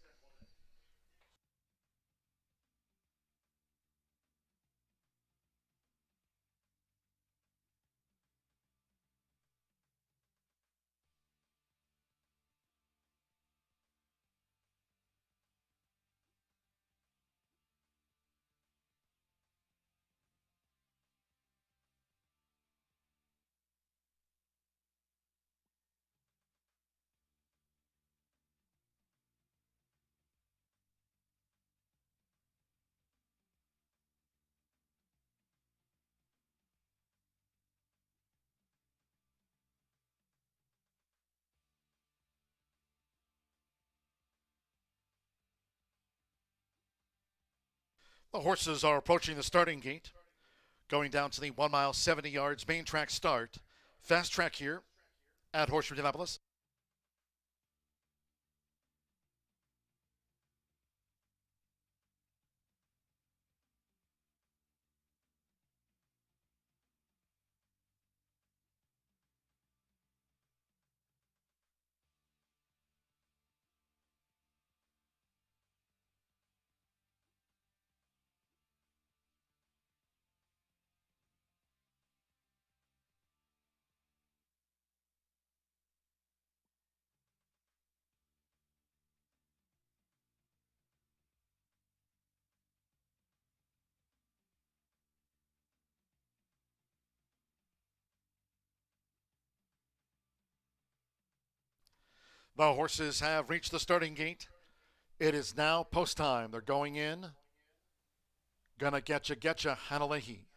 The horses are approaching the starting gate, going down to the 1 mile, 70 yards main track start. Fast track here at Horseshoe Indianapolis. The horses have reached the starting gate. It is now post time. They're going in. Gonna getcha, Hannah Leahy.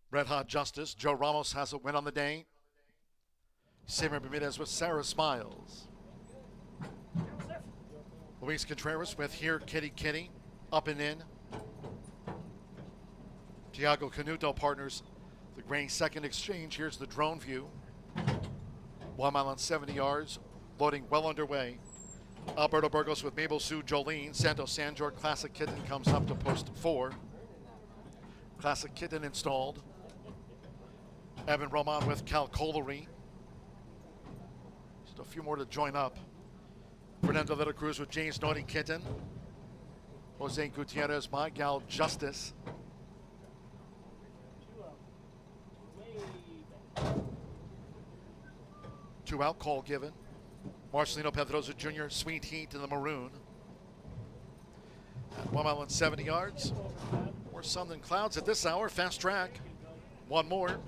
Red Hot Justice. Joe Ramos has a win on the day. Samer Bermudez with Sarah Smiles. Luis Contreras with Here Kitty Kitty. Up and in. Tiago Canuto partners the Gray Second Exchange. Here's the drone view. 1 mile and 70 yards. Loading well underway. Alberto Burgos with Mabel Sue Jolene. Santos Sanjor Classic Kitten comes up to post 4. Classic Kitten installed. Evan Roman with Cal Collery. Just a few more to join up. Fernando de la Cruz with James Naughty Kitten. Jose Gutierrez, My Gal Justice. Two out, call given. Marcelino Pedroza Jr., Sweet Heat in the maroon. At 1 mile and 70 yards. More sun than clouds at this hour. Fast track. One more.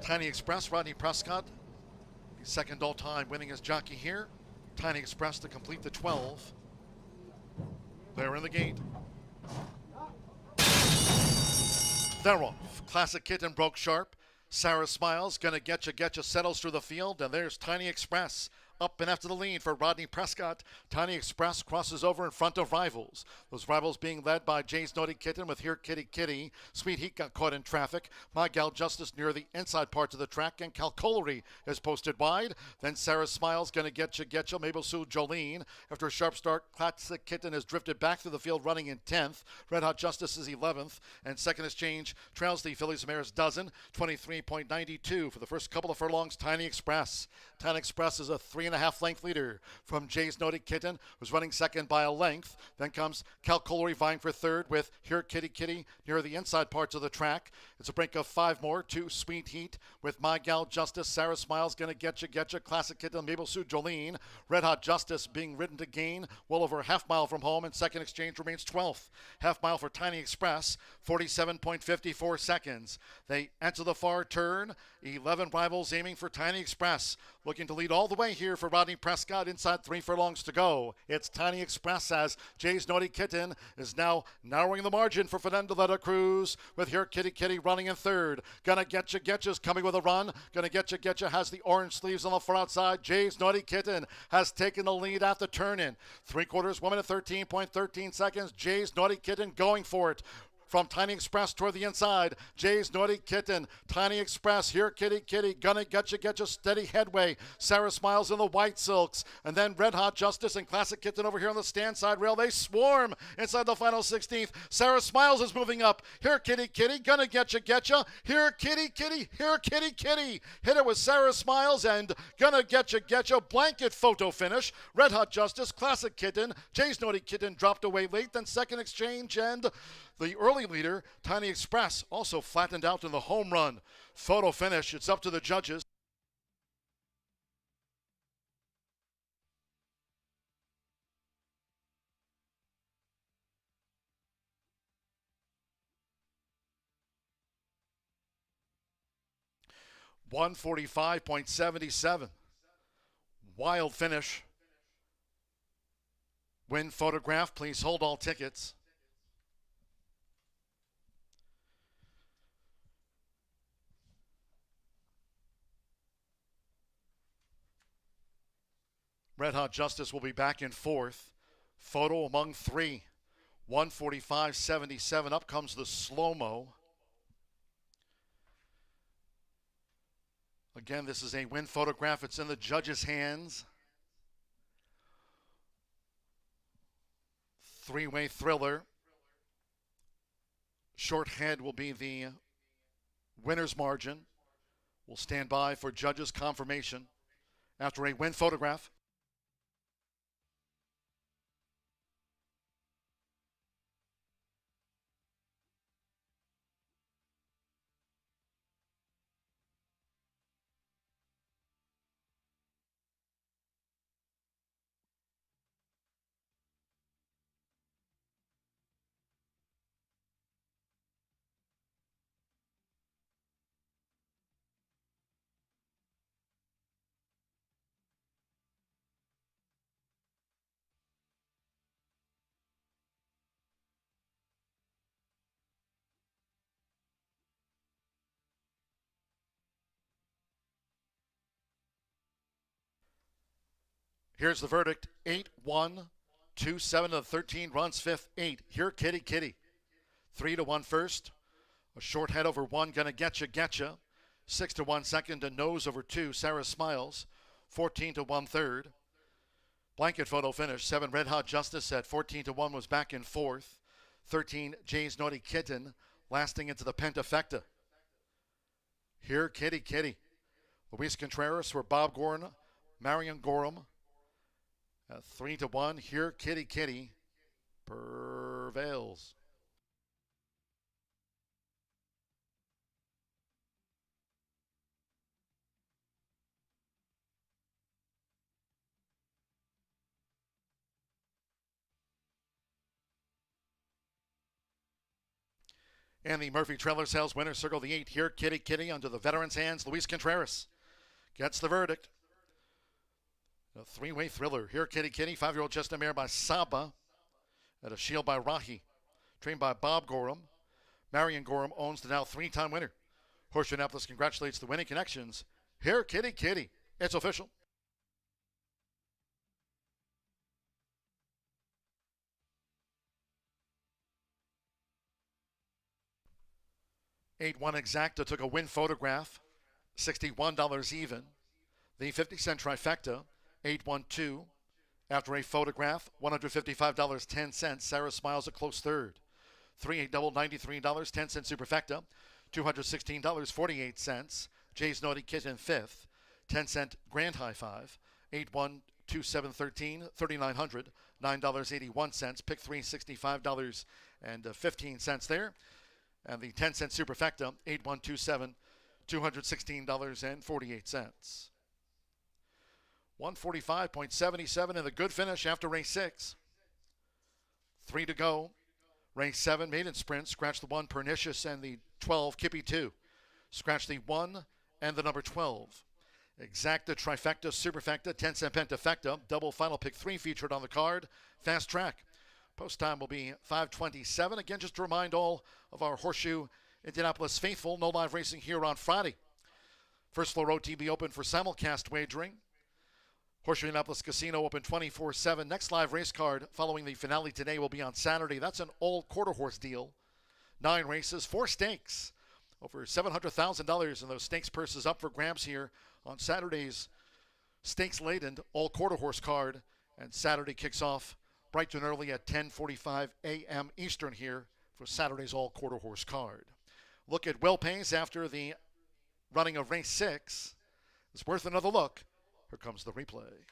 Tiny Express, Rodney Prescott. He's second all time, winning as jockey here. Tiny Express to complete the 12. They're in the gate. They're off. Classic Kitten broke sharp. Sarah Smiles, gonna getcha, settles through the field, and there's Tiny Express. Up and after the lead for Rodney Prescott. Tiny Express crosses over in front of Rivals. Those Rivals being led by Jay's Naughty Kitten with Here Kitty Kitty. Sweet Heat got caught in traffic. My Gal Justice near the inside parts of the track, and Calcolery is posted wide. Then Sarah Smiles, gonna getcha, Mabel Sue Jolene. After a sharp start, Classic Kitten has drifted back through the field running in 10th. Red Hot Justice is 11th. And Second Exchange trails the Phillies Mares dozen. 23.92 for the first couple of furlongs. Tiny Express. Tiny Express is a 3.5 length leader from Jay's Naughty Kitten, who's running second by a length. Then comes Calcolery vying for third with Here Kitty Kitty near the inside parts of the track. It's a break of 5 more to Sweet Heat with My Gal Justice. Sarah Smiles, gonna getcha, Classic Kitten, Mabel Sue Jolene. Red Hot Justice being ridden to gain well over a half mile from home, and Second Exchange remains 12th. Half mile for Tiny Express, 47.54 seconds. They enter the far turn. 11 Rivals aiming for Tiny Express. Looking to lead all the way here for Rodney Prescott. Inside 3 furlongs to go. It's Tiny Express as Jay's Naughty Kitten is now narrowing the margin for Fernando de la Cruz with Here Kitty Kitty running in third. Gonna getcha's coming with a run. Gonna getcha has the orange sleeves on the far outside. Jay's Naughty Kitten has taken the lead at the turn-in. 3/4, 1 minute 13.13 seconds. Jay's Naughty Kitten going for it. from Tiny Express toward the inside. Jay's Naughty Kitten. Tiny Express. Here, kitty, kitty. Gonna get you steady headway. Sarah Smiles in the white silks. And then Red Hot Justice and Classic Kitten over here on the stand side rail. They swarm inside the final 16th. Sarah Smiles is moving up. Here, kitty, kitty. Gonna get you. Here, kitty, kitty. Here, kitty, kitty. Hit it with Sarah Smiles and Gonna get you. Blanket photo finish. Red Hot Justice, Classic Kitten. Jay's Naughty Kitten dropped away late. Then second exchange and the early leader, Tiny Express, also flattened out in the home run. Photo finish. It's up to the judges. .145.77. Wild finish. Win photograph. Please hold all tickets. Red Hot Justice will be back in fourth. Photo among three. 145.77. Up comes the slow-mo. Again, this is a win photograph. It's in the judges' hands. Three-way thriller. Short head will be the winner's margin. We'll stand by for judges' confirmation after a win photograph. Here's the verdict. 8-1, 2-7 to 13, runs fifth, 8. Here, kitty, kitty. 3-1 first. A short head over 1, gonna get you. 6-1 second, a nose over 2, Sarah Smiles. 14-1 third. Blanket photo finish. 7, Red Hot Justice at 14-1 was back in fourth. 13, Jay's Naughty Kitten, lasting into the pentafecta. Here, kitty, kitty. Luis Contreras for Bob Gorn, Marion Gorham. 3-1. Here, kitty, kitty prevails. And the Murphy Trailer Sales winner circle the 8. Here, kitty, kitty under the veteran's hands. Luis Contreras gets the verdict. A three-way thriller. Here, kitty, kitty. 5-year-old Chestnut Mare by Saba. At a shield by Rahi. Trained by Bob Gorham. Marion Gorham owns the now 3-time winner. Horseshoe Indianapolis congratulates the winning connections. Here, kitty, kitty. It's official. $8-1 Exacta took a win photograph. $61 even. The 50-cent trifecta. 8-1-2. After a photograph, $155.10. Sarah Smiles a close third. 3-8 double, $93. 10-cent superfecta. $216.48. Jay's Naughty Kitten fifth. 10-cent grand high five. 8-1, 2-7-13, $3,900. $9.81. Pick 3, $65.15 there. And the 10-cent superfecta, 8-1-2-7, $216.48. 145.77 in the good finish after race 6. 3 to go. Race 7, maiden sprint. Scratch the 1, Pernicious, and the 12, Kippy 2. Scratch the 1 and the number 12. Exacta, trifecta, superfecta, 10-cent pentafecta. Double final pick 3 featured on the card. Fast track. Post time will be 5:27. Again, just to remind all of our Horseshoe Indianapolis faithful, no live racing here on Friday. First floor OTB open for simulcast wagering. Horseshoe Indianapolis Casino open 24/7. Next live race card following the finale today will be on Saturday. That's an all quarter horse deal. 9 races, 4 stakes. Over $700,000 in those stakes purses up for grabs here on Saturday's stakes laden all quarter horse card. And Saturday kicks off bright and early at 10:45 a.m. Eastern here for Saturday's all quarter horse card. Look at Will Pace after the running of race 6. It's worth another look. Here comes the replay.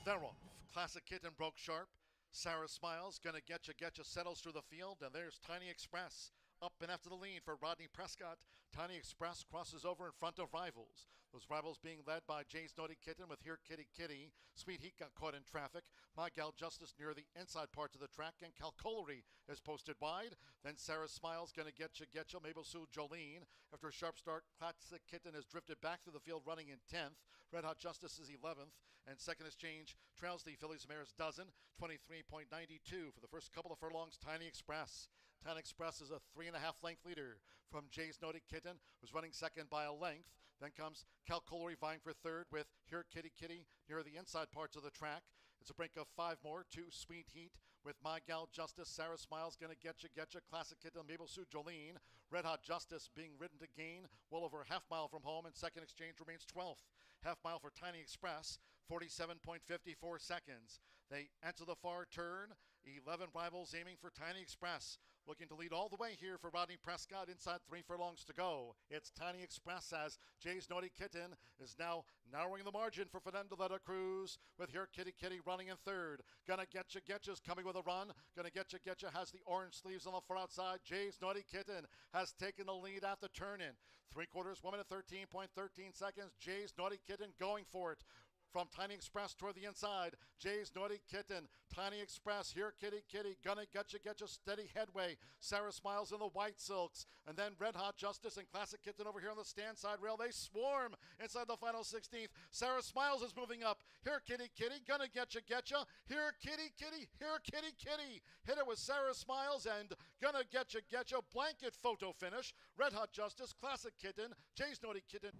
They're off. Classic Kitten broke sharp. Sarah Smiles, gonna getcha, settles through the field, and there's Tiny Express up and after the lead for Rodney Prescott. Tiny Express crosses over in front of Rivals. Those Rivals being led by Jay's Naughty Kitten with Here Kitty Kitty. Sweet Heat got caught in traffic. My Gal Justice near the inside parts of the track, and Calcolery is posted wide. Then Sarah Smiles, gonna getcha, Mabel Sue Jolene. After a sharp start, Classic Kitten has drifted back through the field running in 10th. Red Hot Justice is 11th, and Second Exchange trails the Phillies Mares dozen, 23.92 for the first couple of furlongs. Tiny Express. Tiny Express is a 3.5 length leader from Jay's Naughty Kitten, who's running second by a length. Then comes Calcolery vying for third with Here Kitty Kitty near the inside parts of the track. It's a break of 5 more to Sweet Heat with My Gal Justice, Sarah Smiles, gonna getcha, Classic Kitten, Mabel Sue Jolene. Red Hot Justice being ridden to gain well over a half mile from home, and Second Exchange remains 12th. Half mile for Tiny Express, 47.54 seconds. They enter the far turn. 11 Rivals aiming for Tiny Express. Looking to lead all the way here for Rodney Prescott. Inside 3 furlongs to go. It's Tiny Express as Jay's Naughty Kitten is now narrowing the margin for Fernando de la Cruz with Here Kitty Kitty running in third. Gonna Getcha's coming with a run. Gonna Getcha has the orange sleeves on the far outside. Jay's Naughty Kitten has taken the lead at the turn-in. 3/4, 1 minute 13.13 seconds. Jay's Naughty Kitten going for it. From Tiny Express toward the inside, Jay's Naughty Kitten, Tiny Express, Here Kitty Kitty, gonna getcha, steady headway. Sarah Smiles in the white silks, and then Red Hot Justice and Classic Kitten over here on the stand side rail. They swarm inside the final 16th. Sarah Smiles is moving up. Here Kitty Kitty, gonna getcha, Here Kitty Kitty, Here Kitty Kitty. Hit it with Sarah Smiles and gonna getcha, blanket photo finish. Red Hot Justice, Classic Kitten, Jay's Naughty Kitten.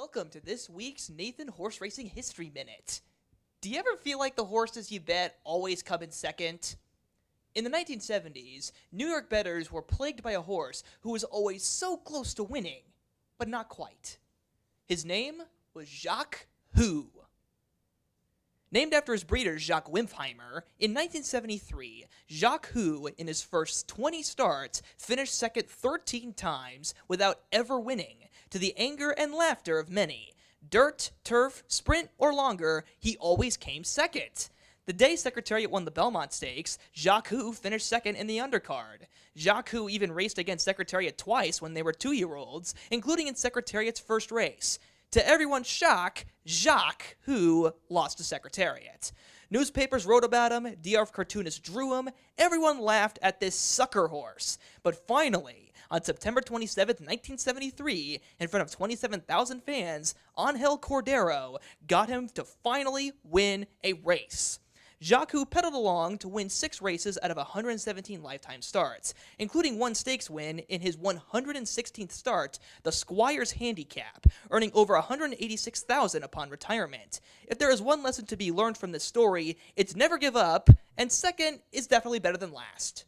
welcome to this week's Nathan Horse Racing History Minute. Do you ever feel like the horses you bet always come in second? In the 1970s, New York bettors were plagued by a horse who was always so close to winning, but not quite. His name was Jacques Who. Named after his breeder, Jacques Wimpheimer, in 1973, Jacques Who, in his first 20 starts, finished second 13 times without ever winning, to the anger and laughter of many. Dirt, turf, sprint, or longer, he always came second. The day Secretariat won the Belmont Stakes, Jacques Who finished second in the undercard. Jacques Who even raced against Secretariat twice when they were 2-year-olds, including in Secretariat's first race. To everyone's shock, Jacques Who lost to Secretariat. Newspapers wrote about him, DR cartoonists drew him, everyone laughed at this sucker horse. But finally, on September 27, 1973, in front of 27,000 fans, Angel Cordero got him to finally win a race. Jacques Who pedaled along to win 6 races out of 117 lifetime starts, including one stakes win in his 116th start, the Squire's Handicap, earning over $186,000 upon retirement. If there is one lesson to be learned from this story, it's never give up, and second is definitely better than last.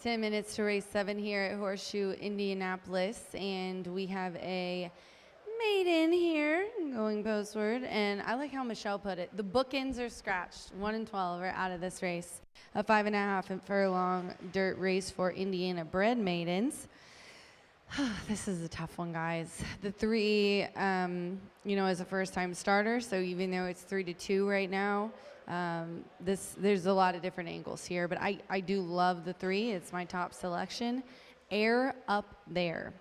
Ten minutes to race 7 here at Horseshoe Indianapolis, and we have a maiden here going postward, and I like how Michelle put it. The bookends are scratched. 1 and 12 are out of this race. A 5.5 furlong dirt race for Indiana bred maidens. This is a tough one, guys. The 3, is a first-time starter, so even though it's 3-2 right now, there's a lot of different angles here, but I do love the 3. It's my top selection. Air Up There.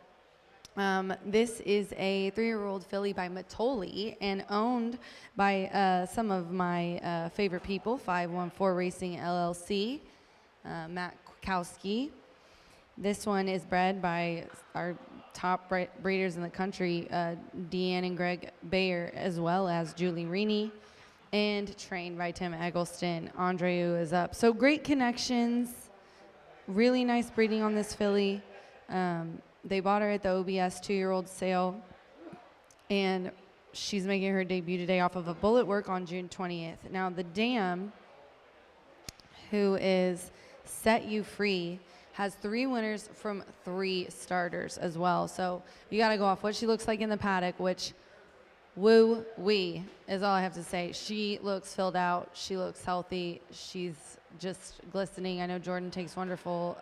This is a 3-year-old filly by Matoli and owned by some of my favorite people, 514 Racing LLC, Matt Kowski. This one is bred by our top breeders in the country, Deanne and Greg Bayer, as well as Julie Rini, and trained by Tim Eggleston. Andreu is up. So great connections, really nice breeding on this filly. They bought her at the OBS 2-year-old sale, and she's making her debut today off of a bullet work on June 20th. Now the dam, who is Set You Free, has 3 winners from 3 starters as well. So you got to go off what she looks like in the paddock, which woo-wee is all I have to say. She looks filled out. She looks healthy. She's just glistening. I know Jordan takes wonderful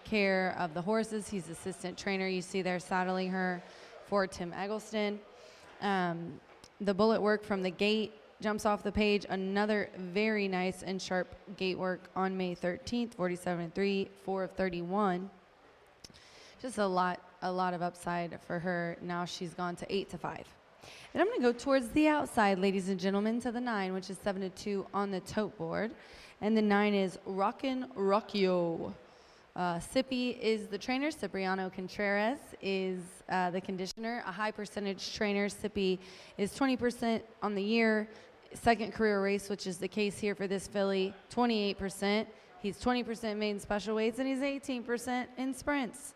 care of the horses. He's assistant trainer. You see there saddling her for Tim Eggleston. The bullet work from the gate jumps off the page. Another very nice and sharp gate work on May 13th, 47-3, 4 of 31. Just a lot of upside for her. Now she's gone to 8-5. And I'm going to go towards the outside, ladies and gentlemen, to the 9, which is 7-2 on the tote board. And the 9 is Rockin' Rockyo. Sippy is the trainer. Cipriano Contreras is the conditioner. A high percentage trainer. Sippy is 20% on the year. Second career race, which is the case here for this filly, 28%. He's 20% made in special weights, and he's 18% in sprints.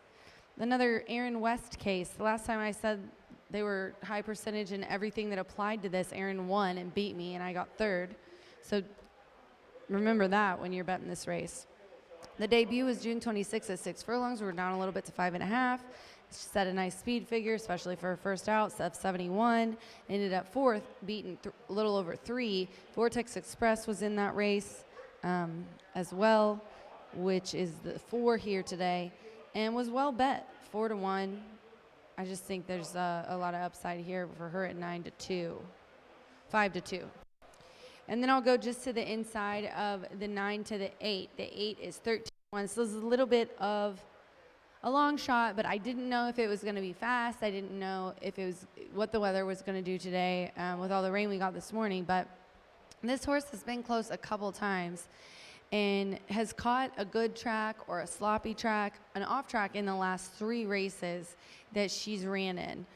Another Aaron West case. The last time I said they were high percentage in everything that applied to this, Aaron won and beat me, and I got third. So remember that when you're betting this race. The debut was June 26 at 6 furlongs. We're down a little bit to 5.5. She set a nice speed figure, especially for her first out, F71. Ended up fourth, beaten a little over 3. Vortex Express was in that race as well, which is the 4 here today, and was well bet, 4-1. I just think there's a lot of upside here for her at 9-2, 5-2. And then I'll go just to the inside of the 9 to the 8. The 8 is 13-1. So this is a little bit of a long shot, but I didn't know if it was going to be fast. I didn't know if it was what the weather was going to do today with all the rain we got this morning. But this horse has been close a couple times and has caught a good track or a sloppy track, an off track in the last 3 races that she's ran in.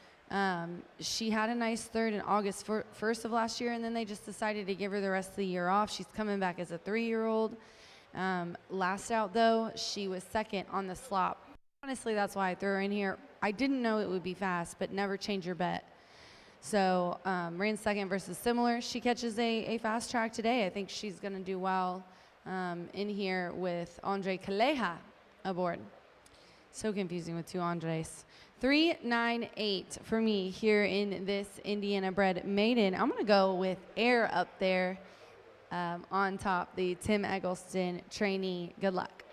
She had a nice third in August 1st of last year, and then they just decided to give her the rest of the year off. She's coming back as a 3-year-old. Last out, though, she was second on the slop. Honestly, that's why I threw her in here. I didn't know it would be fast, but never change your bet. So ran second versus similar. She catches a fast track today. I think she's going to do well in here with Andre Calleja aboard. So confusing with 2 Andres. 3, 9, 8 for me here in this Indiana bred maiden. I'm going to go with Air up there on top, the Tim Eggleston trainee. Good luck.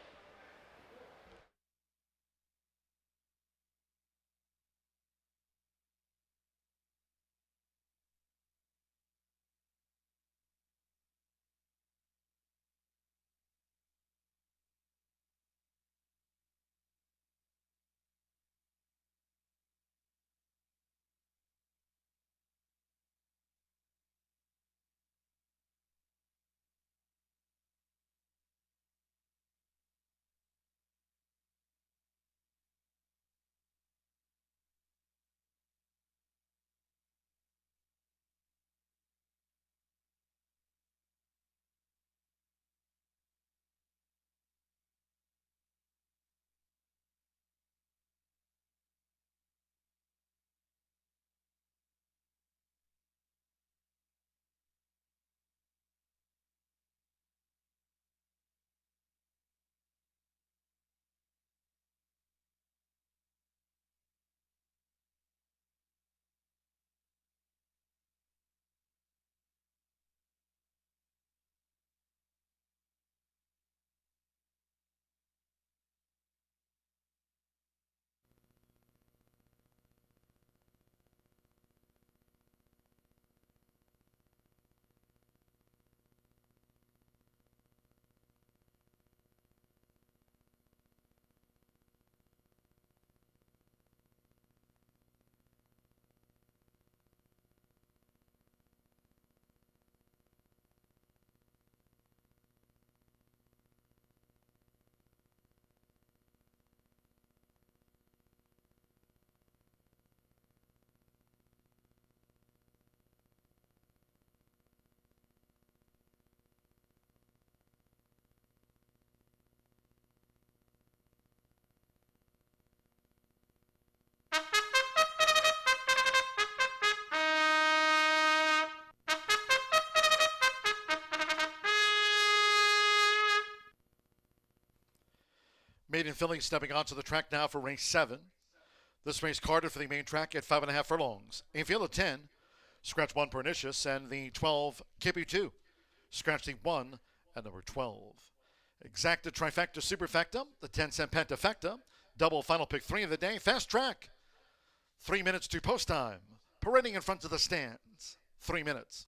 Maiden filly stepping onto the track now for race 7. This race carded for the main track at 5.5 furlongs. A field of 10, scratch 1 Pernicious, and the 12 Kippy 2. Scratch the 1 and number 12. Exacta Trifecta Superfecta, the 10-cent Pentafecta, double final pick 3 of the day, fast track. 3 minutes to post time, parading in front of the stands. 3 minutes.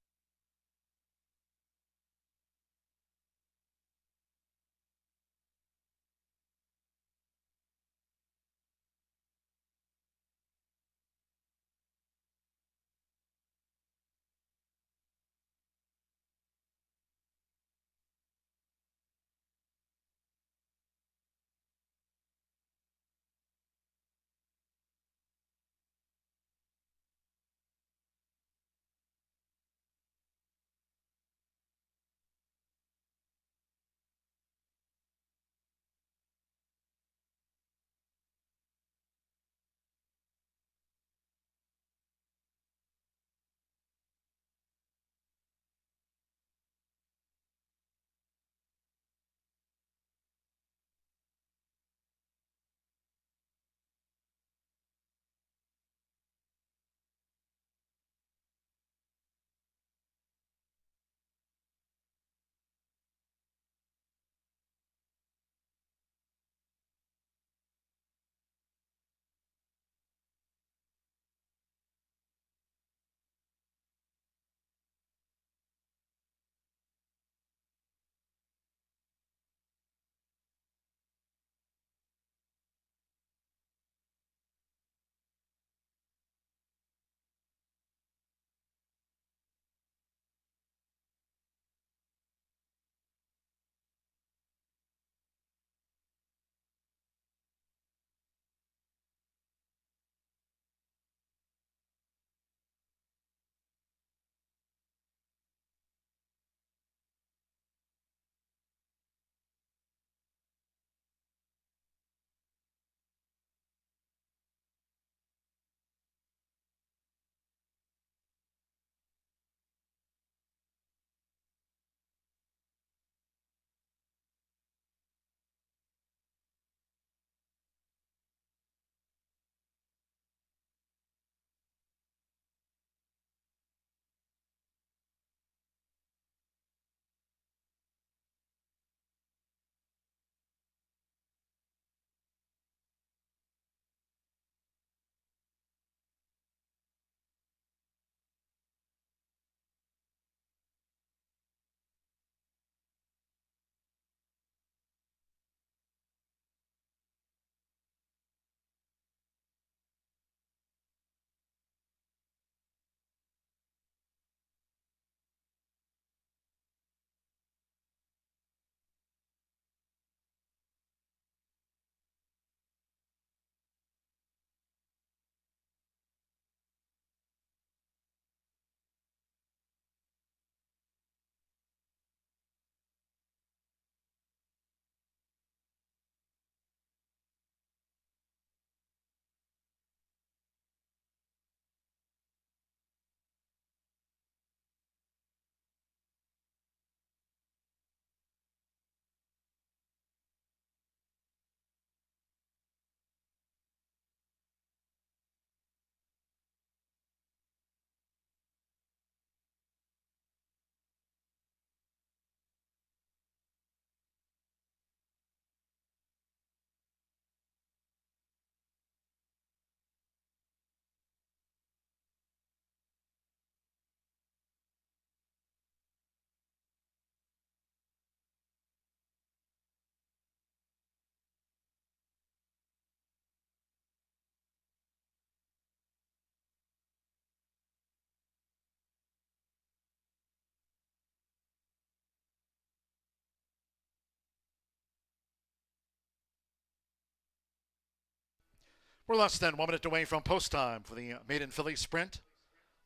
We're less than 1 minute away from post time for the maiden filly sprint.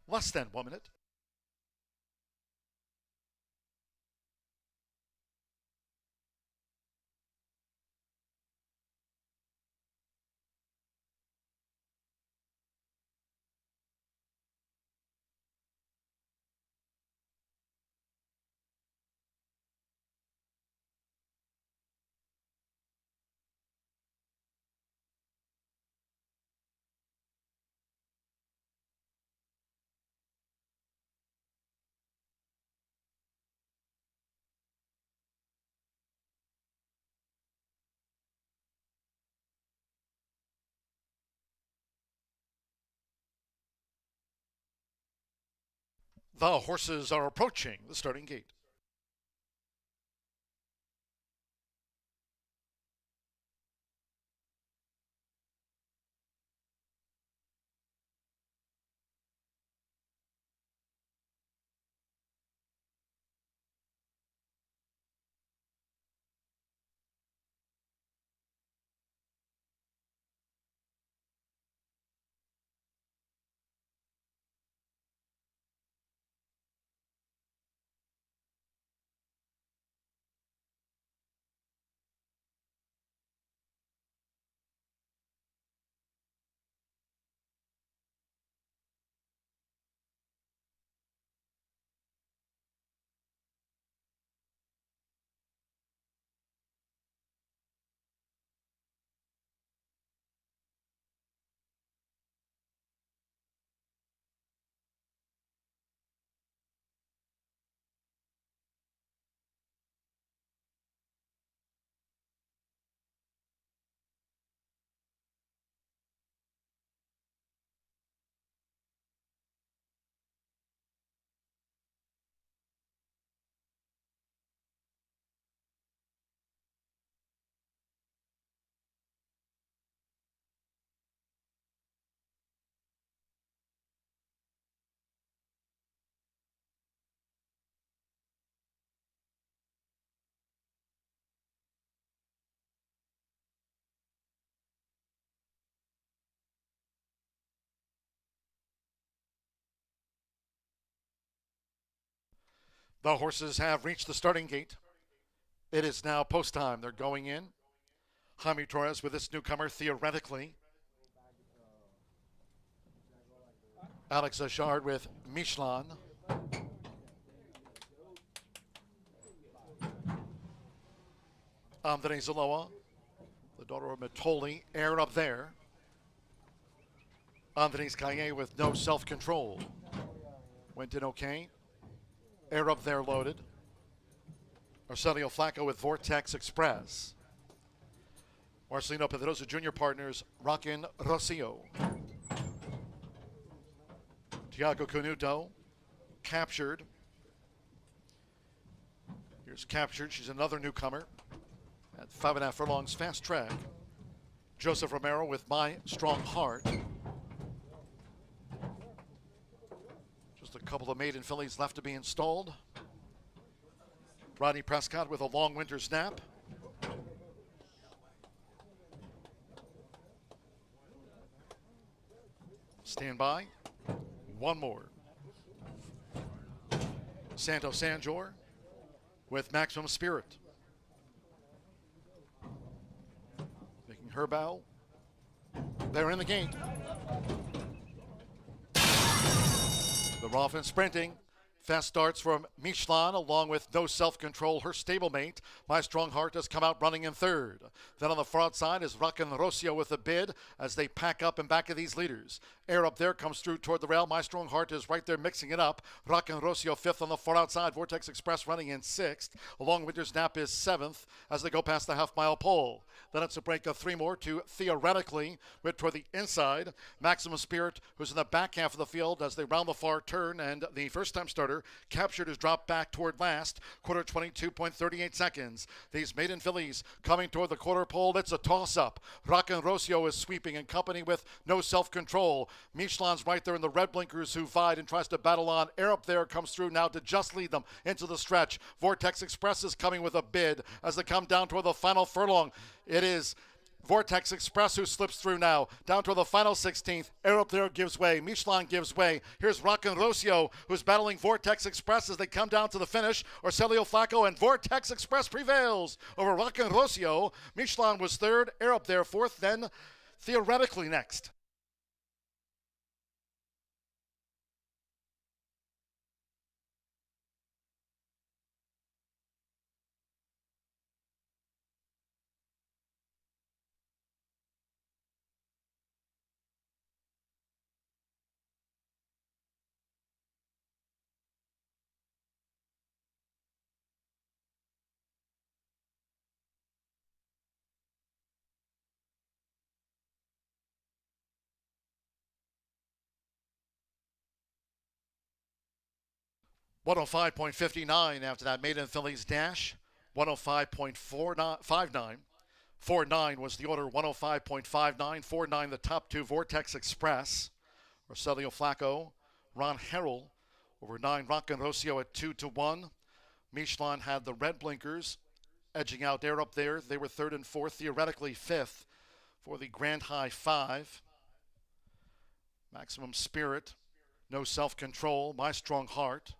Less than 1 minute. The horses are approaching the starting gate. The horses have reached the starting gate. It is now post time. They're going in. Jaime Torres with this newcomer, theoretically. Alex Ajard with Michelin. Andre Zaloa, the daughter of Matoli, aired up there. Andres Calle with no self-control. Went in okay. Air up there loaded. Arsenio Flacco with Vortex Express. Marcelino Pedrosa Jr. partners Rockin' Rocio. Tiago Canuto captured. Here's captured. She's another newcomer at 5.5 furlongs fast track. Joseph Romero with My Strong Heart. Just a couple of maiden fillies left to be installed. Rodney Prescott with a long winter's nap. Stand by. One more. Santo Sanjor with Maximum Spirit. Making her bow. They're in the gate. The Rolfin sprinting. Fast starts from Michelin along with No Self-Control, her stablemate. My Strong Heart has come out running in third. Then on the front side is Rockin' Rocio with a bid as they pack up in back of these leaders. Air up there comes through toward the rail. My Strong Heart is right there mixing it up. Rockin' Rocio fifth on the far outside. Vortex Express running in sixth. Along Winter's Nap is seventh as they go past the half-mile pole. Then it's a break of three more to Theoretically with toward the inside. Maximum Spirit, who's in the back half of the field as they round the far turn, and the first-time starter captured is dropped back toward last. Quarter 22.38 seconds. These maiden fillies coming toward the quarter pole. It's a toss-up. Rockin' Rocio is sweeping in company with No Self-Control. Michelin's right there in the red blinkers who vied and tries to battle on. Air up there comes through now to just lead them into the stretch. Vortex Express is coming with a bid as they come down toward the final furlong. It is Vortex Express who slips through now. Down to the final 16th. Air up there gives way. Michelin gives way. Here's Rockin' Rocio who's battling Vortex Express as they come down to the finish. Arcelio Flacco and Vortex Express prevails over Rockin' Rocio. Michelin was third. Air up there fourth. Then Theoretically next. 105.59 after that maiden fillies dash. 105.59. 49 was the order. 105.59. 49 the top two. Vortex Express. Rogelio Flacco. Ron Harrell over 9. Rockin' Rocio at 2-1. Michelin had the red blinkers edging out there up there. They were third and fourth, theoretically fifth for the Grand High 5. Maximum Spirit. No Self-Control. My Strong Heart.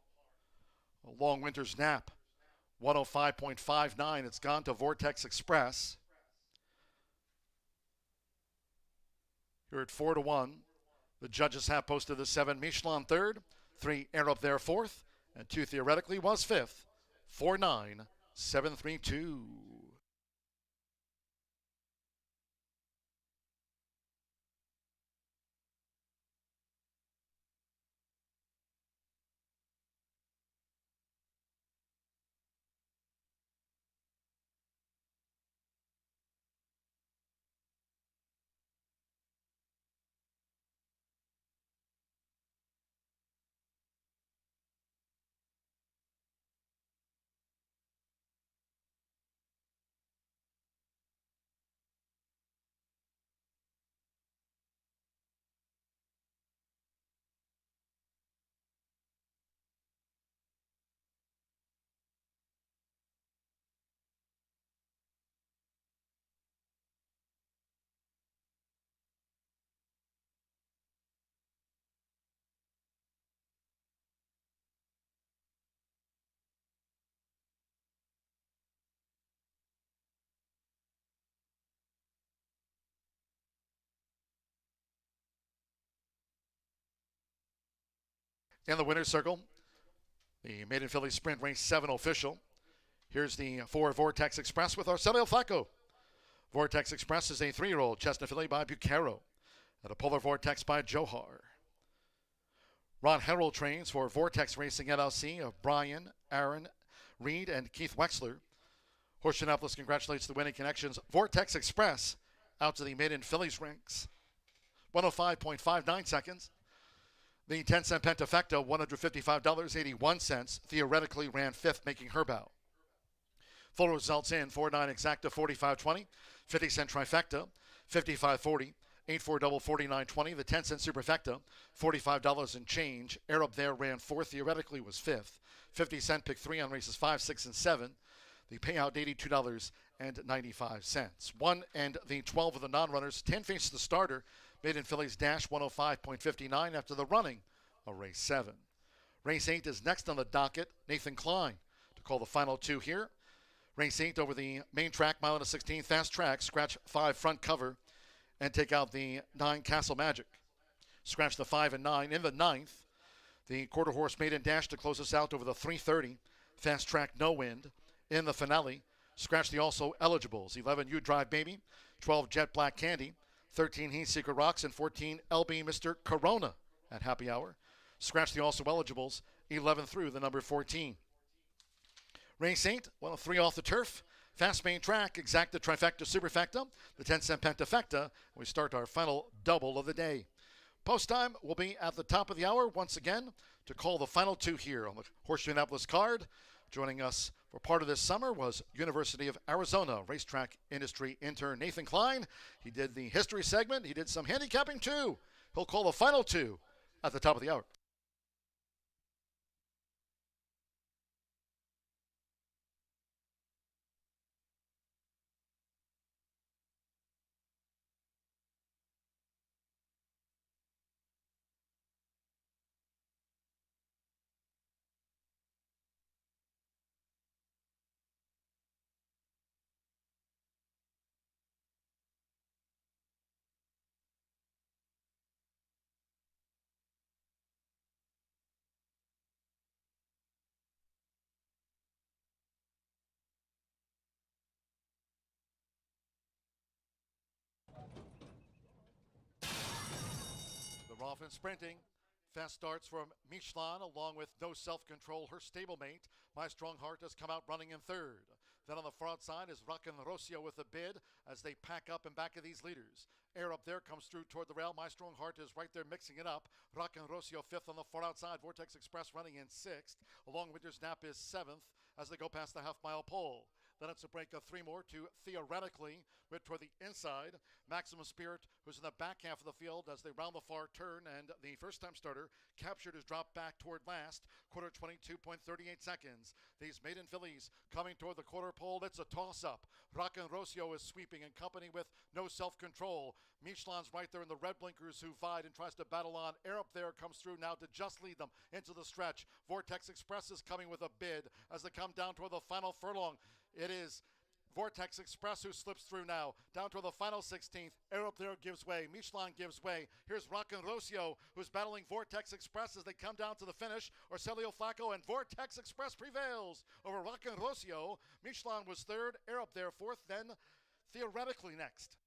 A Long Winter's Nap. 105.59. It's gone to Vortex Express. You're at 4-1. The judges have posted the 7 Michelin third, 3 Air Up There fourth, and 2 theoretically was fifth. 4-9, 7-3-2. In the winner's circle, the maiden filly sprint race 7 official. Here's the 4 Vortex Express with Rogelio Flacco. Vortex Express is a 3-year-old chestnut filly by Bucaro and a Polar Vortex by Johar. Ron Harrell trains for Vortex Racing LLC of Brian, Aaron, Reed, and Keith Wexler. Horseshoe Indianapolis congratulates the winning connections. Vortex Express out to the maiden fillies ranks. 105.59 seconds. The 10-cent Pentafecta, $155.81, theoretically ran fifth, making her bow. Full results in 4-9 exacta, 45.20. 50-cent trifecta, 55.40. 8-4 double, 49.20. The 10-cent superfecta, $45 and change. Air Up There ran fourth, theoretically was fifth. 50-cent pick 3 on races 5, 6, and 7. The payout, $82.95. 1 and the 12 of the non-runners. 10 faces the starter. Maiden fillies dash 105.59 after the running of race 7. Race 8 is next on the docket. Nathan Klein to call the final 2 here. Race 8 over the main track, mile and a 16 fast track. Scratch 5 front cover and take out the 9 Castle Magic. Scratch the 5 and 9 in the 9th. The quarter horse maiden dash to close us out over the 3:30 fast track no wind. In the finale, scratch the also eligibles. 11 You Drive Baby, 12 Jet Black Candy, 13 Heat Secret Rocks, and 14 LB Mr. Corona at happy hour. Scratch the also eligibles, 11 through the number 14. Race 8, 103 off the turf. Fast main track, exacta, trifecta, superfecta, the 10-cent pentafecta. We start our final double of the day. Post time will be at the top of the hour once again to call the final 2 here on the Horseshoe Indianapolis card. Joining us for part of this summer was University of Arizona racetrack industry intern Nathan Klein. He did the history segment. He did some handicapping too. He'll call the final 2 at the top of the hour. They're off and sprinting. Fast starts from Michelin along with No Self-Control, her stablemate. My Strong Heart has come out running in third. Then on the front side is Rockin' Rocio with a bid as they pack up in back of these leaders. Air Up There comes through toward the rail. My Strong Heart is right there mixing it up. Rock and Rocio fifth on the far outside. Vortex Express running in sixth. Along Winter's Nap is seventh as they go past the half-mile pole. Then it's a break of three more to Theoretically with toward the inside. Maximum Spirit, who's in the back half of the field as they round the far turn, and the first-time starter Captured his drop back toward last. Quarter 22.38 seconds. These maiden fillies coming toward the quarter pole. It's a toss-up. Rock and Rocio is sweeping in company with No Self-Control. Michelin's right there in the red blinkers who vied and tries to battle on. Air Up There comes through now to just lead them into the stretch. Vortex Express is coming with a bid as they come down toward the final furlong. It is Vortex Express who slips through now. Down to the final 16th. Air Up There gives way. Michelin gives way. Here's Rock and Rocio who's battling Vortex Express as they come down to the finish. Orcelio Flacco and Vortex Express prevails over Rock and Rocio. Michelin was third. Air Up There fourth. Then Theoretically next.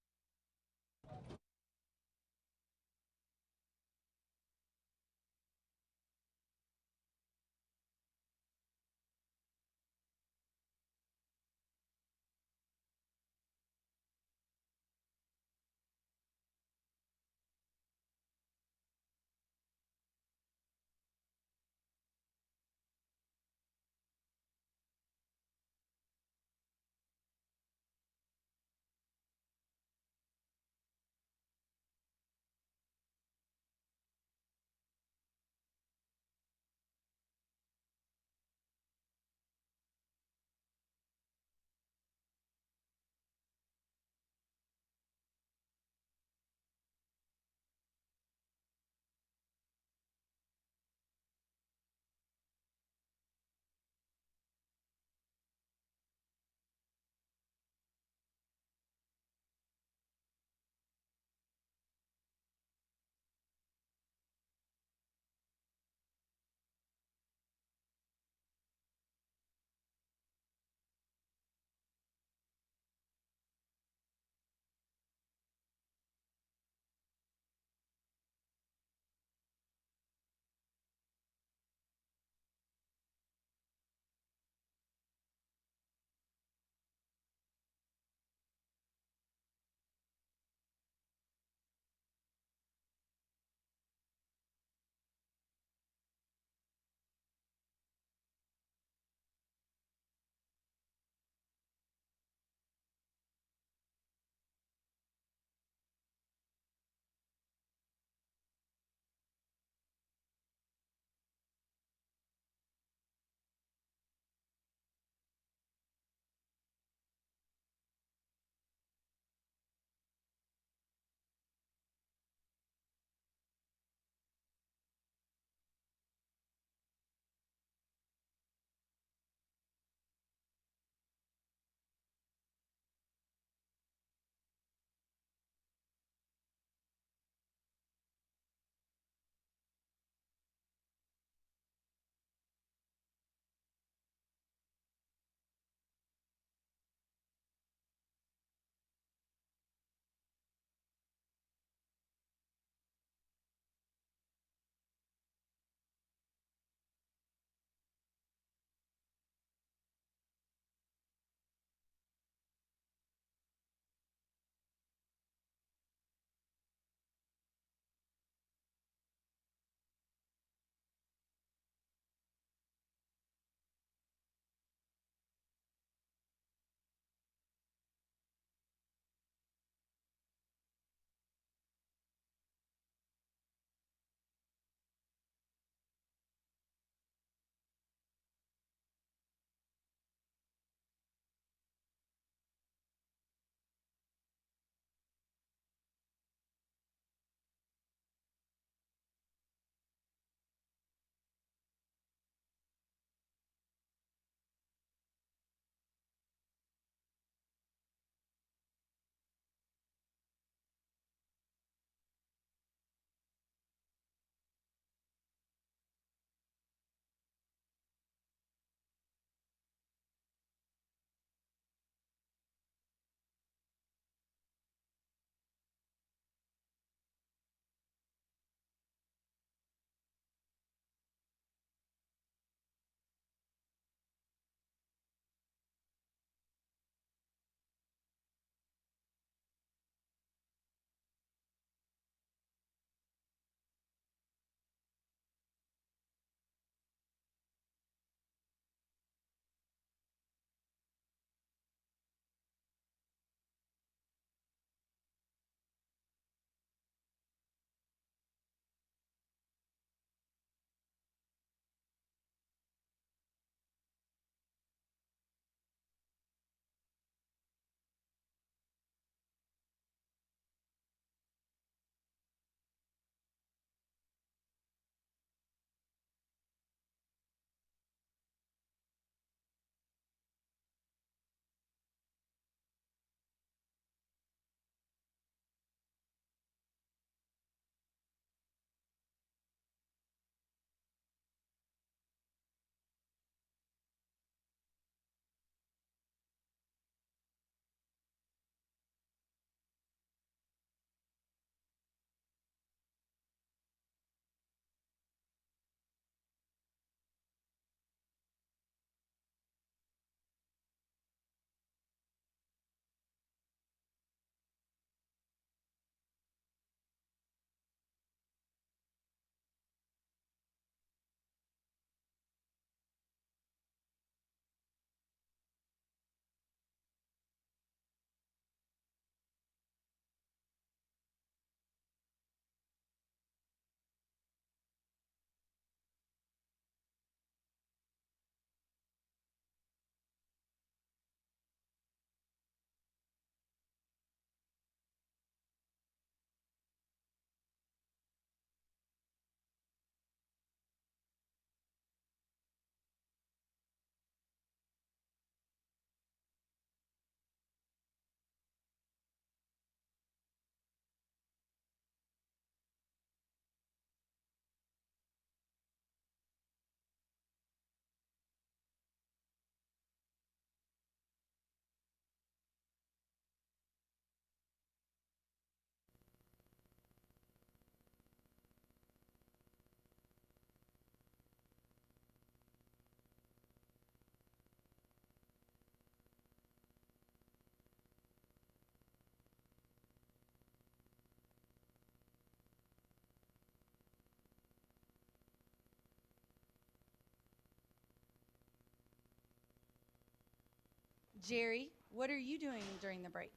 Jerry, what are you doing during the break?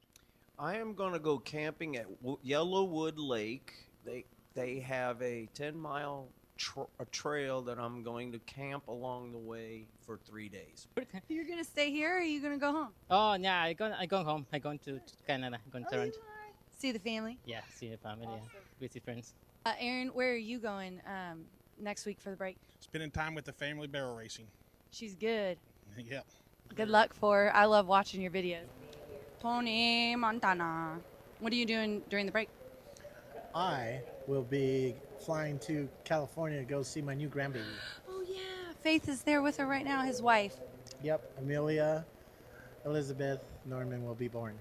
I am going to go camping at Yellowwood Lake. They have a 10-mile trail that I'm going to camp along the way for 3 days. You're gonna stay here, or are you gonna go home? Oh, yeah, I go home. I going to Canada. I going to Toronto. See the family? Yeah, see the family. Awesome. Yeah, visit friends. Aaron, where are you going next week for the break? Spending time with the family barrel racing. She's good. Yep. Good luck for her. I love watching your videos. Tony Montana. What are you doing during the break? I will be flying to California to go see my new grandbaby. Oh, yeah. Faith is there with her right now, his wife. Yep, Amelia Elizabeth Norman will be born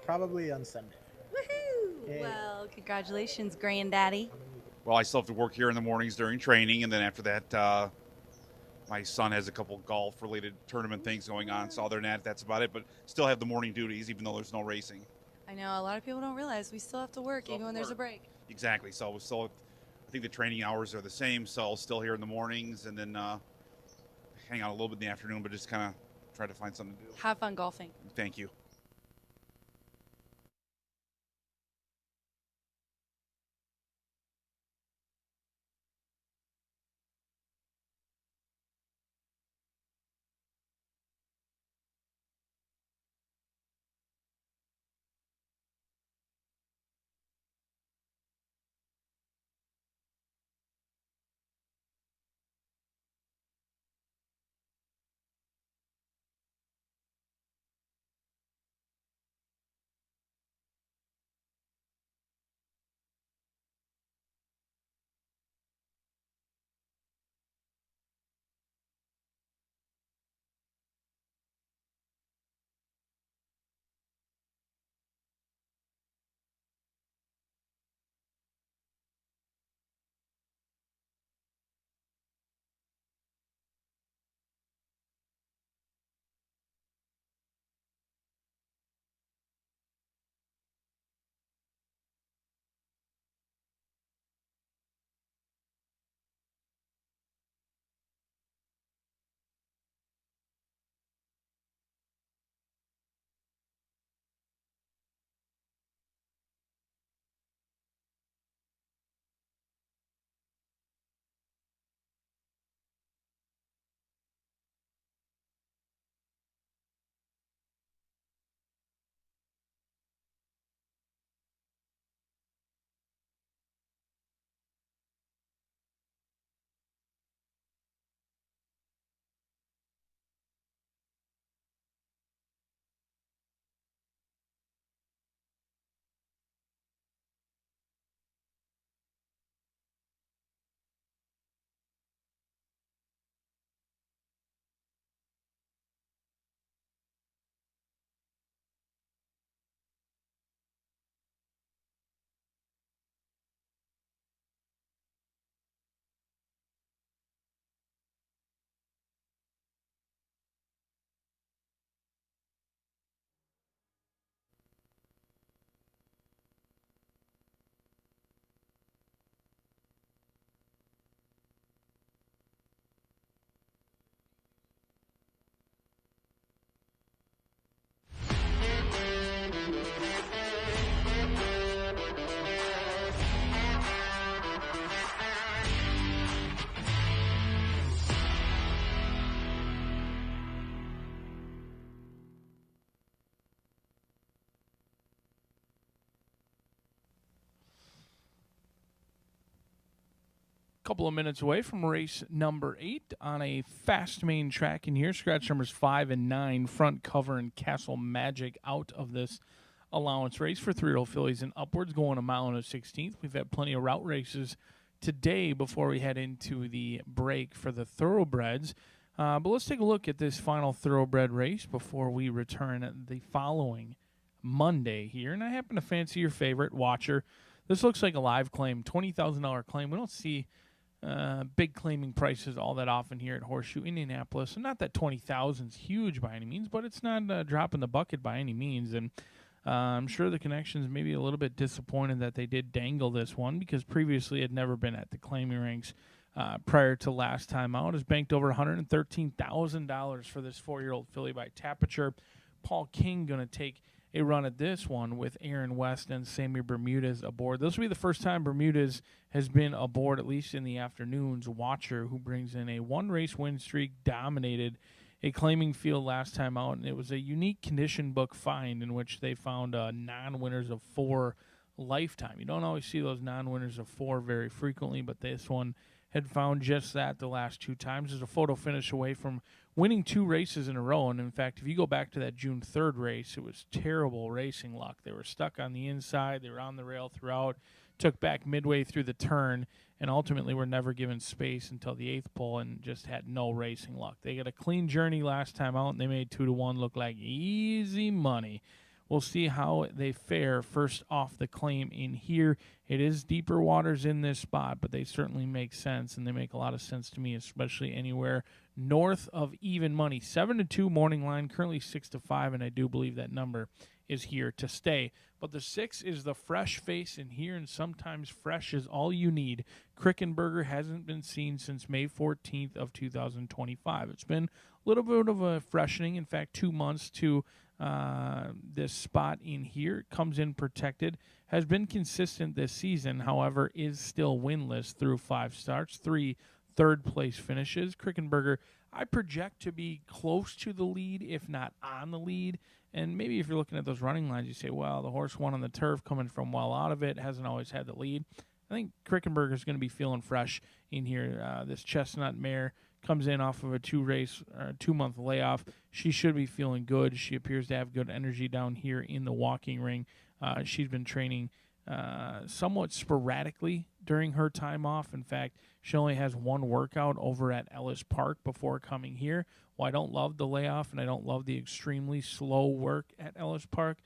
probably on Sunday. Woohoo! Yay. Well, congratulations, granddaddy. Well, I still have to work here in the mornings during training, and then after that, my son has a couple golf-related tournament things going on. So other than that, that's about it. But still have the morning duties, even though there's no racing. I know a lot of people don't realize we still have to work even when there's a break. Exactly. So we still, I think the training hours are the same. So I'll still here in the mornings, and then hang out a little bit in the afternoon, but just kind of try to find something to do. Have fun golfing. Thank you. Couple of minutes away from race number 8 on a fast main track in here. Scratch numbers 5 and 9, Front Cover and Castle Magic out of this allowance race for 3-year-old fillies and upwards, going a mile and a 16th. We've had plenty of route races today before we head into the break for the thoroughbreds. But let's take a look at this final thoroughbred race before we return the following Monday here. And I happen to fancy your favorite, Watcher. This looks like a live claim, $20,000 claim. We don't see big claiming prices all that often here at Horseshoe Indianapolis. And not that 20,000 is huge by any means, but it's not a drop in the bucket by any means. And I'm sure the connections may be a little bit disappointed that they did dangle this one, because previously it had never been at the claiming ranks prior to last time out. Has banked over $113,000 for this 4-year-old filly by Tapiture. Paul King going to take a run at this one with Aaron West and Sammy Bermudez aboard. This will be the first time Bermudez has been aboard, at least in the afternoons. Watcher, who brings in a 1-race win streak, dominated a claiming field last time out, and it was a unique condition book find in which they found non-winners of 4 lifetime. You don't always see those non-winners of 4 very frequently, but this one had found just that the last 2 times. There's a photo finish away from winning 2 races in a row, and in fact, if you go back to that June 3rd race, it was terrible racing luck. They were stuck on the inside, they were on the rail throughout, took back midway through the turn, and ultimately were never given space until the 8th pole and just had no racing luck. They got a clean journey last time out, and they made 2-1 look like easy money. We'll see how they fare first off the claim in here. It is deeper waters in this spot, but they certainly make sense, and they make a lot of sense to me, especially anywhere north of even money. 7-2 morning line, currently 6-5, and I do believe that number is here to stay. But the 6 is the fresh face in here, and sometimes fresh is all you need. Krickenberger hasn't been seen since May 14th of 2025. It's been a little bit of a freshening, in fact, 2 months to this spot in here. Comes in protected, has been consistent this season, however, is still winless through 5 starts, 3 third-place finishes. Krickenberger, I project to be close to the lead, if not on the lead. And maybe if you're looking at those running lines, you say, well, the horse won on the turf, coming from well out of it, hasn't always had the lead. I think Krickenberger is going to be feeling fresh in here. This Chestnut mare comes in off of a 2-month layoff. She should be feeling good. She appears to have good energy down here in the walking ring. She's been training somewhat sporadically during her time off. In fact, she only has 1 workout over at Ellis Park before coming here. Well, I don't love the layoff, and I don't love the extremely slow work at Ellis Park.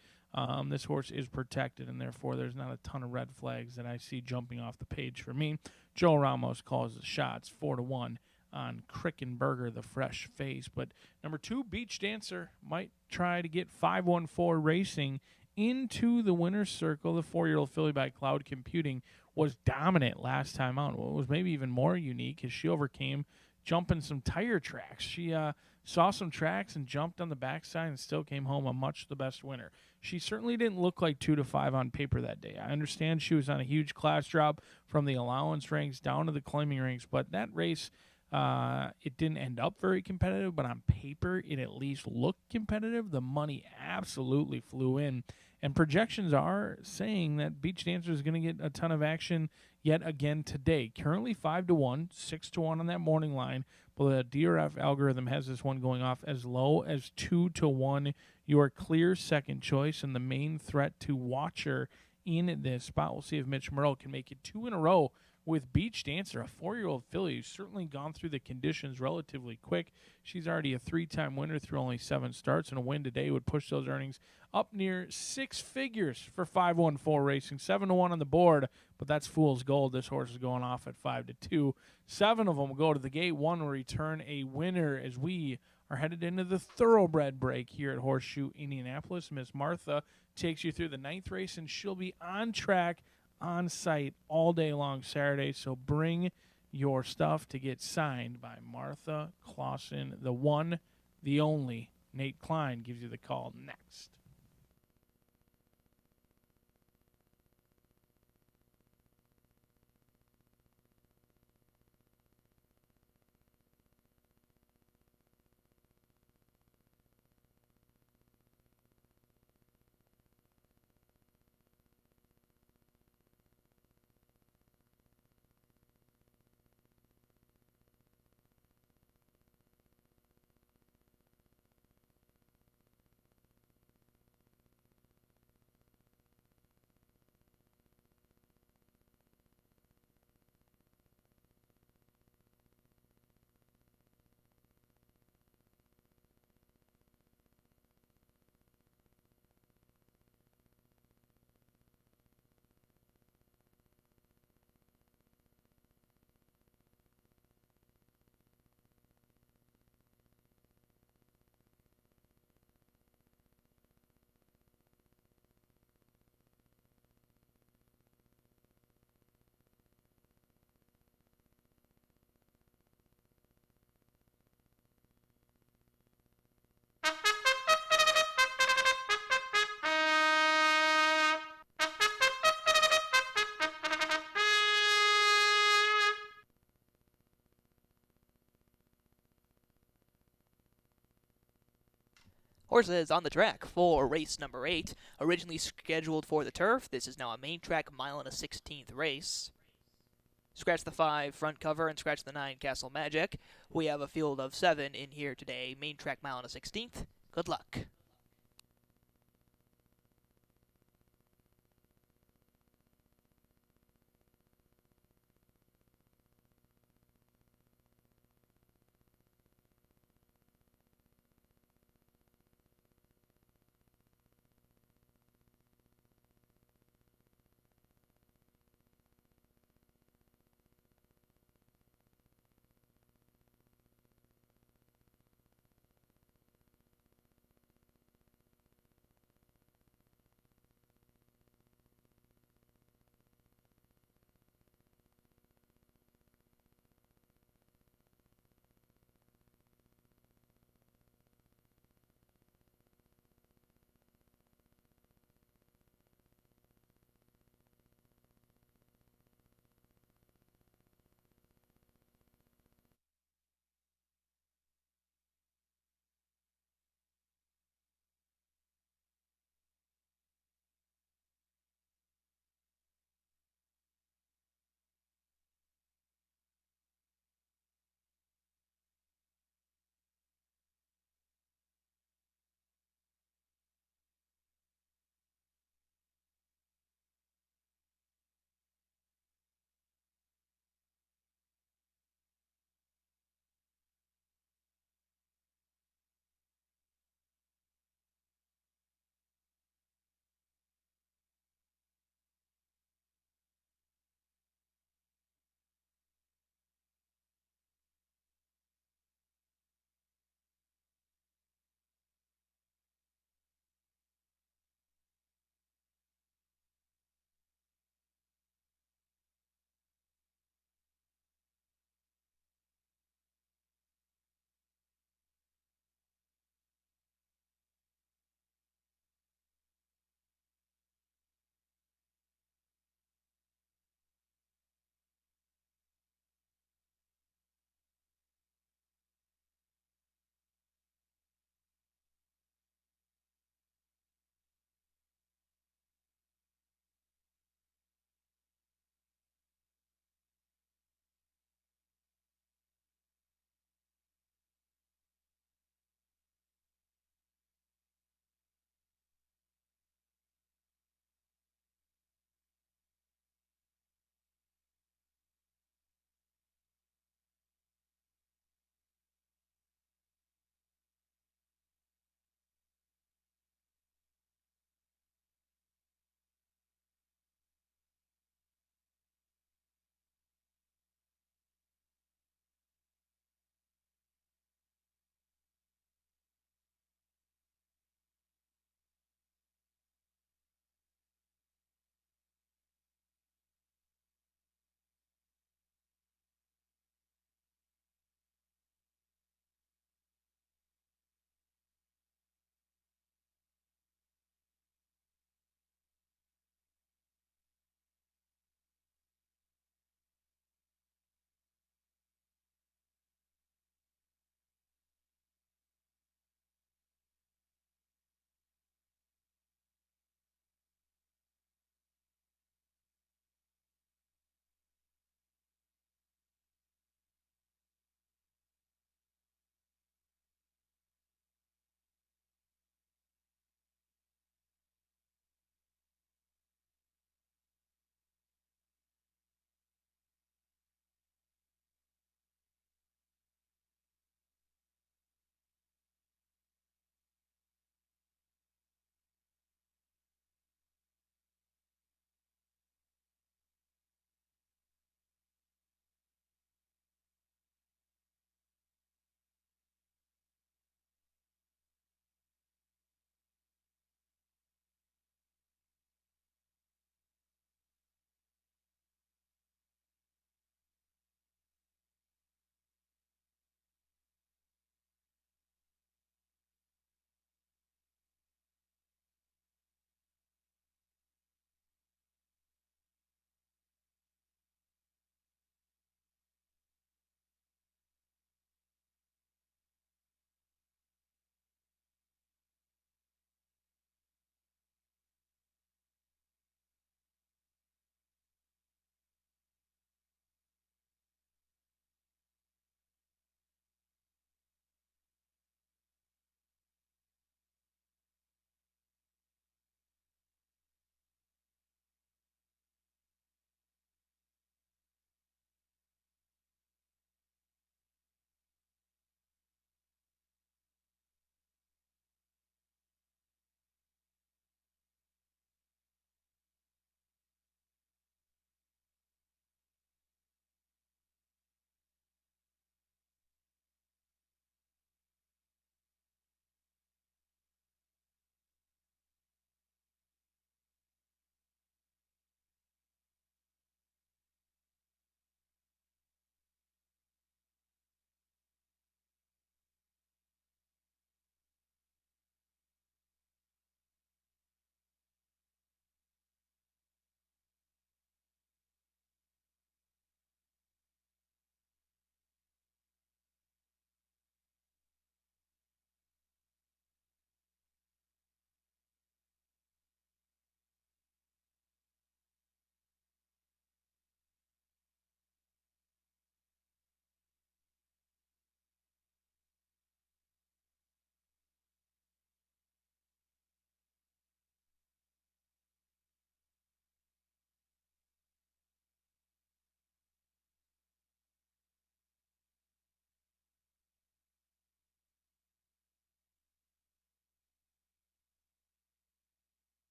This horse is protected, and therefore there's not a ton of red flags that I see jumping off the page for me. Joe Ramos calls the shots, 4-1 on Krickenberger, the fresh face. But number 2, Beach Dancer, might try to get 514 Racing into the winner's circle. The 4-year-old filly by Cloud Computing was dominant last time out. What was maybe even more unique is she overcame jumping some tire tracks. She saw some tracks and jumped on the backside and still came home a much the best winner. She certainly didn't look like 2-5 on paper that day. I understand she was on a huge class drop from the allowance ranks down to the claiming ranks, but that race, it didn't end up very competitive, but on paper it at least looked competitive. The money absolutely flew in, and projections are saying that Beach Dancer is going to get a ton of action yet again today. Currently 5-1, 6-1 on that morning line, but the DRF algorithm has this one going off as low as 2-1. Your clear second choice and the main threat to Watcher in this spot. We'll see if Mitch Merle can make it 2 in a row with Beach Dancer, a 4-year-old filly who's certainly gone through the conditions relatively quick. She's already a 3-time winner through only 7 starts, and a win today would push those earnings up near 6 figures for 514 Racing. 7-1 on the board, but that's fool's gold. This horse is going off at 5-2. 7 of them will go to the gate. 1 will return a winner as we are headed into the thoroughbred break here at Horseshoe Indianapolis. Miss Martha takes you through the 9th race, and she'll be on track on site all day long Saturday, so bring your stuff to get signed by Martha Clausen. The one, the only, Nate Klein gives you the call next. Horses on the track for race number 8. Originally scheduled for the turf, this is now a main track 1.16 race. Scratch the 5 front cover and scratch the 9 Castle Magic. We have a field of 7 in here today, main track 1.16. Good luck.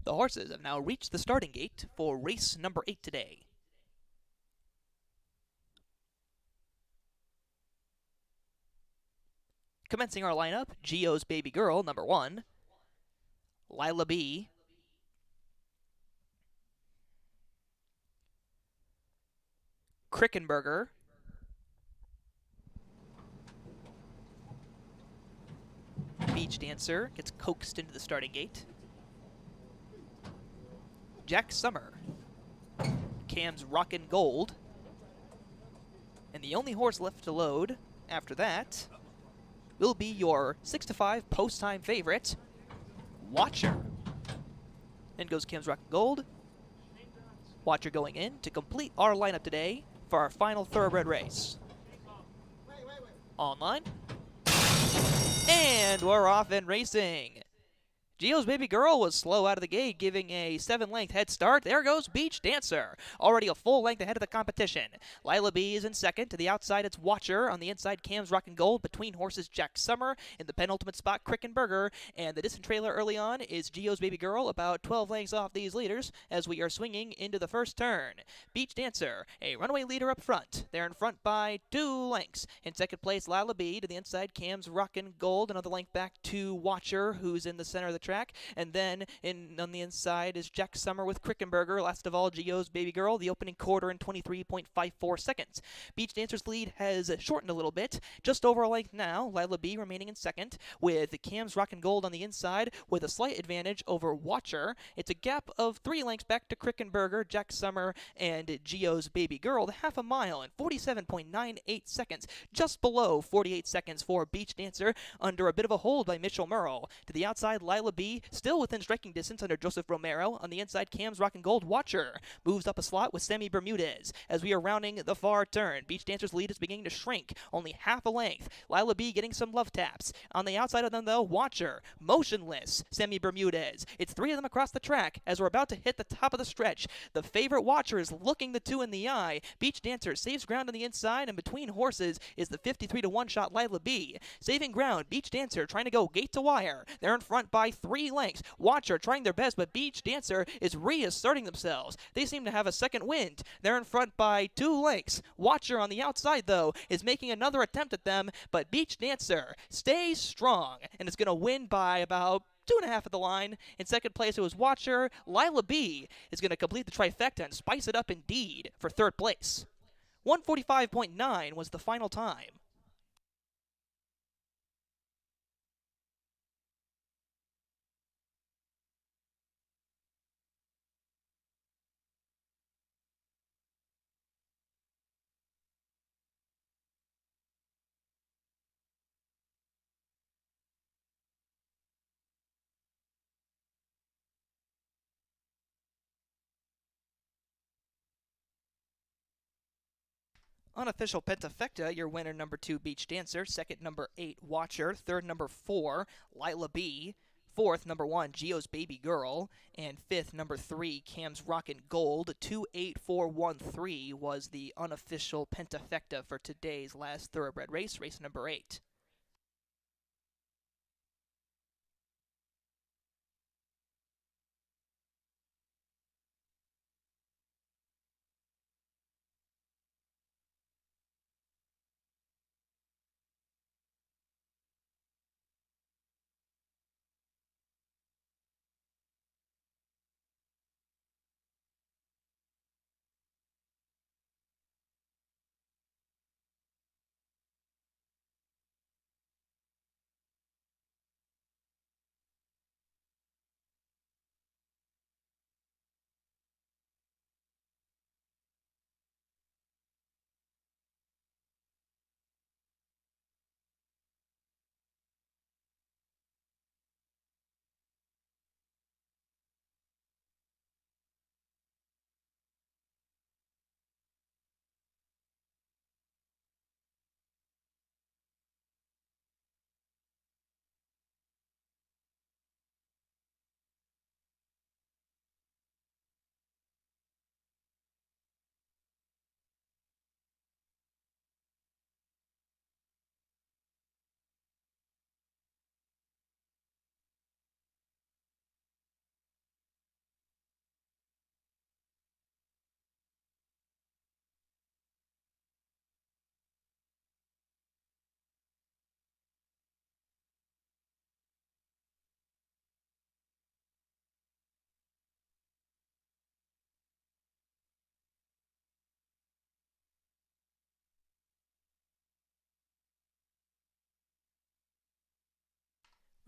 The horses have now reached the starting gate for race number 8 today. Commencing our lineup, Gio's Baby Girl, number 1, Lila B, Krickenberger, Beach Dancer gets coaxed into the starting gate, Jack Summer, Cam's Rockin' Gold, and the only horse left to load after that will be your 6-5 post-time favorite, Watcher. In goes Cam's Rockin' Gold. Watcher going in to complete our lineup today for our final thoroughbred race. Online. And we're off and racing. Gio's Baby Girl was slow out of the gate, giving a 7-length head start. There goes Beach Dancer, already a full length ahead of the competition. Lila B is in second. To the outside, it's Watcher. On the inside, Cam's Rockin' Gold. Between horses, Jack Summer. In the penultimate spot, Krickenberger. And the distant trailer early on is Gio's Baby Girl, about 12 lengths off these leaders as we are swinging into the first turn. Beach Dancer, a runaway leader up front. They're in front by 2 lengths. In second place, Lila B. To the inside, Cam's Rockin' Gold. Another length back to Watcher, who's in the center of the track. And then on the inside is Jack Summer with Krickenberger. Last of all, Gio's Baby Girl, the opening quarter in 23.54 seconds. Beach Dancer's lead has shortened a little bit, just over a length now. Lila B remaining in second, with Cam's Rockin' Gold on the inside, with a slight advantage over Watcher. It's a gap of 3 lengths back to Krickenberger, Jack Summer, and Gio's Baby Girl. The half a mile in 47.98 seconds, just below 48 seconds for Beach Dancer, under a bit of a hold by Mitchell Murrow. To the outside, Lila B, still within striking distance under Joseph Romero. On the inside, Cam's Rockin' Gold. Watcher moves up a slot with Sammy Bermudez as we are rounding the far turn. Beach Dancer's lead is beginning to shrink, only half a length. Lila B getting some love taps. On the outside of them, though, Watcher, motionless, Sammy Bermudez. It's 3 of them across the track as we're about to hit the top of the stretch. The favorite Watcher is looking the 2 in the eye. Beach Dancer saves ground on the inside, and between horses is the 53-1 shot Lila B. Saving ground, Beach Dancer trying to go gate to wire. They're in front by 3 lengths. Watcher trying their best, but Beach Dancer is reasserting themselves. They seem to have a second wind. They're in front by 2 lengths. Watcher on the outside, though, is making another attempt at them, but Beach Dancer stays strong and is going to win by about 2.5 at the line. In second place, it was Watcher. Lila B is going to complete the trifecta and spice it up indeed for third place. 145.9 was the final time. Unofficial Pentafecta, your winner number 2, Beach Dancer. Second, number 8, Watcher. Third, number 4, Lila B. Fourth, number 1, Gio's Baby Girl. And fifth, number 3, Cam's Rockin' Gold. 28413 was the unofficial Pentafecta for today's last thoroughbred race, race number 8.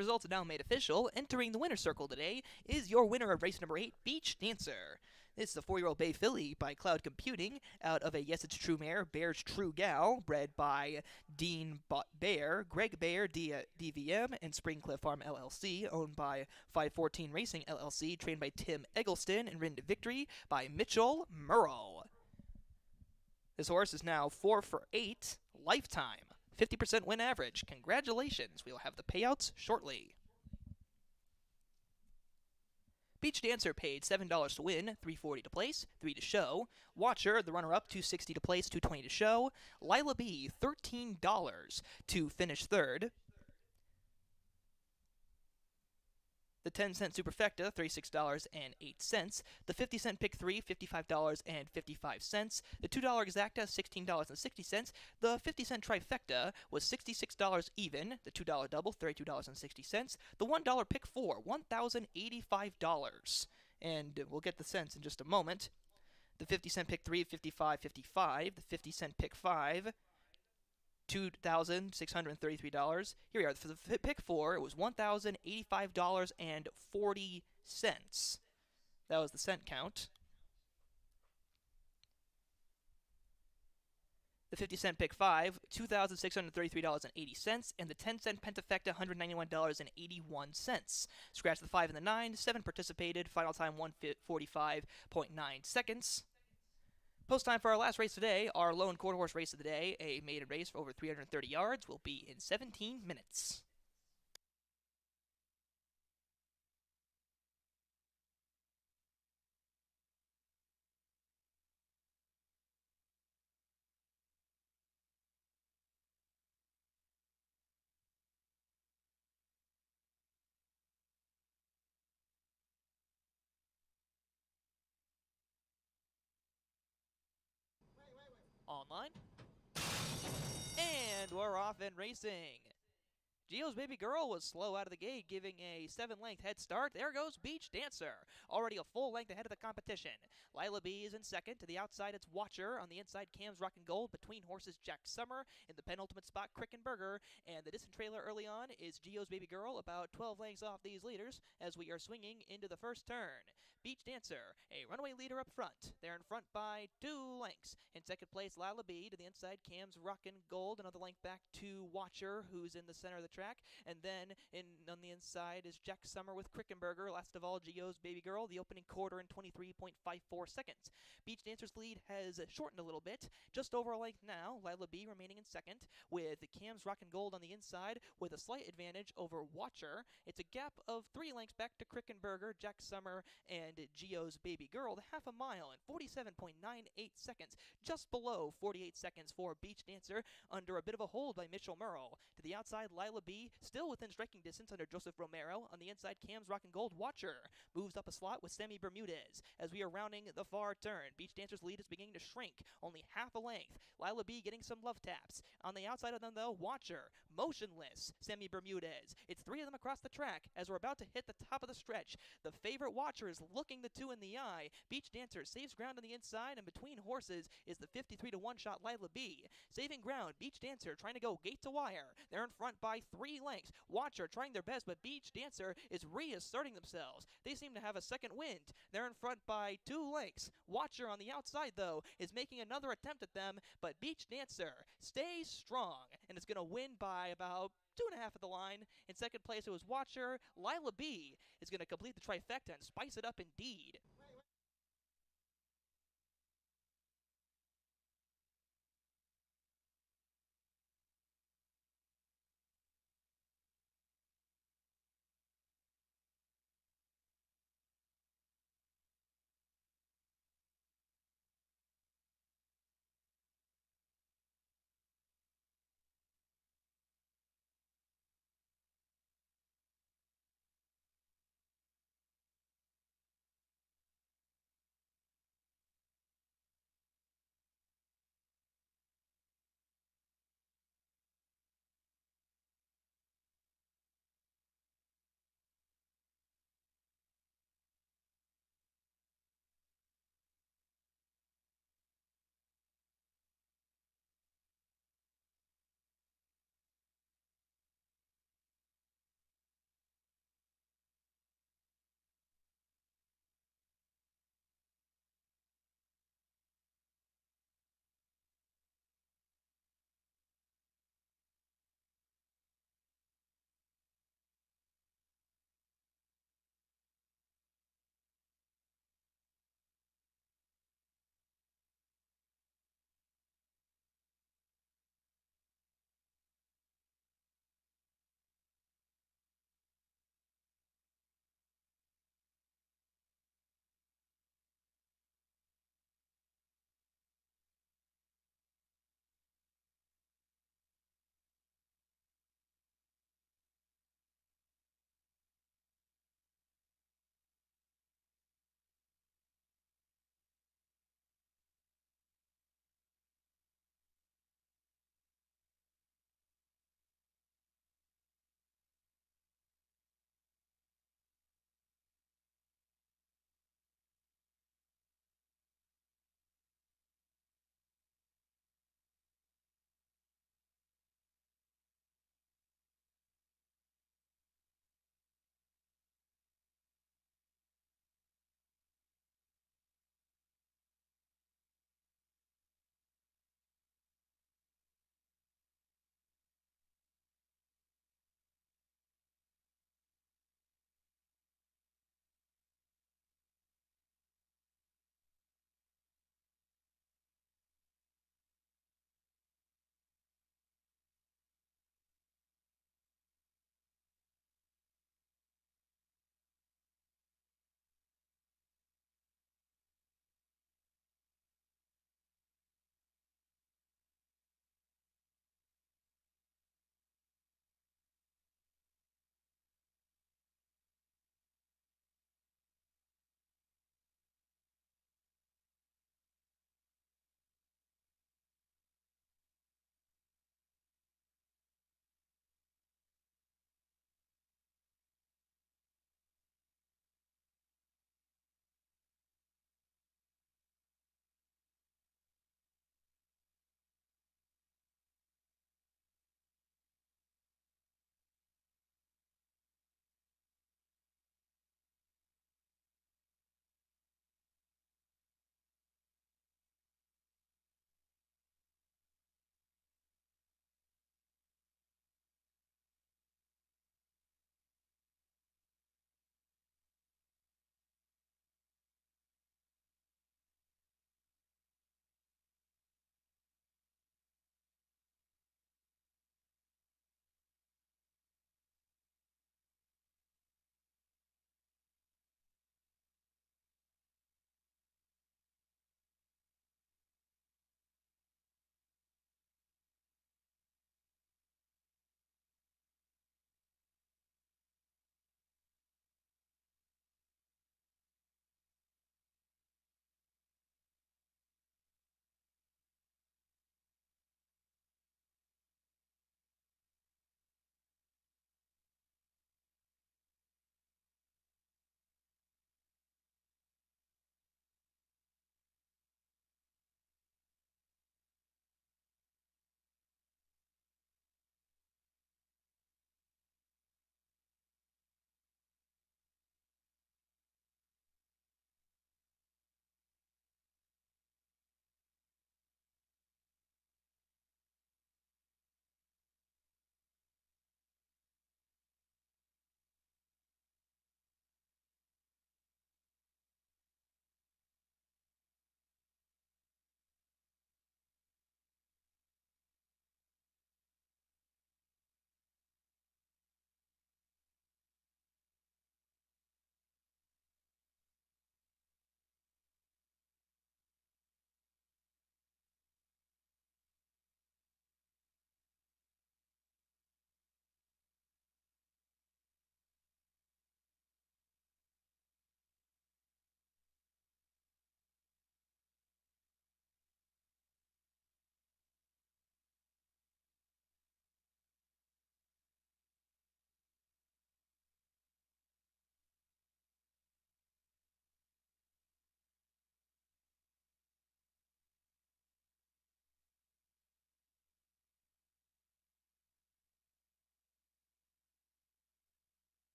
Results are now made official. Entering the winner's circle today is your winner of race number 8, Beach Dancer. This is a 4-year-old bay filly by Cloud Computing out of a Yes It's True mare, Bear's True Gal, bred by Dean Baer, Greg Baer, DVM, and Springcliff Farm LLC, owned by 514 Racing LLC, trained by Tim Eggleston, and ridden to victory by Mitchell Murrow. This horse is now 4 for 8, lifetime, 50% win average. Congratulations. We'll have the payouts shortly. Beach Dancer paid $7 to win, $3.40 to place, $3 to show. Watcher, the runner-up, $2.60 to place, $2.20 to show. Lila B, $13 to finish third. The 10-cent Superfecta, $36.08. The 50-cent Pick 3, $55.55. The $2 Exacta, $16.60. The 50-cent Trifecta was $66 even. The $2 Double, $32.60. The $1 Pick 4, $1,085. And we'll get the cents in just a moment. The 50-cent Pick 3, $55.55. The 50-cent Pick 5, $2,633. Here we are. For the pick 4, it was $1,085.40. That was the cent count. The 50-cent pick 5, $2,633.80, and the 10-cent Pentafecta, $191.81. Scratch the 5 and the 9. 7 participated. Final time 1:45.9 seconds. Post time for our last race today, our lone quarter horse race of the day, a maiden race for over 330 yards, will be in 17 minutes. Online. And we're off and racing. Gio's Baby Girl was slow out of the gate, giving a 7-length head start. There goes Beach Dancer, already a full length ahead of the competition. Lila B is in second. To the outside, it's Watcher. On the inside, Cam's Rockin' Gold. Between horses, Jack Summer. In the penultimate spot, Crickenberger. And the distant trailer early on is Gio's Baby Girl, about 12 lengths off these leaders as we are swinging into the first turn. Beach Dancer, a runaway leader up front. They're in front by 2 lengths. In second place, Lila B. To the inside, Cam's Rockin' Gold. Another length back to Watcher, who's in the center of the track. And then on the inside is Jack Summer with Crickenberger. Last of all, Gio's Baby Girl, the opening quarter in 23.54 seconds. Beach Dancer's lead has shortened a little bit, just over a length now. Lila B remaining in second, with Cam's Rockin' Gold on the inside, with a slight advantage over Watcher. It's a gap of 3 lengths back to Crickenberger, Jack Summer, and Gio's Baby Girl. The half a mile in 47.98 seconds, just below 48 seconds for Beach Dancer, under a bit of a hold by Mitchell Murrow. To the outside, Lila B, still within striking distance under Joseph Romero. On the inside, Cam's Rockin' Gold. Watcher moves up a slot with Sammy Bermudez. As we are rounding the far turn, Beach Dancer's lead is beginning to shrink, only half a length. Lila B getting some love taps. On the outside of them, though, Watcher, motionless, Sammy Bermudez. It's 3 of them across the track as we're about to hit the top of the stretch. The favorite Watcher is looking the 2 in the eye. Beach Dancer saves ground on the inside, and between horses is the 53-1 shot Lila B. Saving ground, Beach Dancer trying to go gate to wire. They're in front by 3 lengths. Watcher trying their best, but Beach Dancer is reasserting themselves. They seem to have a second wind. They're in front by 2 lengths. Watcher on the outside, though, is making another attempt at them, but Beach Dancer stays strong and is going to win by about 2.5 at the line. In second place, it was Watcher. Lila B is going to complete the trifecta and spice it up indeed.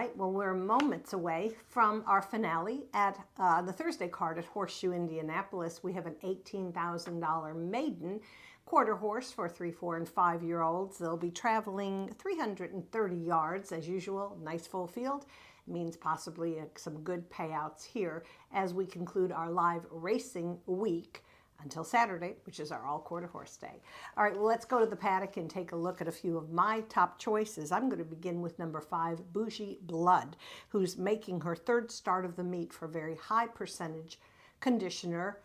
right, well, we're moments away from our finale at the Thursday card at Horseshoe Indianapolis. We have an $18,000 maiden quarter horse for 3, 4, and 5-year-olds. They'll be traveling 330 yards as usual. Nice full field. Means possibly some good payouts here as we conclude our live racing week until Saturday, which is our all quarter horse day. All right, well, let's go to the paddock and take a look at a few of my top choices. I'm going to begin with number 5, Bougie Blood, who's making her third start of the meet for very high percentage conditioner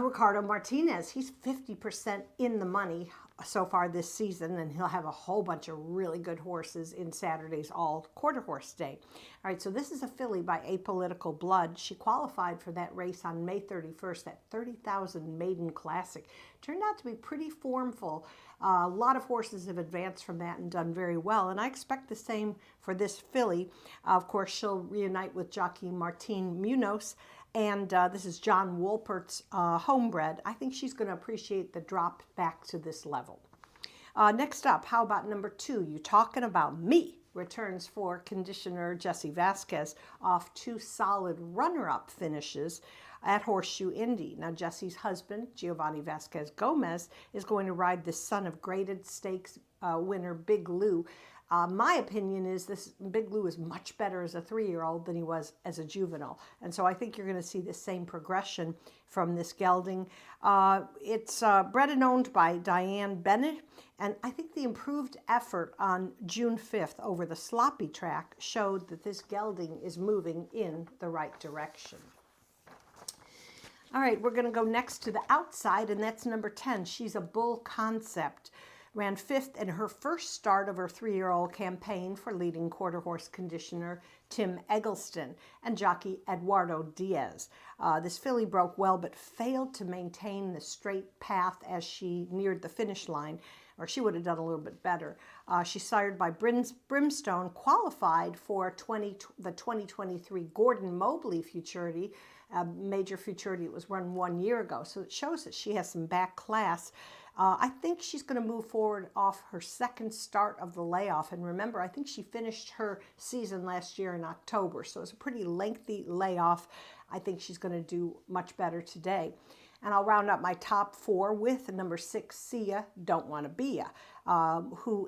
Ricardo Martinez. He's 50% in the money so far this season, and he'll have a whole bunch of really good horses in Saturday's all quarter horse day. All right, so this is a filly by Apolitical Blood. She qualified for that race on May 31st, that 30,000 maiden classic. Turned out to be pretty formful. A lot of horses have advanced from that and done very well, and I expect the same for this filly. Of course, she'll reunite with jockey Martin Munoz, and this is John Wolpert's homebred. I think she's going to appreciate the drop back to this level. Next up, how about number 2? You Talking About Me returns for conditioner Jesse Vasquez off 2 solid runner-up finishes at Horseshoe Indy. Now, Jesse's husband, Giovanni Vasquez Gomez, is going to ride the son of graded stakes winner Big Lou. My opinion is this Big Lou is much better as a 3-year-old than he was as a juvenile. And so I think you're going to see the same progression from this gelding. It's bred and owned by Diane Bennett. And I think the improved effort on June 5th over the sloppy track showed that this gelding is moving in the right direction. All right, we're going to go next to the outside, and that's number 10. She's a Bull Concept. Ran 5th in her first start of her 3-year-old campaign for leading quarter horse conditioner Tim Eggleston and jockey Eduardo Diaz. This filly broke well but failed to maintain the straight path as she neared the finish line, or she would have done a little bit better. She's sired by Brimstone, qualified for the 2023 Gordon Mobley Futurity, major futurity. It was run 1 year ago, so it shows that she has some back class. I think she's going to move forward off her second start of the layoff. And remember, I think she finished her season last year in October, so it's a pretty lengthy layoff. I think she's going to do much better today. And I'll round up my top 4 with number 6, Sia, Don't Wanna Be Ya, who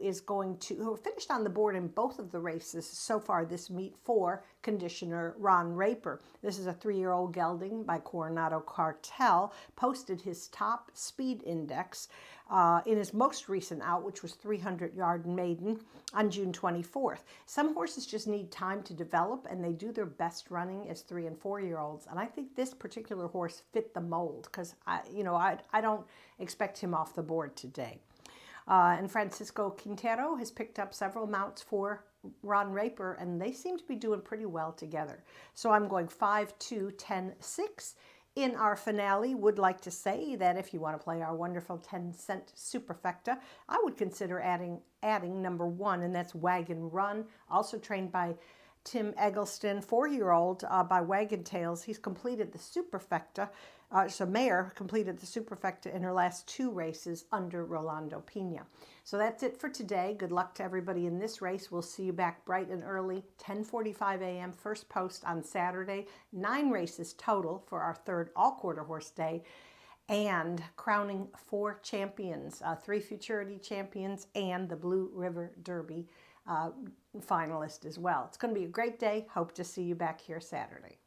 finished on the board in both of the races so far this meet for conditioner Ron Raper. This is a 3-year-old gelding by Coronado Cartel, posted his top speed index in his most recent out, which was 300-yard maiden on June 24th. Some horses just need time to develop, and they do their best running as 3- and 4-year-olds. And I think this particular horse fit the mold because I don't expect him off the board today. And Francisco Quintero has picked up several mounts for Ron Raper, and they seem to be doing pretty well together. So I'm going 5, 2, 10, 6. In our finale, would like to say that if you want to play our wonderful 10-cent superfecta, I would consider adding number 1, and that's Wagon Run, also trained by Tim Eggleston, 4-year-old by Wagon Tails. He's completed the superfecta. Mayor completed the superfecta in her last 2 races under Rolando Pena. So that's it for today. Good luck to everybody in this race. We'll see you back bright and early, 10:45 a.m. first post on Saturday. 9 races total for our third all-quarter horse day, and crowning 4 champions, 3 Futurity champions and the Blue River Derby finalist as well. It's going to be a great day. Hope to see you back here Saturday.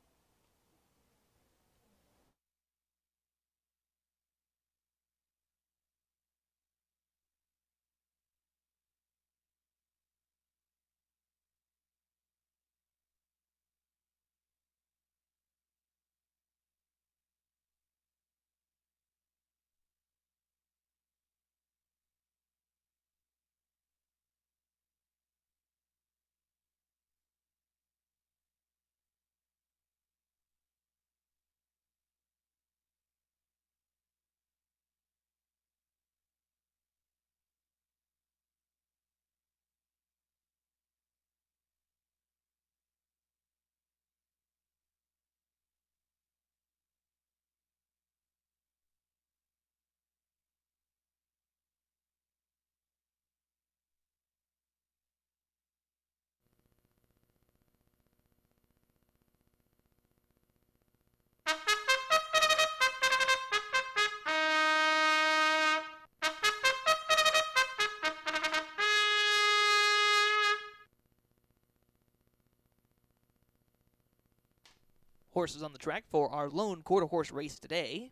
horses on the track for our lone quarter horse race today.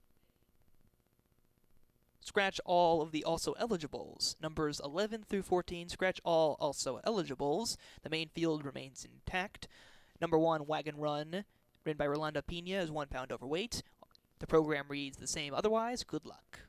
Scratch all of the also eligibles. Numbers 11 through 14, scratch all also eligibles. The main field remains intact. Number 1, Wagon Run, ridden by Rolanda Pina, is 1 pound overweight. The program reads the same otherwise. Good luck.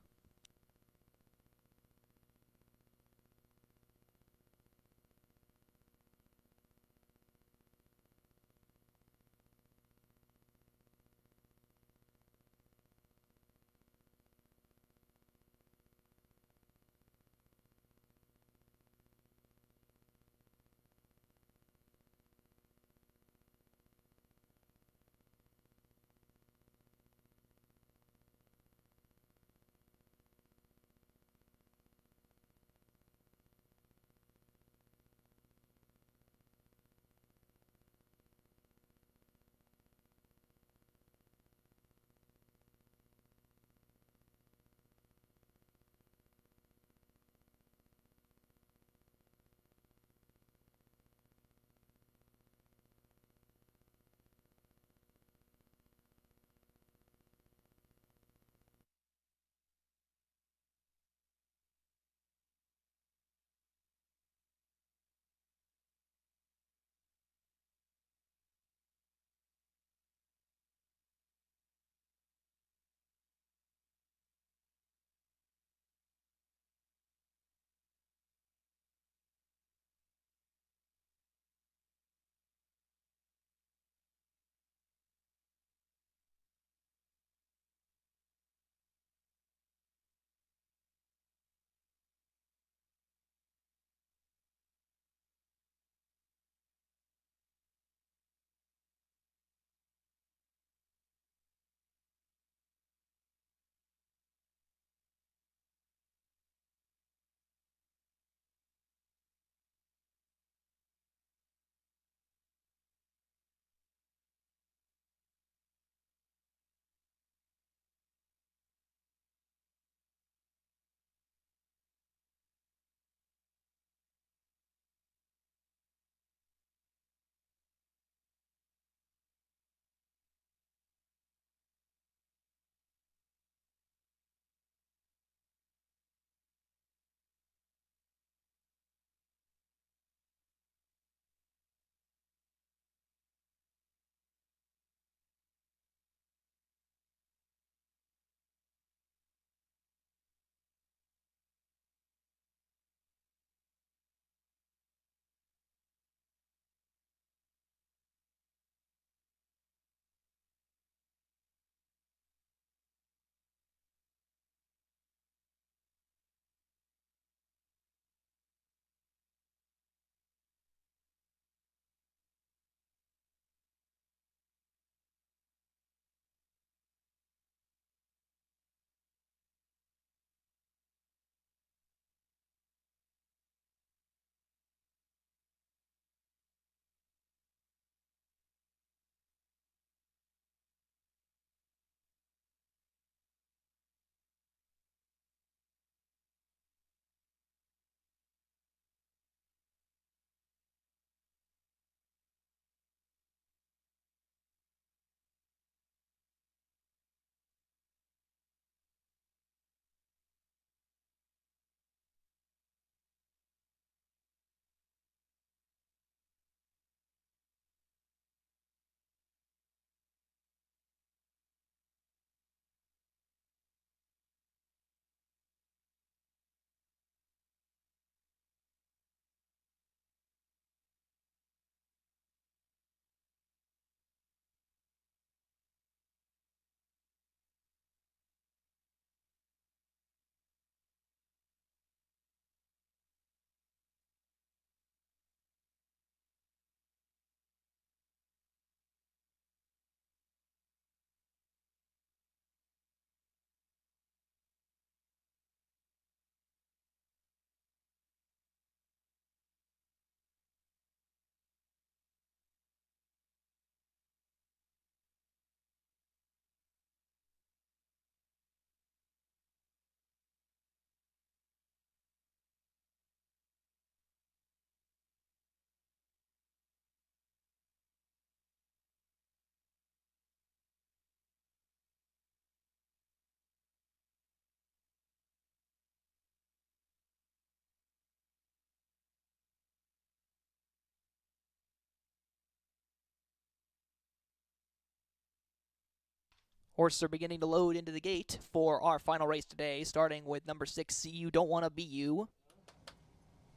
Horses are beginning to load into the gate for our final race today, starting with number 6, See You Don't Wanna Be You.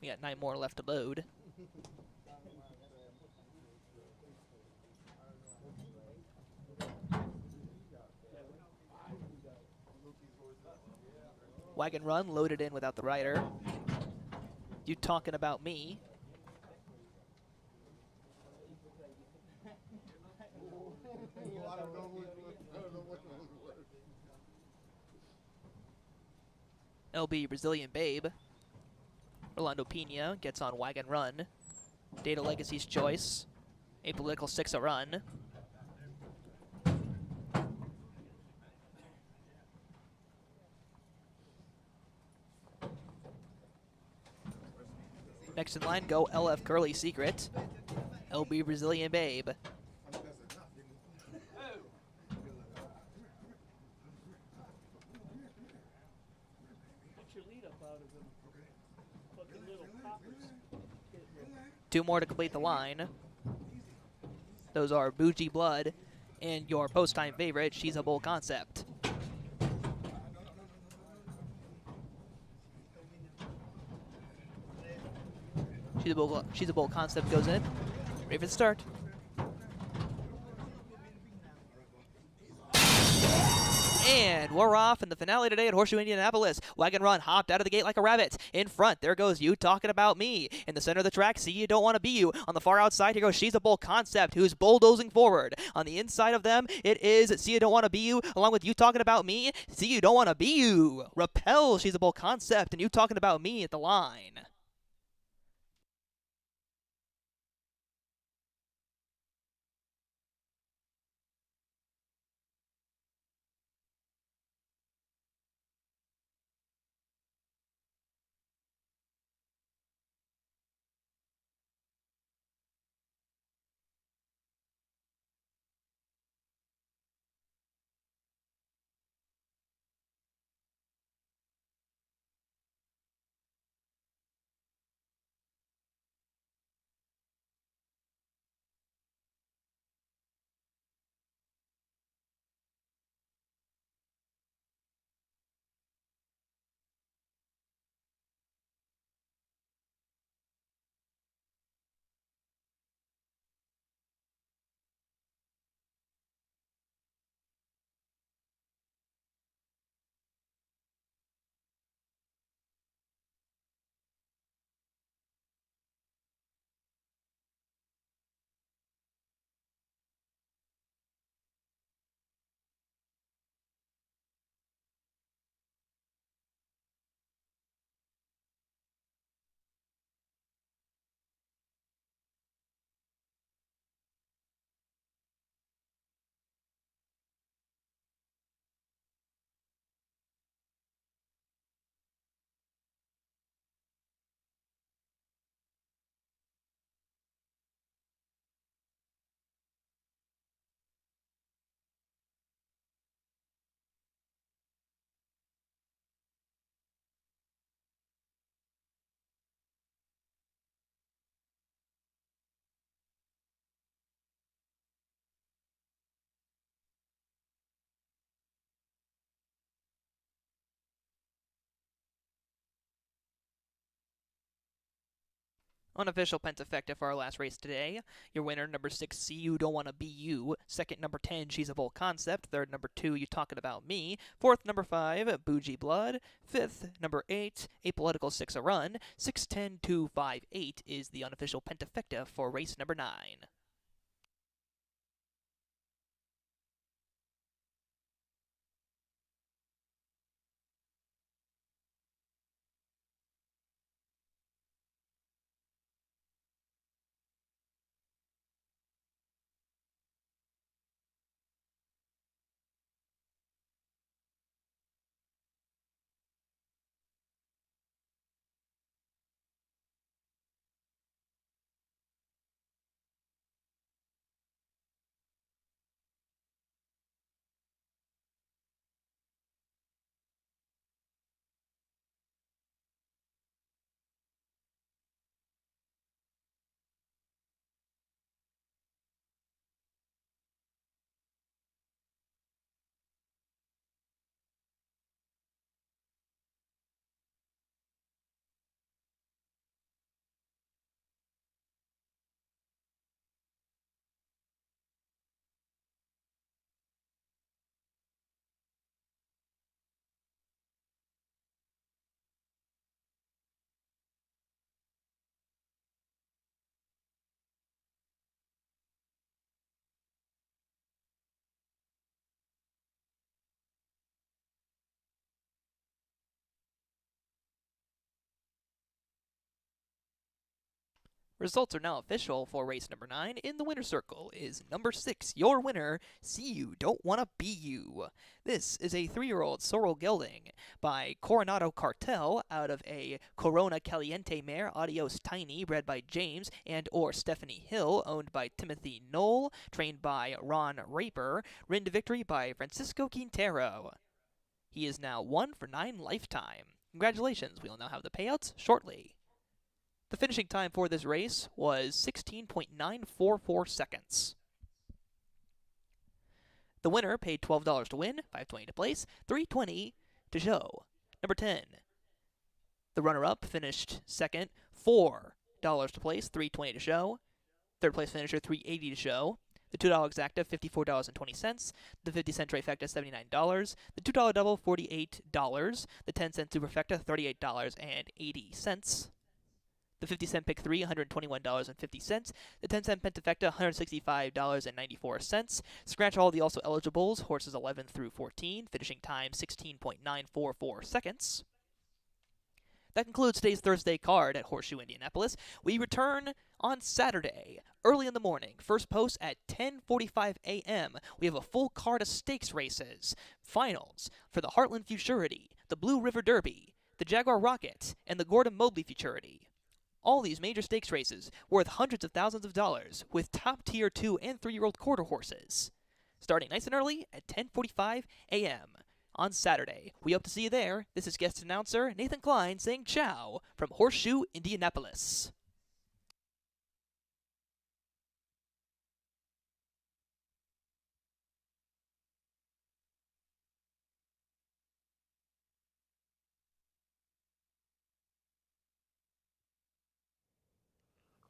We got 9 more left to load. Wagon Run loaded in without the rider. You Talking About Me. LB Brazilian Babe. Orlando Pena gets on Wagon Run. Data Legacy's Choice. Apolitical 6 a run. Next in line, go LF Curly Secret. LB Brazilian Babe. Two more to complete the line. Those are Bougie Blood and your post-time favorite, She's a Bull Concept. She's a Bull Concept goes in. Ready for the start. And we're off in the finale today at Horseshoe Indianapolis. Wagon Run hopped out of the gate like a rabbit. In front, there goes You Talking About Me. In the center of the track, See You Don't Want to Be You. On the far outside, here goes She's a Bull Concept, who's bulldozing forward. On the inside of them, it is See You Don't Want to Be You, along with You Talking About Me. See You Don't Want to Be You. Repel She's a Bull Concept, and You Talking About Me at the line. Unofficial Pentafecta for our last race today. Your winner, number 6, See You Don't Wanna Be You. Second, number 10, She's a Bull Concept. Third, number 2, You Talking About Me. Fourth, number 5, Bougie Blood. Fifth, number 8, Apolitical 6 a run. 6, 10, 2, 5, 8 is the unofficial Pentafecta for race number 9. Results are now official for race number 9. In the winner's circle is number 6, your winner, See You Don't Wanna Be You. This is a 3-year-old sorrel gelding by Coronado Cartel out of a Corona Caliente mare, Adios Tiny, bred by James and or Stephanie Hill, owned by Timothy Knoll, trained by Ron Raper, ridden to victory by Francisco Quintero. He is now 1 for 9 lifetime. Congratulations, we will now have the payouts shortly. The finishing time for this race was 16.944 seconds. The winner paid $12 to win, $5.20 to place, $3.20 to show. Number 10. The runner-up finished second, $4 to place, $3.20 to show. Third place finisher, $3.80 to show. The $2 exacta, $54.20. The 50-cent trifecta, $79. The $2 double, $48. The 10-cent superfecta, $38.80. The 50-cent pick 3, $121.50. The 10-cent pentafecta, $165.94. Scratch all the also eligibles, horses 11 through 14, finishing time 16.944 seconds. That concludes today's Thursday card at Horseshoe Indianapolis. We return on Saturday, early in the morning. First post at 10:45 a.m. We have a full card of stakes races, finals for the Heartland Futurity, the Blue River Derby, the Jaguar Rocket, and the Gordon Mobley Futurity. All these major stakes races worth hundreds of thousands of dollars with top-tier 2- and 3-year-old quarter horses. Starting nice and early at 10:45 a.m. on Saturday. We hope to see you there. This is guest announcer Nathan Klein saying ciao from Horseshoe, Indianapolis.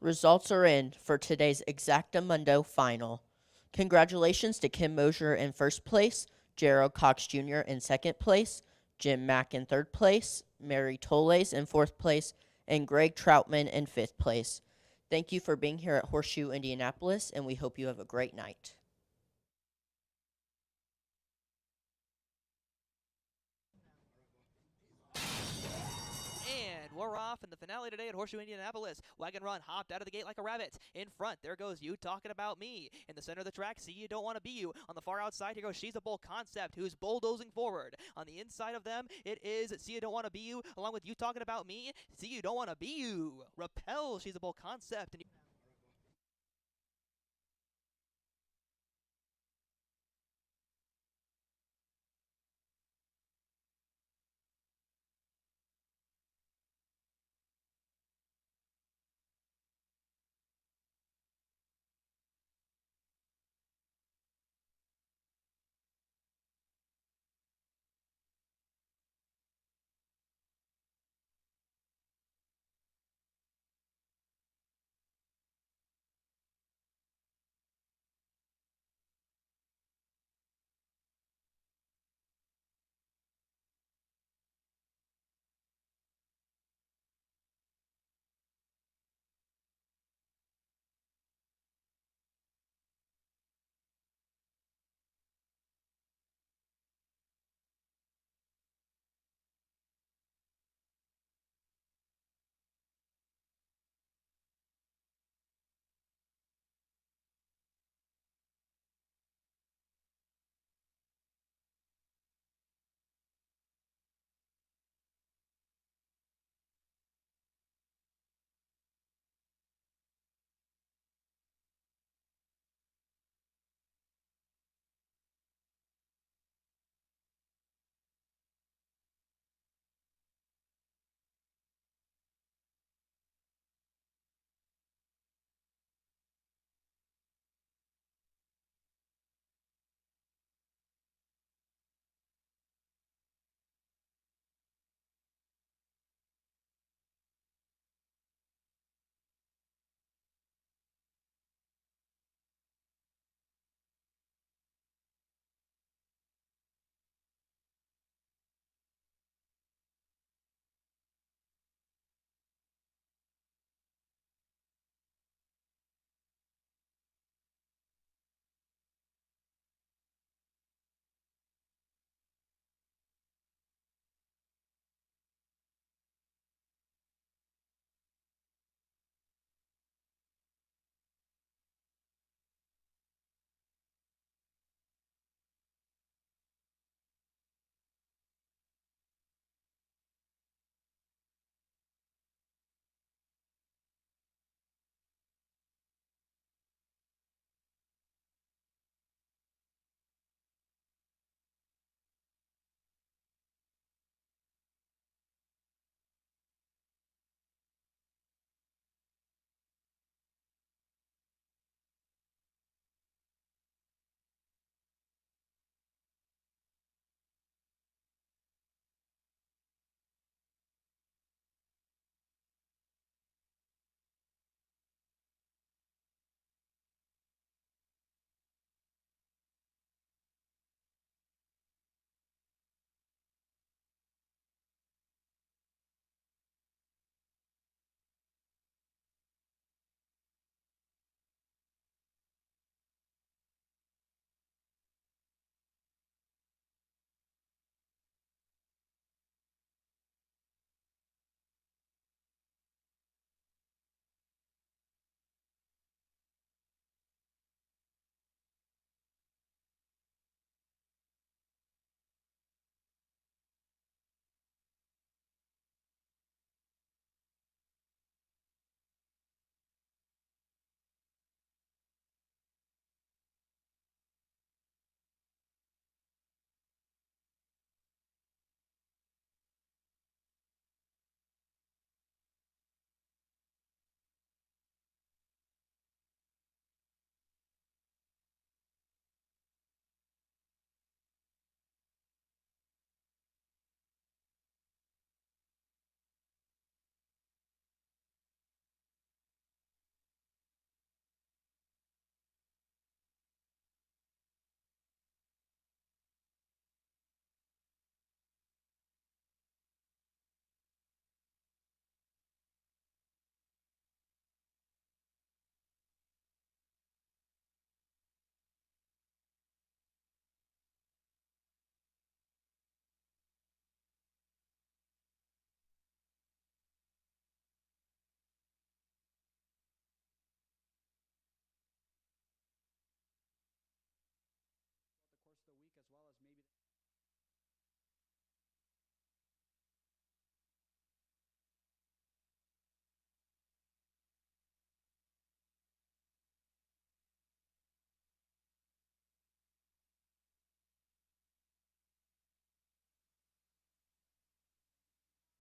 Results are in for today's Exactamundo final. Congratulations to Kim Mosier in first place, Gerald Cox Jr. in second place, Jim Mack in third place, Mary Tolles in fourth place, and Greg Troutman in fifth place. Thank you for being here at Horseshoe Indianapolis, and we hope you have a great night. We're off in the finale today at Horseshoe Indianapolis. Wagon Run hopped out of the gate like a rabbit. In front, there goes You Talking About Me. In the center of the track, See You Don't Want to Be You. On the far outside, here goes She's a Bull Concept, who's bulldozing forward. On the inside of them, it is See You Don't Want to Be You, along with You Talking About Me. See You Don't Want to Be You. Repel, She's a Bull Concept. And